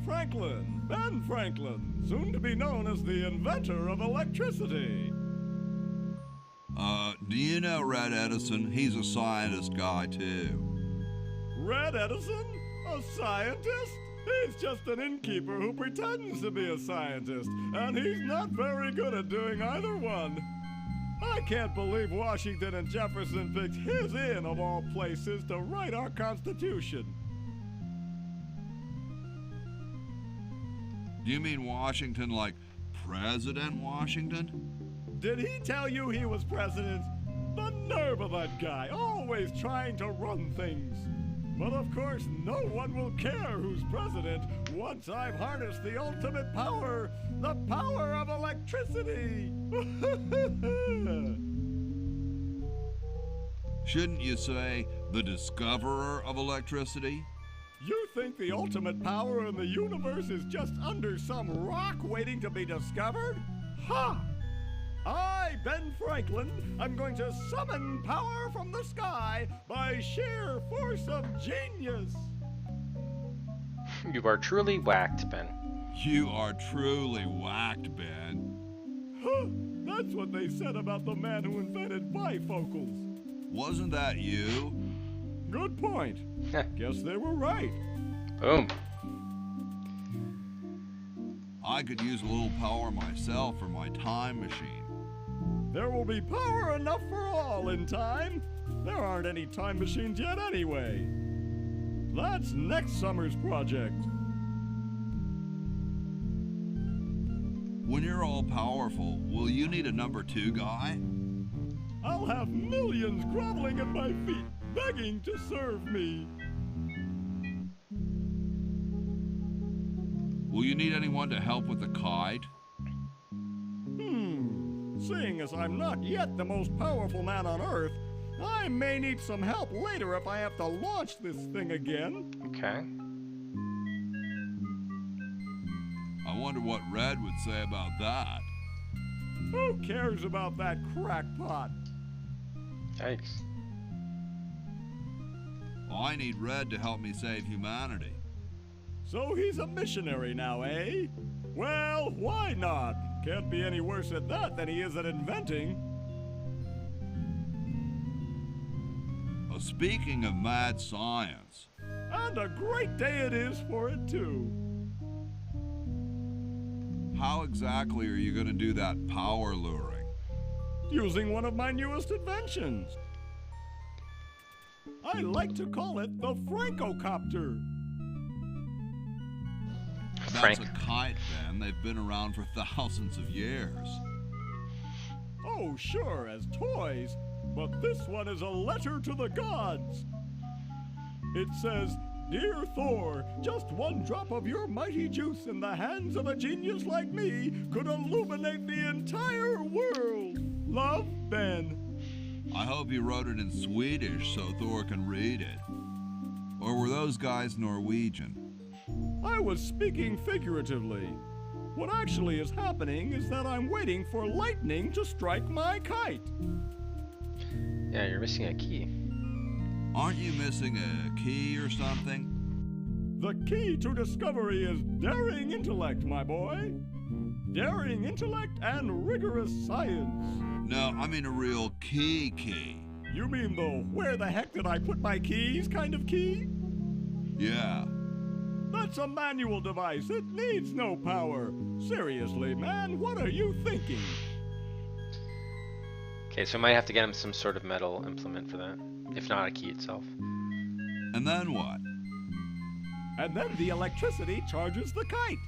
Franklin, Ben Franklin, soon to be known as the inventor of electricity. Do you know Red Edison? He's a scientist guy, too. Red Edison? A scientist? He's just an innkeeper who pretends to be a scientist, and he's not very good at doing either one. I can't believe Washington and Jefferson picked his inn, of all places, to write our Constitution. Do you mean Washington like President Washington? Did he tell you he was president? The nerve of that guy, always trying to run things. But of course, no one will care who's president once I've harnessed the ultimate power, the power of electricity. Shouldn't you say the discoverer of electricity? You think the ultimate power in the universe is just under some rock waiting to be discovered? Ha! I, Ben Franklin, am going to summon power from the sky by sheer force of genius. You are truly whacked, Ben. You are truly whacked, Ben. Huh, that's what they said about the man who invented bifocals. Wasn't that you? Good point. Guess they were right. Boom. I could use a little power myself for my time machine. There will be power enough for all in time. There aren't any time machines yet anyway. That's next summer's project. When you're all powerful, will you need a number 2 guy? I'll have millions groveling at my feet, begging to serve me. Will you need anyone to help with the kite? Seeing as I'm not yet the most powerful man on Earth, I may need some help later if I have to launch this thing again. Okay. I wonder what Red would say about that. Who cares about that crackpot? Yikes. I need Red to help me save humanity. So he's a missionary now, eh? Well, why not? Can't be any worse at that than he is at inventing. Speaking of mad science. And a great day it is for it, too. How exactly are you going to do that power luring? Using one of my newest inventions. I like to call it the Francocopter. That's a kite, Ben. They've been around for thousands of years. Oh, sure, as toys. But this one is a letter to the gods. It says, "Dear Thor, just one drop of your mighty juice in the hands of a genius like me could illuminate the entire world. Love, Ben." I hope you wrote it in Swedish so Thor can read it. Or were those guys Norwegian? I was speaking figuratively. What actually is happening is that I'm waiting for lightning to strike my kite. Yeah, you're missing a key. Aren't you missing a key or something? The key to discovery is daring intellect, my boy. Daring intellect and rigorous science. No, I mean a real key. You mean the where the heck did I put my keys kind of key? Yeah. That's a manual device. It needs no power. Seriously, man, what are you thinking? Okay, so we might have to get him some sort of metal implement for that, if not a key itself. And then what? And then the electricity charges the kite.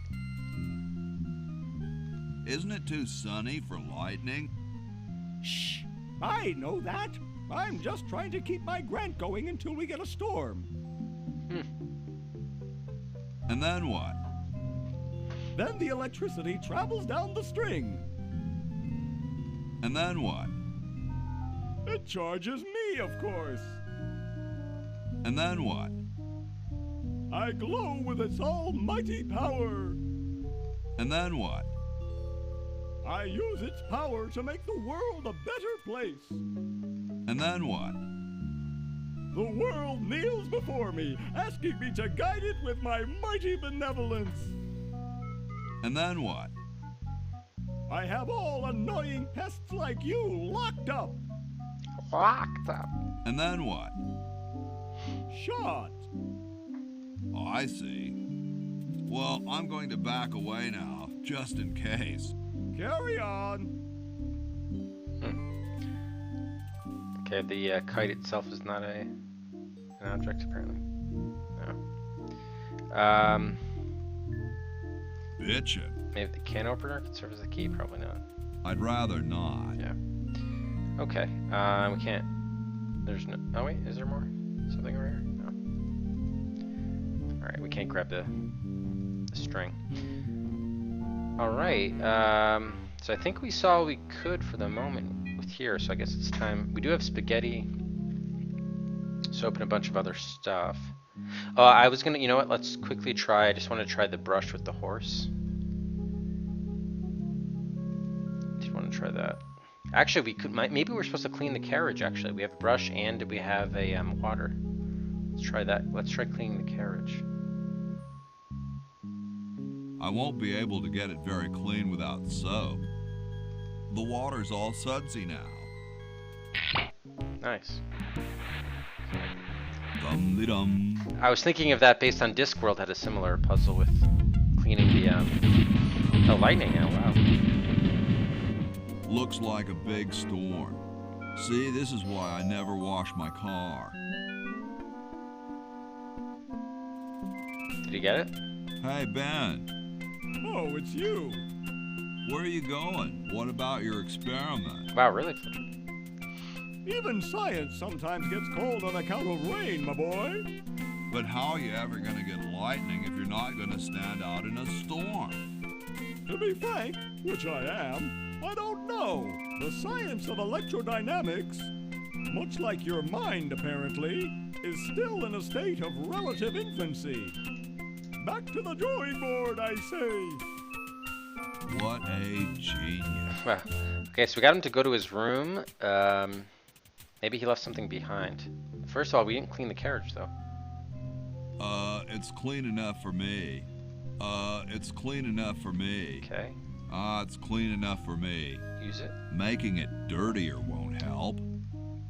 Isn't it too sunny for lightning? Shh! I know that. I'm just trying to keep my grant going until we get a storm. And then what? Then the electricity travels down the string. And then what? It charges me, of course. And then what? I glow with its almighty power. And then what? I use its power to make the world a better place. And then what? The world kneels before me, asking me to guide it with my mighty benevolence. And then what? I have all annoying pests like you locked up. Locked up. And then what? Shot. Oh, I see. Well, I'm going to back away now, just in case. Carry on. Okay, the kite itself is not an object, apparently. No. Bitchin'. Maybe the can opener could serve as a key? Probably not. I'd rather not. Yeah. Okay, we can't... There's no... Oh wait, is there more? Something over here? No. Alright, we can't grab the string. Alright, so I think we saw what we could for the moment with here, so I guess it's time... We do have spaghetti, soap, and a bunch of other stuff. I was gonna... You know what? Let's quickly try... I just want to try the brush with the horse. Do you want to try that? Actually, we could. Maybe we're supposed to clean the carriage. Actually, we have a brush and we have a water. Let's try that. Let's try cleaning the carriage. I won't be able to get it very clean without soap. The water's all sudsy now. Nice. Dum-de-dum. I was thinking of that based on Discworld had a similar puzzle with cleaning the lightning. Oh wow. Looks like a big storm. See, this is why I never wash my car. Did you get it? Hey, Ben. Oh, it's you. Where are you going? What about your experiment? Wow, really? Even science sometimes gets cold on account of rain, my boy. But how are you ever going to get lightning if you're not going to stand out in a storm? To be frank, which I am, I don't know. The science of electrodynamics, much like your mind apparently, is still in a state of relative infancy. Back to the drawing board, I say. What a genius. Well, okay, so we got him to go to his room. Maybe he left something behind. First of all, we didn't clean the carriage though. It's clean enough for me. It's clean enough for me. Okay. It's clean enough for me. Use it. Making it dirtier won't help.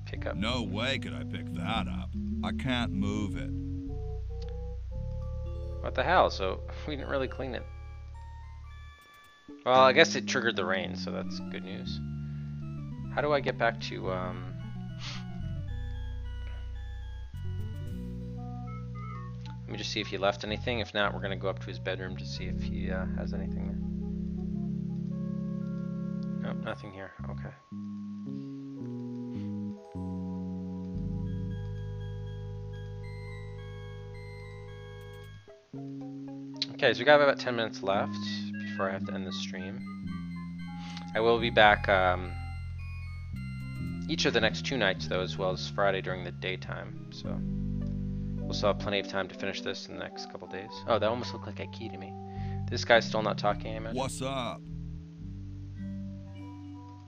Pick up. No way could I pick that up. I can't move it. What the hell? So we didn't really clean it. Well, I guess it triggered the rain, so that's good news. How do I get back to Let me just see if he left anything. If not, we're gonna go up to his bedroom to see if he has anything there. Nope, nothing here. Okay. Okay, so we got about 10 minutes left before I have to end the stream. I will be back each of the next 2 nights though, as well as Friday during the daytime. So we'll still have plenty of time to finish this in the next couple days. Oh, that almost looked like a key to me. This guy's still not talking, I imagine. What's up?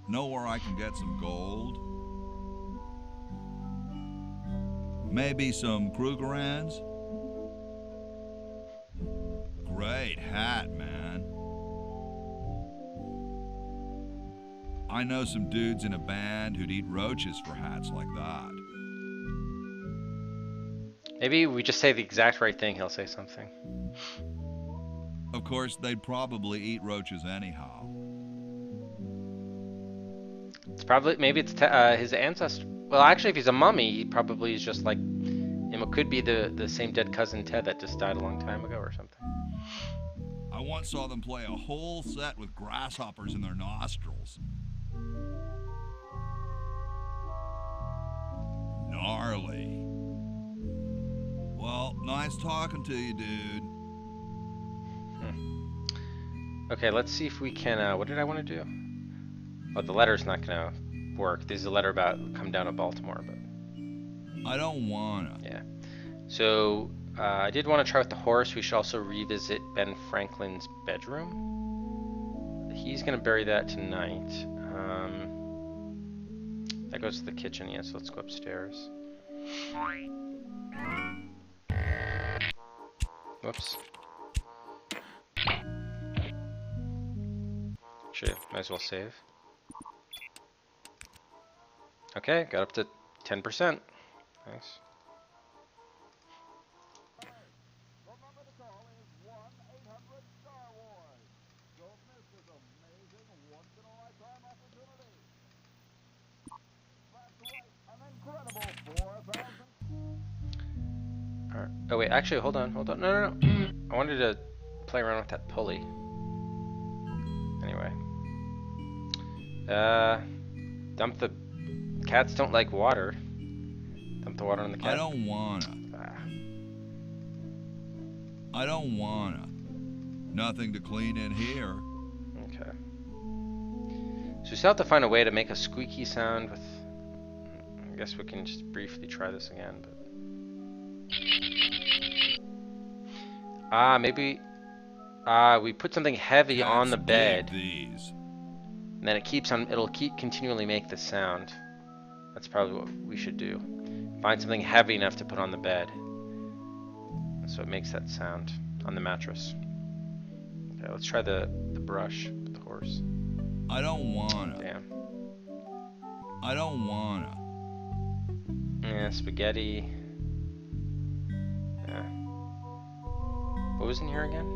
Know where I can get some gold? Maybe some Krugerrands? Great hat, man. I know some dudes in a band who'd eat roaches for hats like that. Maybe we just say the exact right thing, he'll say something. Of course, they'd probably eat roaches anyhow. It's probably, maybe it's his ancestor. Well, actually, if he's a mummy, he probably is just like, it could be the same dead cousin Ted that just died a long time ago or something. I once saw them play a whole set with grasshoppers in their nostrils. Gnarly. Well, nice talking to you, dude. Okay, let's see if we can, what did I want to do? Oh, the letter's not gonna work. There's a letter about come down to Baltimore, but... I don't wanna. Yeah. So, I did want to try with the horse. We should also revisit Ben Franklin's bedroom. He's gonna bury that tonight. That goes to the kitchen, yeah, so let's go upstairs. Whoops. Shit, might as well save. Okay, got up to 10%. Nice. Alright. Oh wait, actually, hold on. No. I wanted to play around with that pulley. Anyway. Dump the... Cats don't like water. Dump the water on the cat. I don't wanna. I don't wanna. Nothing to clean in here. Okay. So we still have to find a way to make a squeaky sound with... I guess we can just briefly try this again, but... maybe... we put something heavy Cats on the bed. these. And then it'll keep continually make this sound. That's probably what we should do. Find something heavy enough to put on the bed. So it makes that sound on the mattress. Okay, let's try the brush with the horse. I don't wanna. Damn. I don't wanna. Yeah, spaghetti. Yeah. What was in here again?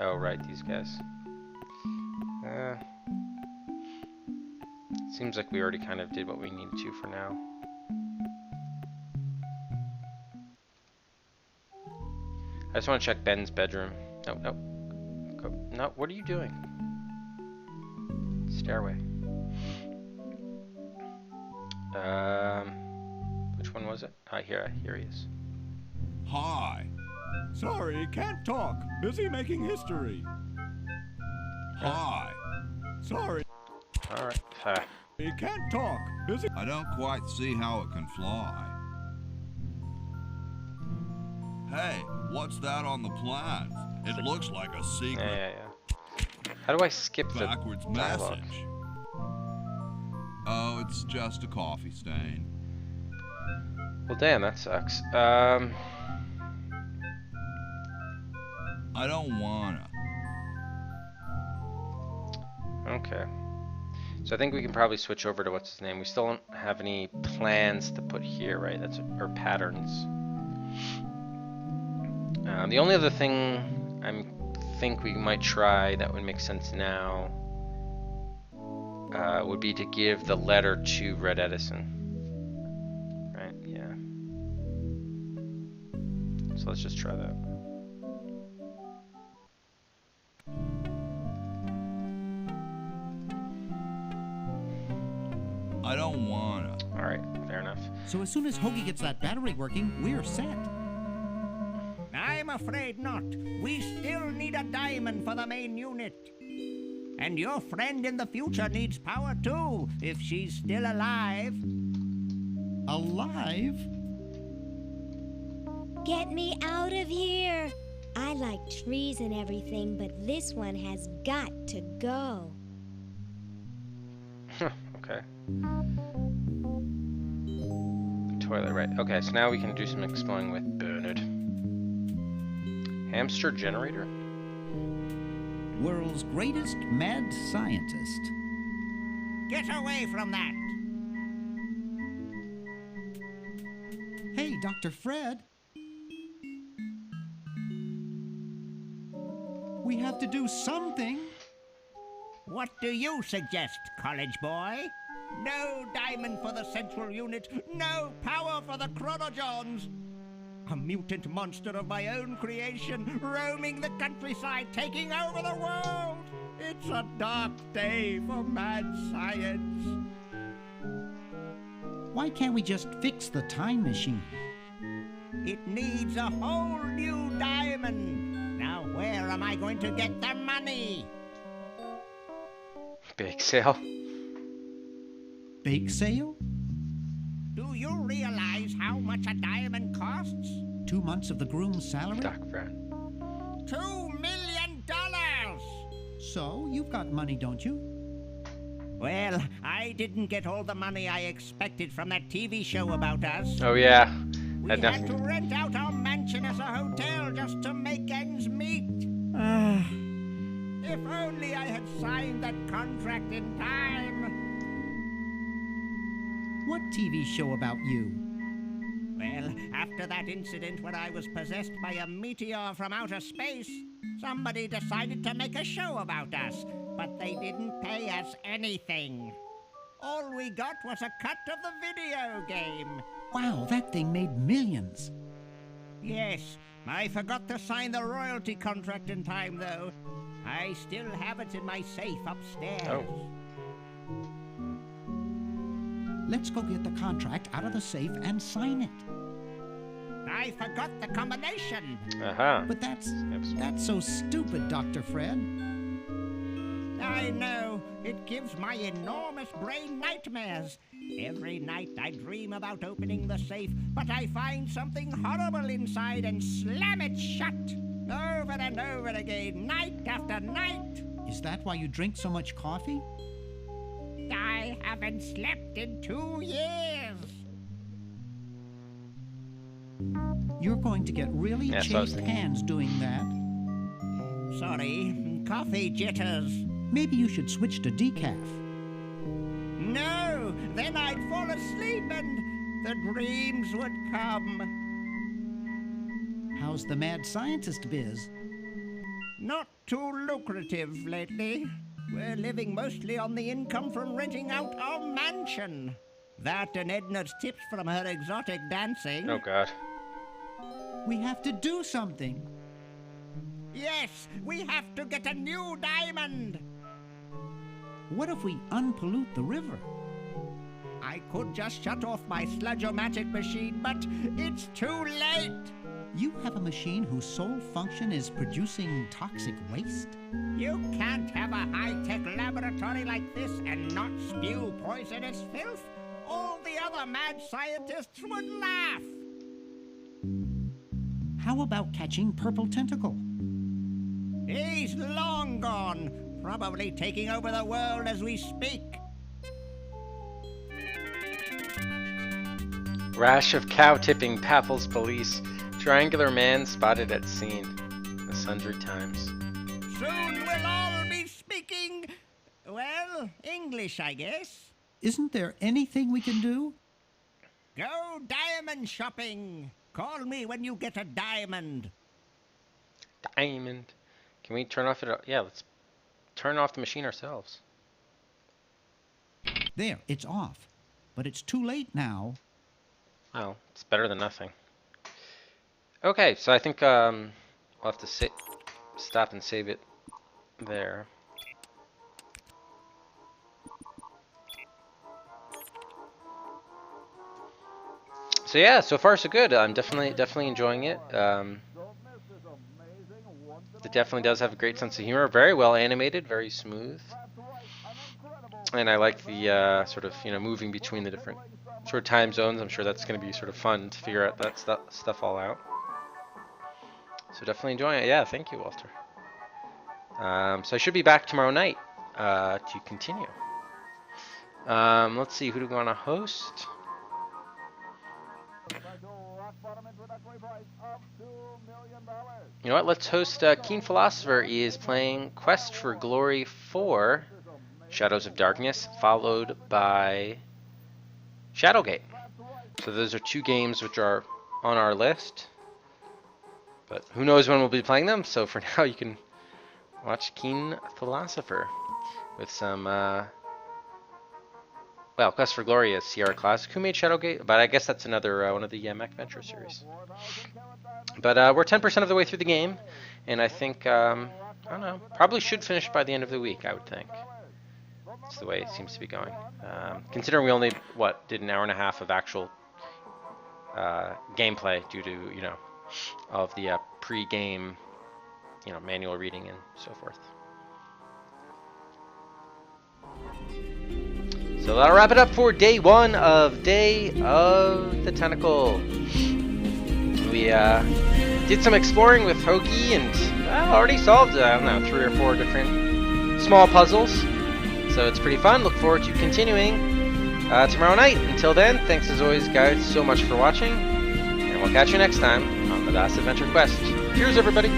Oh, right, these guys. Seems like we already kind of did what we needed to for now. I just want to check Ben's bedroom. No. No, what are you doing? Stairway. Which one was it? Here he is. Hi. Sorry, can't talk. Busy making history. Hi. Sorry. Alright. He can't talk. Busy. I don't quite see how it can fly. Hey, what's that on the plans? It looks like a secret. Yeah. How do I skip the backwards dialogue? message? Oh, it's just a coffee stain. Well, damn, that sucks. I don't wanna. Okay. So I think we can probably switch over to what's his name. We still don't have any plans to put here, right? That's or patterns. The only other thing I think we might try that would make sense now would be to give the letter to Red Edison. Right? Yeah. So let's just try that. I don't wanna. All right, fair enough. So as soon as Hoagie gets that battery working, we're set. I'm afraid not. We still need a diamond for the main unit. And your friend in the future needs power too, if she's still alive. Alive? Get me out of here! I like trees and everything, but this one has got to go. Okay. Toilet, right. Okay, so now we can do some exploring with Bernard. Hamster generator? World's greatest mad scientist. Get away from that! Hey, Dr. Fred. We have to do something. What do you suggest, college boy? No diamond for the central unit, no power for the chronojohns. A mutant monster of my own creation, roaming the countryside, taking over the world. It's a dark day for mad science. Why can't we just fix the time machine? It needs a whole new diamond. Now where am I going to get the money? Bake sale? Bake sale? Do you realize how much a diamond costs? 2 months of the groom's salary? Doc Brown. $2 million! So, you've got money, don't you? Well, I didn't get all the money I expected from that TV show about us. Oh yeah. We had to rent out our mansion as a hotel just to make ends meet. If only I had signed that contract in time. What TV show about you? Well, after that incident when I was possessed by a meteor from outer space, somebody decided to make a show about us, but they didn't pay us anything. All we got was a cut of the video game. Wow, that thing made millions. Yes, I forgot to sign the royalty contract in time, though. I still have it in my safe upstairs. Oh. Let's go get the contract out of the safe and sign it. I forgot the combination. Uh-huh. But that's so stupid, Dr. Fred. I know. It gives my enormous brain nightmares. Every night I dream about opening the safe, but I find something horrible inside and slam it shut. Over and over again, night after night. Is that why you drink so much coffee? I haven't slept in 2 years. You're going to get really chafed hands doing that. Sorry, coffee jitters. Maybe you should switch to decaf. No, then I'd fall asleep and the dreams would come. How's the mad scientist biz? Not too lucrative lately. We're living mostly on the income from renting out our mansion. That and Edna's tips from her exotic dancing. Oh, God. We have to do something. Yes, we have to get a new diamond. What if we unpollute the river? I could just shut off my sludge-o-matic machine, but it's too late. You have a machine whose sole function is producing toxic waste? You can't have a high-tech laboratory like this and not spew poisonous filth. All the other mad scientists would laugh. How about catching Purple Tentacle? He's long gone, probably taking over the world as we speak. Rash of cow tipping baffles police. Triangular man spotted at scene. A sundry times. Soon we'll all be speaking, well, English, I guess. Isn't there anything we can do? Go diamond shopping. Call me when you get a diamond. Diamond. Can we turn off it? Yeah, let's turn off the machine ourselves. There, it's off. But it's too late now. Well, it's better than nothing. Okay, so I think we'll have to stop and save it there. So yeah, so far so good. I'm definitely enjoying it. It definitely does have a great sense of humor. Very well animated, very smooth. And I like the sort of, you know, moving between the different sort of time zones. I'm sure that's going to be sort of fun to figure out that stuff all out. So definitely enjoying it. Yeah, thank you, Walter. So I should be back tomorrow night to continue. Let's see, who do we want to host? You know what, let's host Keen Philosopher is playing Quest for Glory 4, Shadows of Darkness, followed by Shadowgate. So those are two games which are on our list. But who knows when we'll be playing them, so for now you can watch Keen Philosopher with some, well, Quest for Glory is Sierra Classic. Who made Shadowgate? But I guess that's another one of the Mech Venture series. But we're 10% of the way through the game, and I think, I don't know, probably should finish by the end of the week, I would think. That's the way it seems to be going. Considering we only, did an hour and a half of actual gameplay due to, you know, of the pre-game, you know, manual reading and so forth. So that'll wrap it up for day one of the Tentacle. We did some exploring with Hoagie and already solved, I don't know, 3 or 4 different small puzzles. So it's pretty fun. Look forward to continuing tomorrow night. Until then, thanks as always, guys, so much for watching. And we'll catch you next time on the Last Adventure Quest. Cheers, everybody!